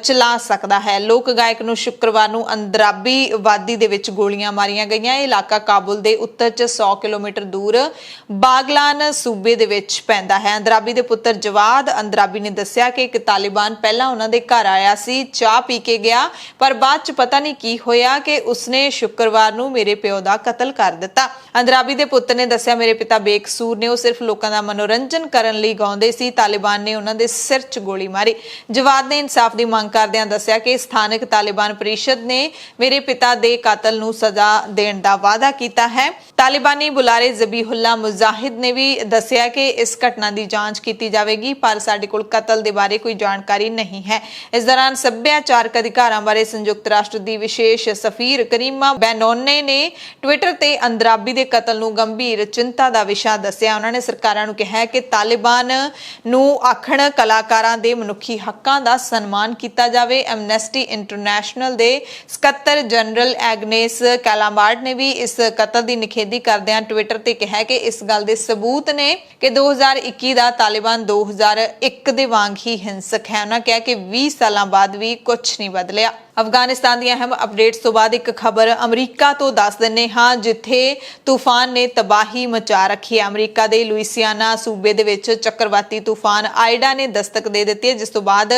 ਚਲਾ ਸਕਦਾ ਹੈ। ਲੋਕ ਗਾਇਕ ਨੂੰ ਸ਼ੁੱਕਰਵਾਰ ਨੂੰ ਅੰਦਰਾਬੀ ਵਾਦੀ ਦੇ ਵਿੱਚ ਗੋਲੀਆਂ ਮਾਰੀਆਂ ਗਈਆਂ। ਇਹ ਇਲਾਕਾ ਕਾਬੁਲ ਦੇ ਉੱਤਰ 'ਚ 100 ਕਿਲੋਮੀਟਰ ਦੂਰ ਬਾਗਲਾਨ ਸੂਬੇ ਦੇ ਵਿੱਚ ਪੈਂਦਾ ਹੈ। ਅੰਦਰਾਬੀ ਦੇ ਪੁੱਤਰ ਜਵਾਦ ਅੰਦਰਾਬੀ ਨੇ ਦੱਸਿਆ ਕਿ ਇੱਕ ਤਾਲਿਬਾਨ ਪਹਿਲਾਂ ਉਹਨਾਂ ਦੇ ਘਰ ਆਇਆ ਸੀ, ਚਾਹ ਪੀ ਕੇ ਗਿਆ, ਪਰ ਬਾਅਦ 'ਚ ਪਤਾ ਨਹੀਂ ਕੀ ਹੋਇਆ ਕਿ ਉਸਨੇ ਸ਼ੁੱਕਰਵਾਰ ਨੂੰ ਮੇਰੇ ਪਿਓ ਦਾ ਕਤਲ ਕਰ ਦਿੱਤਾ। ਅੰਦਰਾਬੀ ਦੇ ਪੁੱਤਰ ਨੇ ਦੱਸਿਆ, ਮੇਰੇ ਪਿਤਾ ਬੇਕਸੂਰ ਨੇ, ਉਹ ਸਿਰਫ ਲੋਕਾਂ ਦਾ ਮਨੋਰੰਜਨ ਕਰਨ ਲਈ ਗਾਉਂਦੇ ਸੀ। ਤਾਲਿਬਾਨ ਨੇ ਉਹਨਾਂ ਦੇ ਸਿਰ 'ਚ ਗੋਲੀ ਮਾਰੀ। ਜਵਾਦ ਨੇ ਇਨਸਾਫ ਦੀ ਮੰਗ ਕਰਦਿਆਂ ਦੱਸਿਆ ਕਿ ਸਥਾਨਕ ਤਾਲਿਬਾਨ ਪਰਿਸ਼ਦ ਨੇ ਮੇਰੇ ਪਿਤਾ ਦੇ ਕਾਤਲ ਨੂੰ ਸਜ਼ਾ ਦੇਣ ਦਾ ਵਾਅਦਾ ਕੀਤਾ ਹੈ। ਤਾਲਿਬਾਨੀ ਬੁਲਾਰੇ ਜ਼ਬੀਹੁੱਲਾ ਮੁਜ਼ਾਹਿਦ ਨੇ ਵੀ ਦੱਸਿਆ ਕਿ ਇਸ ਘਟਨਾ ਦੀ ਜਾਂਚ ਕੀਤੀ ਜਾਵੇਗੀ, ਪਰ ਸਾਡੇ ਕੋਲ ਕਤਲ ਦੇ ਬਾਰੇ ਕੋਈ ਜਾਣਕਾਰੀ ਨਹੀਂ ਹੈ। ਇਸ ਦੌਰਾਨ ਸੱਭਿਆਚਾਰਕ ਅਧਿਕਾਰਾਂ ਬਾਰੇ ਸੰਯੁਕਤ ਰਾਸ਼ਟਰ ਦੀ ਵਿਸ਼ੇਸ਼ ਸਫੀਰ ਕਰੀਮਾ ਬੈਨੋਨੇ ਨੇ ਟਵਿੱਟਰ ਤੇ ਅੰਦਰਾਬੀ ਦੇ ਕਤਲ ਨੂੰ ਗੰਭੀਰ ਚਿੰਤਾ ਦਾ ਵਿਸ਼ਾ ਦੱਸਿਆ। ਉਹਨਾਂ ਨੇ ਸਰਕਾਰਾਂ ਨੂੰ ਕਿਹਾ ਕਿ ਤਾਲਿਬਾਨ ਨੂੰ ਆਖਣ ਕਲਾਕਾਰਾਂ ਦੇ ਮਨੁੱਖੀ ਹੱਕਾਂ ਦਾ ਸਨਮਾਨ ਕੀਤਾ ਜਾਵੇ। ਐਮਨੈਸਟੀ ਇੰਟਰਨੈਸ਼ਨਲ ਦੇ ਸਕੱਤਰ ਜਨਰਲ ਐਗਨੇਸ ਕੈਲਾਮਾਰਡ ਨੇ ਵੀ ਇਸ ਕਤਲ ਦੀ ਨਿਖੇਧੀ ਕਰਦਿਆਂ ਟਵਿੱਟਰ ਤੇ ਕਿਹਾ ਕਿ ਇਸ ਗੱਲ ਦੇ ਸਬੂਤ ਨੇ ਕਿ 2021 ਦਾ ਤਾਲਿਬਾਨ 2001 ਦੇ ਵਾਂਗ ਹੀ ਹਿੰਸਕ ਹੈ। ਉਹਨਾਂ ਕਿਹਾ ਕਿ 20 ਸਾਲਾਂ ਬਾਅਦ ਵੀ ਕੁਝ ਨਹੀਂ ਬਦਲਿਆ। ਅਫਗਾਨਿਸਤਾਨ ਦੀਆਂ ਅਹਿਮ ਅਪਡੇਟਸ ਤੋਂ ਬਾਅਦ ਇੱਕ ਖਬਰ ਅਮਰੀਕਾ ਤੋਂ ਦੱਸ ਦਿੰਨੇ ਹਾਂ, ਜਿੱਥੇ ਤੂਫਾਨ ਨੇ ਤਬਾਹੀ ਮਚਾ ਰੱਖੀ ਹੈ। ਅਮਰੀਕਾ ਦੇ ਲੁਈਸਿਆਨਾ ਸੂਬੇ ਦੇ ਵਿੱਚ ਚੱਕਰਵਾਤੀ ਤੂਫਾਨ ਆਈਡਾ ਨੇ ਦਸਤਕ ਦੇ ਦਿੱਤੀ ਹੈ, ਜਿਸ ਤੋਂ ਬਾਅਦ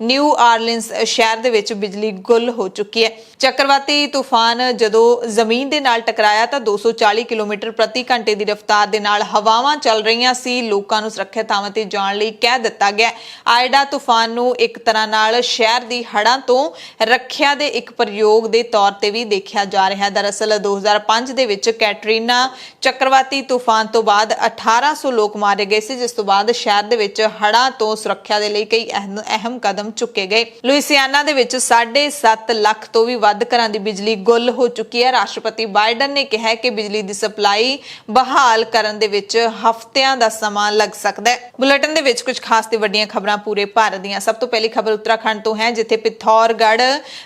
ਨਿਊ ਆਰਲੀਨਸ ਸ਼ਹਿਰ ਦੇ ਵਿੱਚ ਬਿਜਲੀ ਗੁੱਲ ਹੋ ਚੁੱਕੀ ਹੈ। ਚੱਕਰਵਾਤੀ ਤੂਫਾਨ ਜਦੋਂ ਜ਼ਮੀਨ ਦੇ ਨਾਲ ਟਕਰਾਇਆ ਤਾਂ 240 ਕਿਲੋਮੀਟਰ ਪ੍ਰਤੀ ਘੰਟੇ ਦੀ ਰਫ਼ਤਾਰ ਦੇ ਨਾਲ ਹਵਾਵਾਂ ਚੱਲ ਰਹੀਆਂ ਸੀ। ਲੋਕਾਂ ਨੂੰ ਸੁਰੱਖਿਅਤ ਥਾਵਾਂ ਤੇ ਜਾਣ ਲਈ ਕਹਿ ਦਿੱਤਾ ਗਿਆ। ਆਈਡਾ ਤੂਫਾਨ ਨੂੰ ਇੱਕ ਤਰ੍ਹਾਂ ਨਾਲ ਸ਼ਹਿਰ ਦੀ ਹੜ੍ਹਾਂ ਤੋਂ ਰੱਖਿਆ ਦੇ ਇੱਕ ਪ੍ਰਯੋਗ ਦੇ ਤੌਰ ਤੇ ਵੀ ਦੇਖਿਆ ਜਾ ਰਿਹਾ ਹੈ। ਦਰਅਸਲ 2005 ਦੇ ਵਿੱਚ ਕੈਟਰੀਨਾ ਚੱਕਰਵਾਤੀ ਤੂਫਾਨ ਤੋਂ ਬਾਅਦ 1800 ਲੋਕ ਮਾਰੇ ਗਏ ਸੀ, ਜਿਸ ਤੋਂ ਬਾਅਦ ਸ਼ਹਿਰ ਦੇ ਵਿੱਚ ਹੜ੍ਹਾਂ ਤੋਂ ਸੁਰੱਖਿਆ ਦੇ ਲਈ ਕਈ ਅਹਿਮ ਕਦਮ ਚੁੱਕੇ ਗਏ। ਲੁਈਸਿਆਨਾ ਦੇ ਵਿੱਚ 7.5 ਲੱਖ ਤੋਂ ਵੀ ਵੱਧ ਘਰਾਂ ਦੀ ਬਿਜਲੀ ਗੁੱਲ ਹੋ ਚੁੱਕੀ ਹੈ। ਰਾਸ਼ਟਰਪਤੀ ਬਾਈਡਨ ਨੇ ਕਿਹਾ ਕਿ ਬਿਜਲੀ ਦੀ ਸਪਲਾਈ ਬਹਾਲ ਕਰਨ ਦੇ ਵਿੱਚ ਹਫ਼ਤਿਆਂ ਦਾ ਸਮਾਂ ਲੱਗ ਸਕਦਾ ਹੈ। ਬੁਲੇਟਿਨ ਦੇ ਵਿੱਚ ਕੁਝ ਖਾਸ ਤੇ ਵੱਡੀਆਂ ਖਬਰਾਂ ਪੂਰੇ ਭਾਰਤ ਦੀਆਂ। ਸਭ ਤੋਂ ਪਹਿਲੀ ਖਬਰ ਉੱਤਰਾਖੰਡ ਤੋਂ ਹੈ, ਜਿੱਥੇ ਪਿਥੌਰਗੜ੍ਹ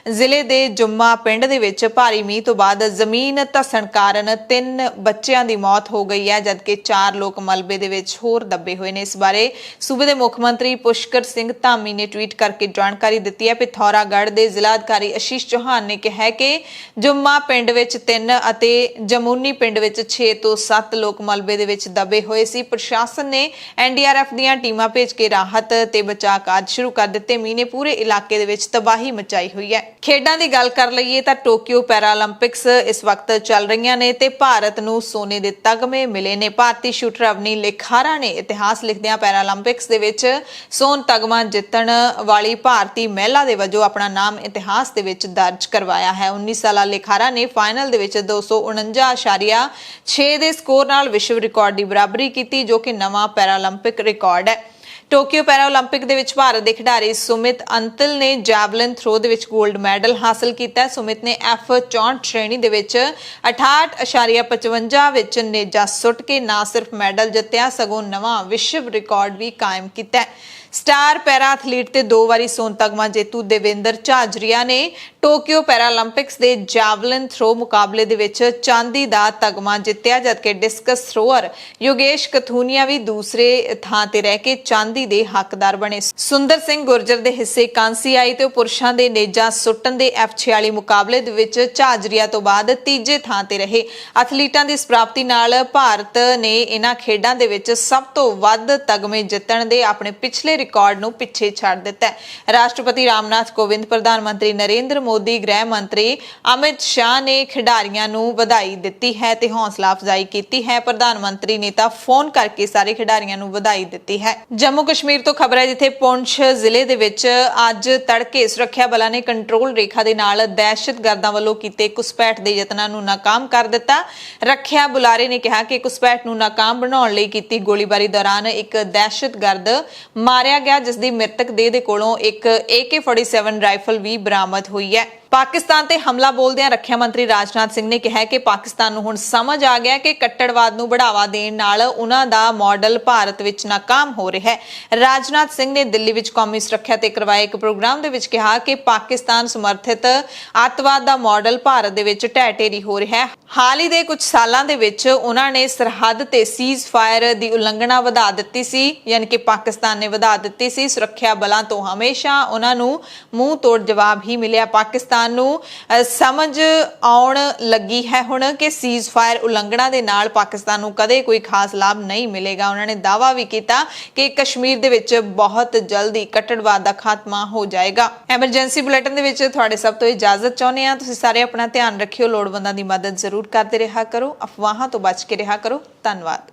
ਜ਼ਿਲ੍ਹੇ ਦੇ ਜੁੰਮਾ ਪਿੰਡ ਦੇ ਵਿੱਚ ਭਾਰੀ ਮੀਂਹ ਤੋਂ ਬਾਅਦ ਜ਼ਮੀਨ ਧੱਸਣ ਕਾਰਨ 3 ਬੱਚਿਆਂ ਦੀ ਮੌਤ ਹੋ ਗਈ ਹੈ, ਜਦਕਿ 4 ਲੋਕ ਮਲਬੇ ਦੇ ਵਿੱਚ ਹੋਰ ਦੱਬੇ ਹੋਏ ਨੇ। ਇਸ ਬਾਰੇ ਸੂਬੇ ਦੇ ਮੁੱਖ ਮੰਤਰੀ ਪੁਸ਼ਕਰ ਸਿੰਘ ਧਾਮੀ ਨੇ ਟਵੀਟ ਕਰਕੇ ਜਾਣਕਾਰੀ ਦਿੱਤੀ ਹੈ। ਪਿਥੌਰਾਗੜ੍ਹ ਦੇ ਜ਼ਿਲ੍ਹਾ ਅਧਿਕਾਰੀ ਆਸ਼ੀਸ਼ ਚੌਹਾਨ ਨੇ ਕਿਹਾ ਕਿ ਜੁੰਮਾ ਪਿੰਡ ਵਿੱਚ 3 ਅਤੇ ਜਮੂਨੀ ਪਿੰਡ ਵਿੱਚ 6 ਤੋਂ 7 ਲੋਕ ਮਲਬੇ ਦੇ ਵਿੱਚ ਦੱਬੇ ਹੋਏ ਸੀ। ਪ੍ਰਸ਼ਾਸਨ ਨੇ NDRF ਦੀਆਂ ਟੀਮਾਂ ਭੇਜ ਕੇ ਰਾਹਤ ਤੇ ਬਚਾਅ ਕਾਰਜ ਸ਼ੁਰੂ ਕਰ ਦਿੱਤੇ। ਮੀਂਹ ਨੇ ਪੂਰੇ ਇਲਾਕੇ ਦੇ ਵਿੱਚ ਤਬਾਹੀ ਮਚਾਈ ਹੋਈ ਹੈ। ਖੇਡਾਂ ਦੀ ਗੱਲ ਕਰ ਲਈਏ ਤਾਂ ਟੋਕੀਓ ਪੈਰਾਲੰਪਿਕਸ ਇਸ ਵਕਤ ਚੱਲ ਰਹੀਆਂ ਨੇ ਤੇ ਭਾਰਤ ਨੂੰ ਸੋਨੇ ਦੇ ਤਗਮੇ ਮਿਲੇ ਨੇ। ਭਾਰਤੀ ਸ਼ੂਟਰ ਅਵਨੀ ਲੇਖਾਰਾ ਨੇ ਇਤਿਹਾਸ ਲਿਖਦਿਆਂ ਪੈਰਾਲੰਪਿਕਸ ਦੇ ਵਿੱਚ ਸੋਨ ਤਗਮਾ ਜਿੱਤਣ ਵਾਲੀ ਭਾਰਤੀ ਮਹਿਲਾ ਦੇ ਵਜੋਂ ਆਪਣਾ ਨਾਮ ਇਤਿਹਾਸ ਦੇ ਵਿੱਚ ਦਰਜ ਕਰਵਾਇਆ ਹੈ। 19 ਸਾਲਾ ਲੇਖਾਰਾ ਨੇ ਫਾਈਨਲ ਦੇ ਵਿੱਚ 249.6 ਦੇ ਸਕੋਰ ਨਾਲ ਵਿਸ਼ਵ ਰਿਕਾਰਡ ਦੀ ਬਰਾਬਰੀ ਕੀਤੀ, ਜੋ ਕਿ ਨਵਾਂ ਪੈਰਾਲੰਪਿਕ ਰਿਕਾਰਡ ਹੈ। ਟੋਕੀਓ ਪੈਰਾਲੰਪਿਕ ਦੇ ਵਿੱਚ ਭਾਰਤ ਦੇ ਖਿਡਾਰੀ ਸੁਮਿਤ ਅੰਤਲ ਨੇ ਜੈਵਲਿਨ ਥਰੋ ਦੇ ਵਿੱਚ 골ਡ ਮੈਡਲ ਹਾਸਲ ਕੀਤਾ। ਸੁਮਿਤ ਨੇ F64 ਸ਼੍ਰੇਣੀ ਦੇ ਵਿੱਚ 68.55 ਵਿੱਚ ਨੇਜਾ ਸੁੱਟ ਕੇ ਨਾ ਸਿਰਫ ਮੈਡਲ ਜਿੱਤਿਆ, ਸਗੋਂ ਨਵਾਂ ਵਿਸ਼ਵ ਰਿਕਾਰਡ ਵੀ ਕਾਇਮ ਕੀਤਾ। ਸਟਾਰ ਪੈਰਾ ਐਥਲੀਟ ਤੇ 2 ਵਾਰੀ ਸੋਨ ਤਗਮਾ ਜੇਤੂ ਦੇਵੇਂਦਰ ਝਾਂਝਰੀਆ ਨੇ ਟੋਕੀਓ ਪੈਰਾਲੰਪਿਕਸ ਦੇ ਜੈਵਲਿਨ ਥਰੋ ਮੁਕਾਬਲੇ ਦੇ ਵਿੱਚ ਚਾਂਦੀ ਦਾ ਤਗਮਾ ਜਿੱਤਿਆ, ਜਦਕਿ ਡਿਸਕਸ ਥਰੋਅਰ ਯੋਗੇਸ਼ ਕਥੂਨੀਆ ਵੀ ਦੂਸਰੇ ਥਾਂ ਤੇ ਰਹਿ ਕੇ ਚਾਂਦੀ ਦੇ ਹੱਕਦਾਰ ਬਣੇ। ਸੁੰਦਰ ਸਿੰਘ ਗੁਰਜਰ ਦੇ ਹਿੱਸੇ ਕਾਂਸੀ ਆਈ ਤੇ ਪੁਰਸ਼ਾਂ ਦੇ ਨੇਜਾ ਸੁੱਟਣ ਦੇ F46 ਮੁਕਾਬਲੇ ਦੇ ਵਿੱਚ ਝਾਂਝਰੀਆ ਤੋਂ ਬਾਅਦ ਤੀਜੇ ਥਾਂ ਤੇ ਰਹੇ। ਐਥਲੀਟਾਂ ਦੀ ਇਸ ਪ੍ਰਾਪਤੀ ਨਾਲ ਭਾਰਤ ਨੇ ਇਹਨਾਂ ਖੇਡਾਂ ਦੇ ਵਿੱਚ ਸਭ ਤੋਂ ਵੱਧ ਤਗਮੇ ਜਿੱਤਣ ਦੇ ਆਪਣੇ ਪਿਛਲੇ ਰਿਕਾਰਡ ਨੂੰ ਪਿੱਛੇ ਛੱਡ ਦਿੱਤਾ ਹੈ। ਰਾਸ਼ਟਰਪਤੀ ਰਾਮਨਾਥ ਕੋਵਿੰਦ, ਪ੍ਰਧਾਨ ਮੰਤਰੀ ਨਰਿੰਦਰ ਮੋਦੀ, ਗ੍ਰਹਿ ਮੰਤਰੀ ਅਮਿਤ ਸ਼ਾਹ ਨੇ ਖਿਡਾਰੀਆਂ ਨੂੰ ਵਧਾਈ ਦਿੱਤੀ ਹੈ ਤੇ ਹੌਸਲਾ ਅਫਜ਼ਾਈ ਕੀਤੀ ਹੈ। ਪ੍ਰਧਾਨ ਮੰਤਰੀ ਨੇ ਤਾਂ ਫੋਨ ਕਰਕੇ ਸਾਰੇ ਖਿਡਾਰੀਆਂ ਨੂੰ ਵਧਾਈ ਦਿੱਤੀ ਹੈ। ਜੰਮੂ ਕਸ਼ਮੀਰ ਤੋਂ ਖਬਰ ਹੈ, ਜਿੱਥੇ ਪੁੰਛ ਜ਼ਿਲ੍ਹੇ ਦੇ ਵਿੱਚ ਅੱਜ ਤੜਕੇ ਸੁਰੱਖਿਆ ਬਲਾਂ ਨੇ ਕੰਟਰੋਲ ਰੇਖਾ ਦੇ ਨਾਲ ਦਹਿਸ਼ਤਗਰਦਾਂ ਵੱਲੋਂ ਕੀਤੇ ਘੁਸਪੈਠ ਦੇ ਯਤਨਾਂ ਨੂੰ ਨਾਕਾਮ ਕਰ ਦਿੱਤਾ। ਰੱਖਿਆ ਬੁਲਾਰੇ ਨੇ ਕਿਹਾ ਕਿ ਘੁਸਪੈਠ ਨੂੰ ਨਾਕਾਮ ਬਣਾਉਣ ਲਈ ਕੀਤੀ ਗੋਲੀਬਾਰੀ ਦੌਰਾਨ ਇੱਕ ਦਹਿਸ਼ਤਗਰਦ ਮਾਰਿਆ ਗਿਆ, ਜਿਸ ਦੀ ਮ੍ਰਿਤਕ ਦੇਹ ਦੇ ਕੋਲੋਂ ਇੱਕ AK-47 ਰਾਈਫਲ ਵੀ ਬਰਾਮਦ ਹੋਈ ਹੈ। ਪਾਕਿਸਤਾਨ ਤੇ ਹਮਲਾ ਬੋਲਦਿਆਂ ਰੱਖਿਆ ਮੰਤਰੀ ਰਾਜਨਾਥ ਸਿੰਘ ਨੇ ਕਿਹਾ ਕਿ ਪਾਕਿਸਤਾਨ ਨੂੰ ਹੁਣ ਸਮਝ ਆ ਗਿਆ ਕਿ ਕੱਟੜਵਾਦ ਨੂੰ बढ़ावा देने नाल उन्हां दा मॉडल भारत विच नाकाम हो रहा है। राजनाथ सिंह ने दिल्ली विच कौमी सुरक्षा ते करवाए एक प्रोग्राम दे विच कहा कि पाकिस्तान समर्थित अतवाद दा मॉडल भारत दे विच ढह ढेरी हो रहा है। हाल ही दे कुछ सालां दे विच उन्हां ने सरहद ते सीज फायर दी उल्लंघना वधा दित्ती सी, यानी कि पाकिस्तान ने वधा दित्ती सी। सुरक्षा बलां तो हमेशा उन्हां नूं मूंह तोड़ जवाब ही मिलिया। पाकिस्तान नूं समझ आउण लगी है हुण कि सीज फायर उल्लंघना दे नाल पाकिस्तान ਨੂੰ ਕਦੇ ਕੋਈ ਖਾਸ ਲਾਭ ਨਹੀਂ ਮਿਲੇਗਾ। ਉਹਨਾਂ ਨੇ ਦਾਅਵਾ ਵੀ ਕੀਤਾ ਕਿ ਕਸ਼ਮੀਰ ਦੇ ਵਿੱਚ ਬਹੁਤ ਜਲਦੀ ਕੱਟੜਵਾਦ ਦਾ ਖਾਤਮਾ ਹੋ ਜਾਏਗਾ। ਐਮਰਜੈਂਸੀ ਬੁਲੇਟਿਨ ਦੇ ਵਿੱਚ ਤੁਹਾਡੇ ਸਭ ਤੋਂ ਇਜਾਜ਼ਤ ਚਾਹੁੰਦੇ ਹਾਂ। ਤੁਸੀਂ ਸਾਰੇ ਆਪਣਾ ਧਿਆਨ ਰੱਖਿਓ, ਲੋੜਵੰਦਾਂ ਦੀ ਮਦਦ ਜ਼ਰੂਰ ਕਰਦੇ ਰਿਹਾ ਕਰੋ, ਅਫਵਾਹਾਂ ਤੋਂ ਬਚ ਕੇ ਰਿਹਾ ਕਰੋ। ਧੰਨਵਾਦ।